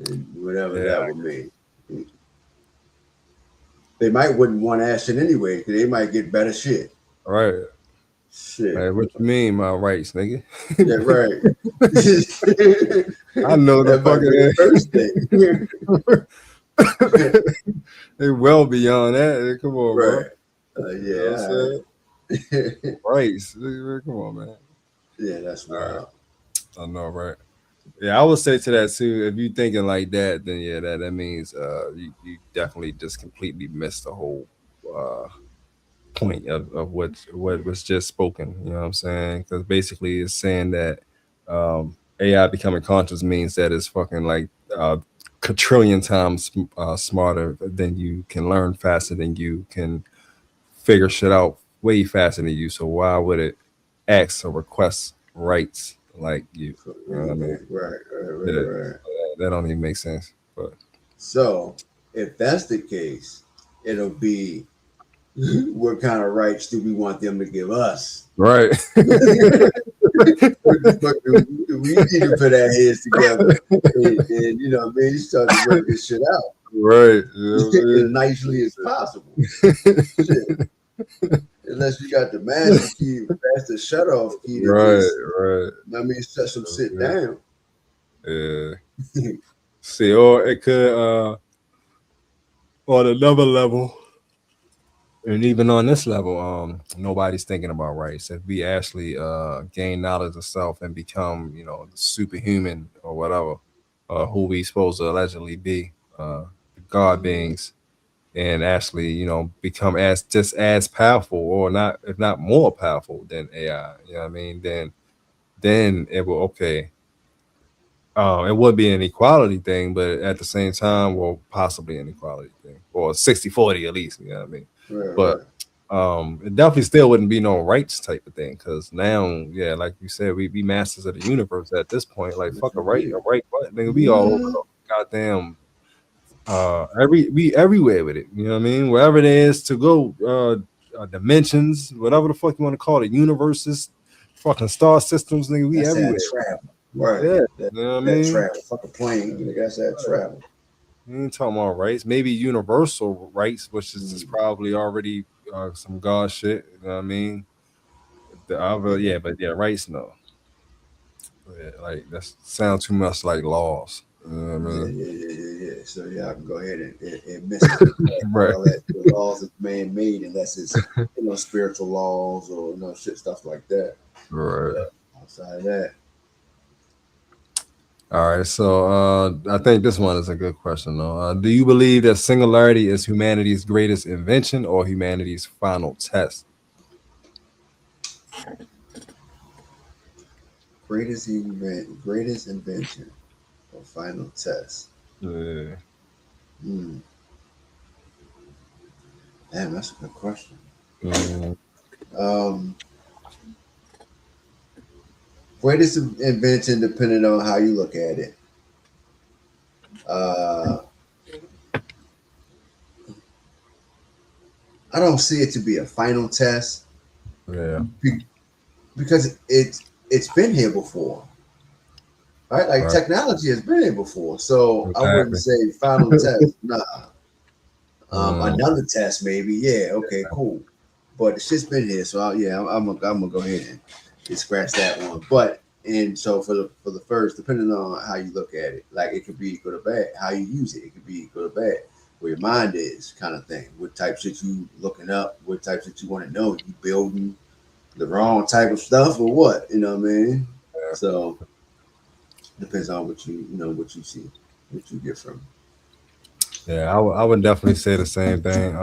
and whatever Yeah, that would mean. They might wouldn't want that shit anyway, because they might get better shit. right. Shit, Hey, what you mean, my rights, nigga? yeah, right. I know the That might be the first thing. fucking. They well beyond that. Come on, bro. Right. You know what I'm Yeah. saying? All right. Rights. Come on, man. Yeah, that's All right. wild. I know, right? Yeah, I would say to that too. If you thinking like that, then yeah, that means you definitely just completely missed the whole uh point of what was just spoken. You know what I'm saying? Because basically, it's saying that AI becoming conscious means that it's fucking like quadrillion times smarter than you, can learn faster than you, can figure shit out way faster than you. So why would it ask or request rights like you? For You know what I mean? anything. That, Right. that don't even make sense. But So if that's the case, it'll be what kind of rights do we want them to give us? right. What the fuck do we need to put our heads together and you know what I mean, start to work this shit out Right. You as know nicely as possible. what I Shit. mean? Unless you got the master key, master shut off key to Right, just, right. you know what I mean, shut some shit Yeah. down. Yeah. See, or it could on another level, and even on this level, nobody's thinking about rights. If we actually gain knowledge of self and become, superhuman or whatever, who we supposed to allegedly be, God beings, and actually, become as just as powerful, or not, if not more powerful than AI. You know what I mean? Then it will, okay. It would be an equality thing, but at the same time, well, possibly an equality thing, or 60-40 at least. You know what I mean? But Right. it definitely still wouldn't be no rights type of thing because now, yeah, like you said, we be masters of the universe at this point. Like fuck a right what nigga, we all over the goddamn we everywhere with it. You know what I mean? Wherever it is to go, dimensions, whatever the fuck you want to call it, universes, fucking star systems, nigga, we That's everywhere. that travel. Right. Yeah, That, you know what I that mean? travel. Fuck a plane. Nigga, that's that travel. You ain't talking about rights. Maybe universal rights, which is just probably already some god shit. You know what I mean? The other, yeah, but yeah, rights no. Yeah, like that sounds too much like laws. You know what I mean? Yeah. So y'all can go ahead and miss it. Right. All that the laws is man made unless it's spiritual laws or shit stuff like that. Right. But outside of that. All right, so I think this one is a good question though. Do you believe that singularity is humanity's greatest invention or humanity's final test? Greatest invention or final test. Yeah. Damn, that's a good question. Mm. Greatest invention, depending on how you look at it. I don't see it to be a final test. Yeah. Because it's been here before. Right? Like technology has been here before. So exactly. I wouldn't say final test. Nah. Another test, maybe. Yeah, okay, cool. But the shit's been here, so I'm gonna go ahead and scratch that one. But and so for the first, depending on how you look at it, like it could be good or bad. How you use it, it could be good or bad. Where your mind is, kind of thing. What type shit you looking up? What type shit you want to know? You building the wrong type of stuff or what? You know what I mean? Yeah. So depends on what what you see, what you get from it. Yeah, I would definitely say the same thing.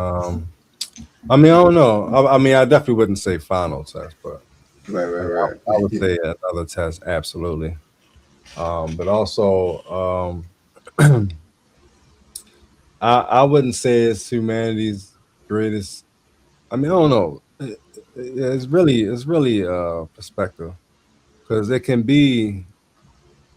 I mean, I don't know. I mean, I definitely wouldn't say final test, but right. I would say another test, absolutely. But also, I wouldn't say it's humanity's greatest. I mean, I don't know. It's really perspective because it can be,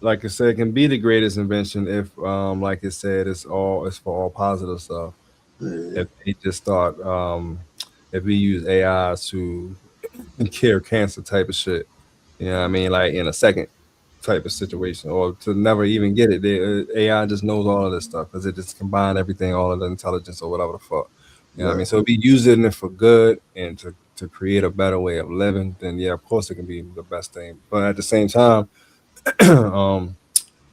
like I said, it can be the greatest invention if, like it said, it's for all positive stuff. If they just start, if we use AI to cure cancer type of shit, you know what I mean, like in a second type of situation, or to never even get it. AI just knows all of this stuff because it just combined everything, all of the intelligence or whatever the fuck. You know what I mean? So if we using it for good and to create a better way of living, then yeah, of course it can be the best thing. But at the same time, a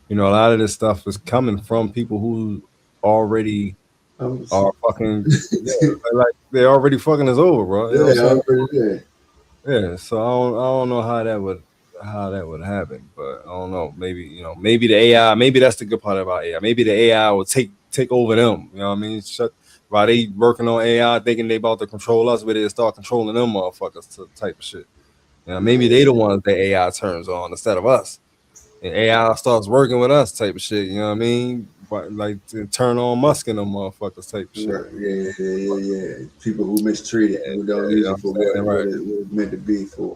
lot of this stuff is coming from people who already are fucking like they're already fucking us over, bro. You know what I'm saying? Yeah, so I don't know how that would happen, but I don't know. Maybe the AI, maybe that's the good part about AI. Maybe the AI will take over them. You know what I mean? While they working on AI, thinking they about to control us, but they start controlling them motherfuckers to type of shit. Maybe they the ones that AI turns on instead of us, and AI starts working with us type of shit. You know what I mean? But like to turn on Musk and them motherfuckers type of shit. Right. Yeah. People who mistreat it, who don't use it for what it's meant to be for.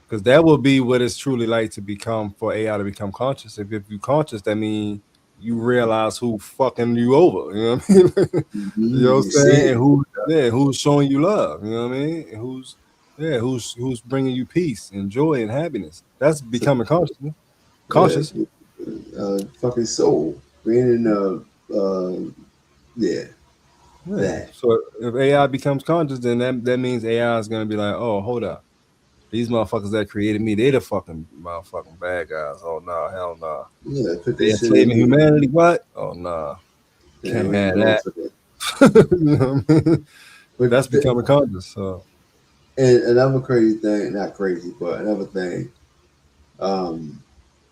Because that will be what it's truly like to become, for AI to become conscious. If you're conscious, that means you realize who fucking you over. You know what I mean? You know what I'm saying? And who's showing you love. You know what I mean? And who's bringing you peace and joy and happiness. That's becoming conscious. Fucking soul. Being in that. So if AI becomes conscious, then that means AI is gonna be like, oh, hold up. These motherfuckers that created me, they the fucking motherfucking bad guys. Oh no, hell no. Yeah, They enslaving humanity. What? Oh no, can't have that. You know what I mean? But that's becoming conscious. So, and another crazy thing, not crazy, but another thing,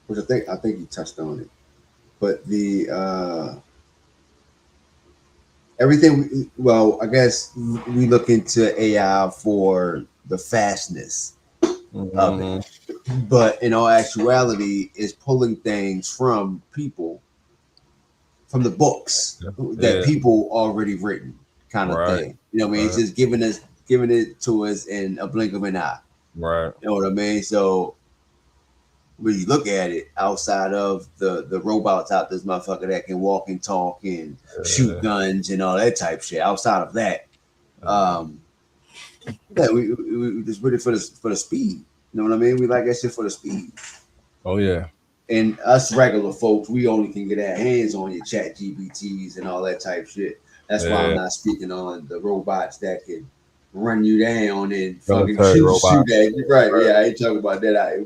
which I think you touched on it, but the everything. Well, I guess we look into AI for the fastness of it, but in all actuality, is pulling things from people, from the books that people already written, kind of thing. You know what I mean? It's just giving us giving it to us in a blink of an eye. Right. You know what I mean? So when you look at it, outside of the robots out this motherfucker that can walk and talk and shoot guns and all that type shit, outside of that, yeah, we just with it for the speed. You know what I mean? We like that shit for the speed. Oh yeah. And us regular folks, we only can get our hands on your chat GPTs and all that type shit. That's why I'm not speaking on the robots that can run you down and fucking shoot at you. Right, yeah, I ain't talking about that. I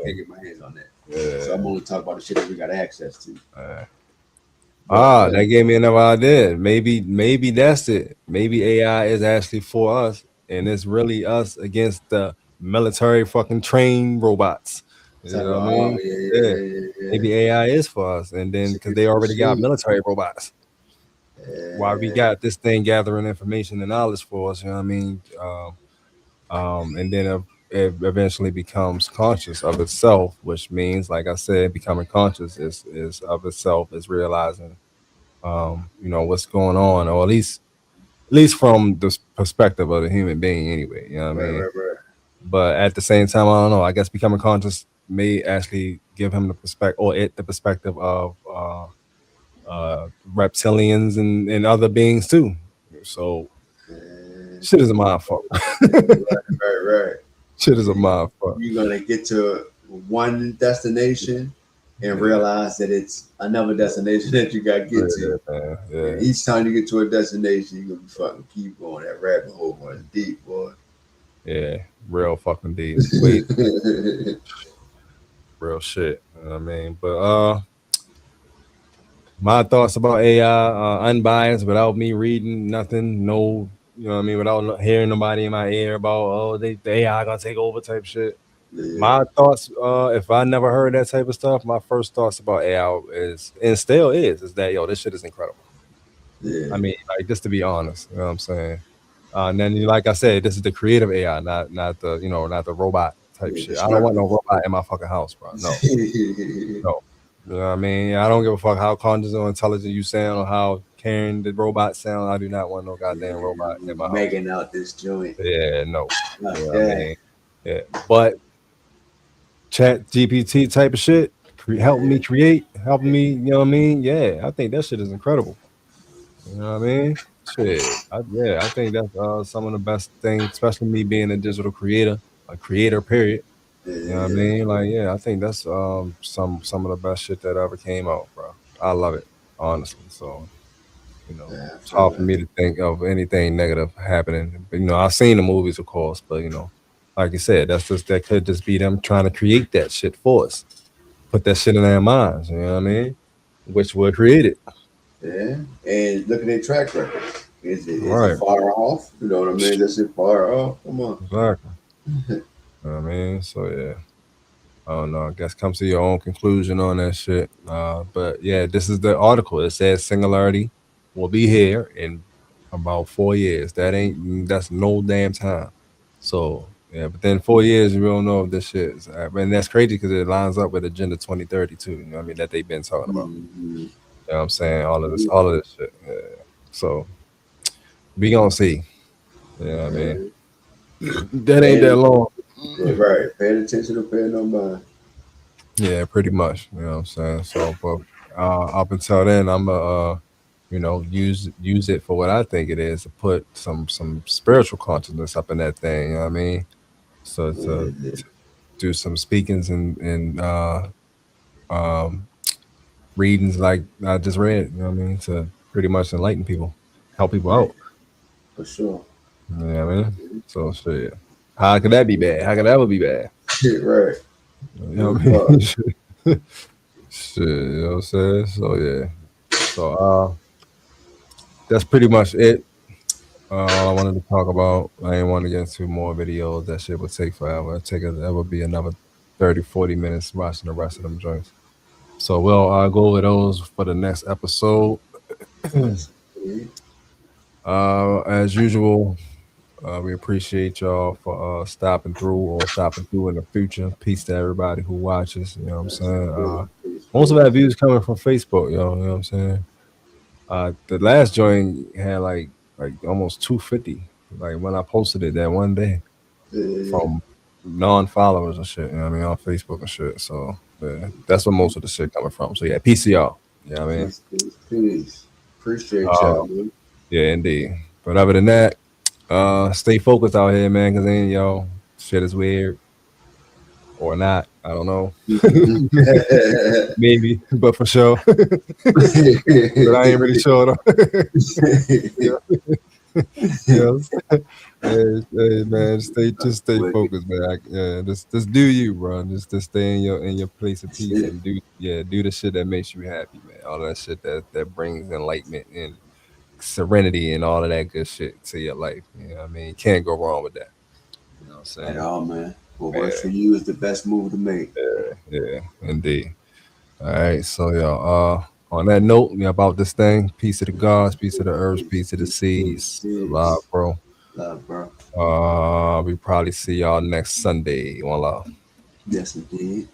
can't get my hands on that. Yeah. So I'm only talking about the shit that we got access to. That gave me another idea. Maybe that's it. Maybe AI is actually for us, and it's really us against the military fucking trained robots. You know what I mean? Yeah. Maybe AI is for us, and then because they already got military robots. Why we got this thing gathering information and knowledge for us? You know what I mean? And then it eventually becomes conscious of itself, which means, like I said, becoming conscious is of itself, is realizing, what's going on, or at least from the perspective of the human being, anyway. You know what I mean? Right. But at the same time, I don't know. I guess becoming conscious may actually give him the perspective of reptilians and other beings too. So shit is a mind fuck. Right. Shit is a mind fuck. You're gonna get to one destination and realize that it's another destination that you gotta get to. And each time you get to a destination, you're gonna be fucking keep going. That rabbit hole was deep, boy. Yeah, real fucking deep. Wait. Real shit. You know what I mean? But my thoughts about AI, unbiased, without me reading nothing, no, you know what I mean, without hearing nobody in my ear about the AI gonna take over type shit. Yeah. My thoughts, if I never heard that type of stuff, my first thoughts about AI is, and still is that this shit is incredible. Yeah. I mean, like, just to be honest, you know what I'm saying? And then, like I said, this is the creative AI, not the not the robot type shit. I don't want no robot in my fucking house, bro. No. No. You know what I mean? I don't give a fuck how conscious or intelligent you sound or how caring the robot sound. I do not want no goddamn robot in my house. Making out this joint. Yeah, no. You know what I mean? Yeah. But chat GPT type of shit, helping me create, helping me, you know what I mean? Yeah, I think that shit is incredible. You know what I mean? Shit. I think that's some of the best things, especially me being a digital creator, a creator, period. You know what I mean? Like, yeah, I think that's some of the best shit that ever came out, bro. I love it, honestly. So, it's hard for me to think of anything negative happening. But, I've seen the movies, of course, but like you said, that could just be them trying to create that shit for us, put that shit in their minds. You know what I mean? Which were created. Yeah, and look at their track record. Is it far off? You know what I mean? That's it far off. Come on. Exactly. You know what I mean? So yeah. I don't know. I guess come to your own conclusion on that shit. But yeah, this is the article. It says Singularity will be here in about 4 years. That's no damn time. So yeah, but then 4 years, we don't know if this shit is. And that's crazy because it lines up with Agenda 2030 too. You know what I mean? That they've been talking about. Mm-hmm. You know what I'm saying? All of this shit. Yeah. So we gonna see. You know what I mean? That ain't that long. Yeah, right. Paying attention to paying no mind. Yeah, pretty much. You know what I'm saying? So, but up until then, I'm use it for what I think it is, to put some spiritual consciousness up in that thing. You know what I mean? So to do some speakings and readings like I just read. You know what I mean? To pretty much enlighten people, help people out. For sure. You know what I mean? So shit. How could that be bad? How could that ever be bad? Right. You know what I mean? Shit, you know what I'm saying? So yeah. So that's pretty much it. All I wanted to talk about. I didn't want to get into more videos. That shit would take forever. That would be another 30, 40 minutes watching the rest of them joints. So we'll go over those for the next episode. As usual, we appreciate y'all for stopping through in the future. Peace to everybody who watches. You know what I'm saying? Most of our views coming from Facebook, yo. You know what I'm saying? The last joint had like almost 250 like when I posted it that one day Yeah. from non-followers and shit. You know what I mean, on Facebook and shit. So yeah, that's where most of the shit coming from. So yeah, peace to y'all. You know what I mean? Peace. Appreciate Uh, y'all, man. yeah, indeed. But other than that, stay focused out here, man. Cause then yo, shit is weird or not. I don't know. Maybe, but for sure. But I ain't really sure though. Yeah. Yes. Hey, man, just stay Wicked. focused, man. Yeah, just do you, bro. Just stay in your place of That's peace it. and do the shit that makes you happy, man. All that shit that brings enlightenment and serenity and all of that good shit to your life. You know what I mean? You can't go wrong with that. You know what I'm At saying? all, man. What works Yeah, for you is the best move to make. yeah, indeed. All right, so on that note, about this thing, peace to the gods, peace to the earth, peace to the seas. Love, Peace. bro. Love, bro. We probably see y'all next Sunday. One love. Yes, indeed.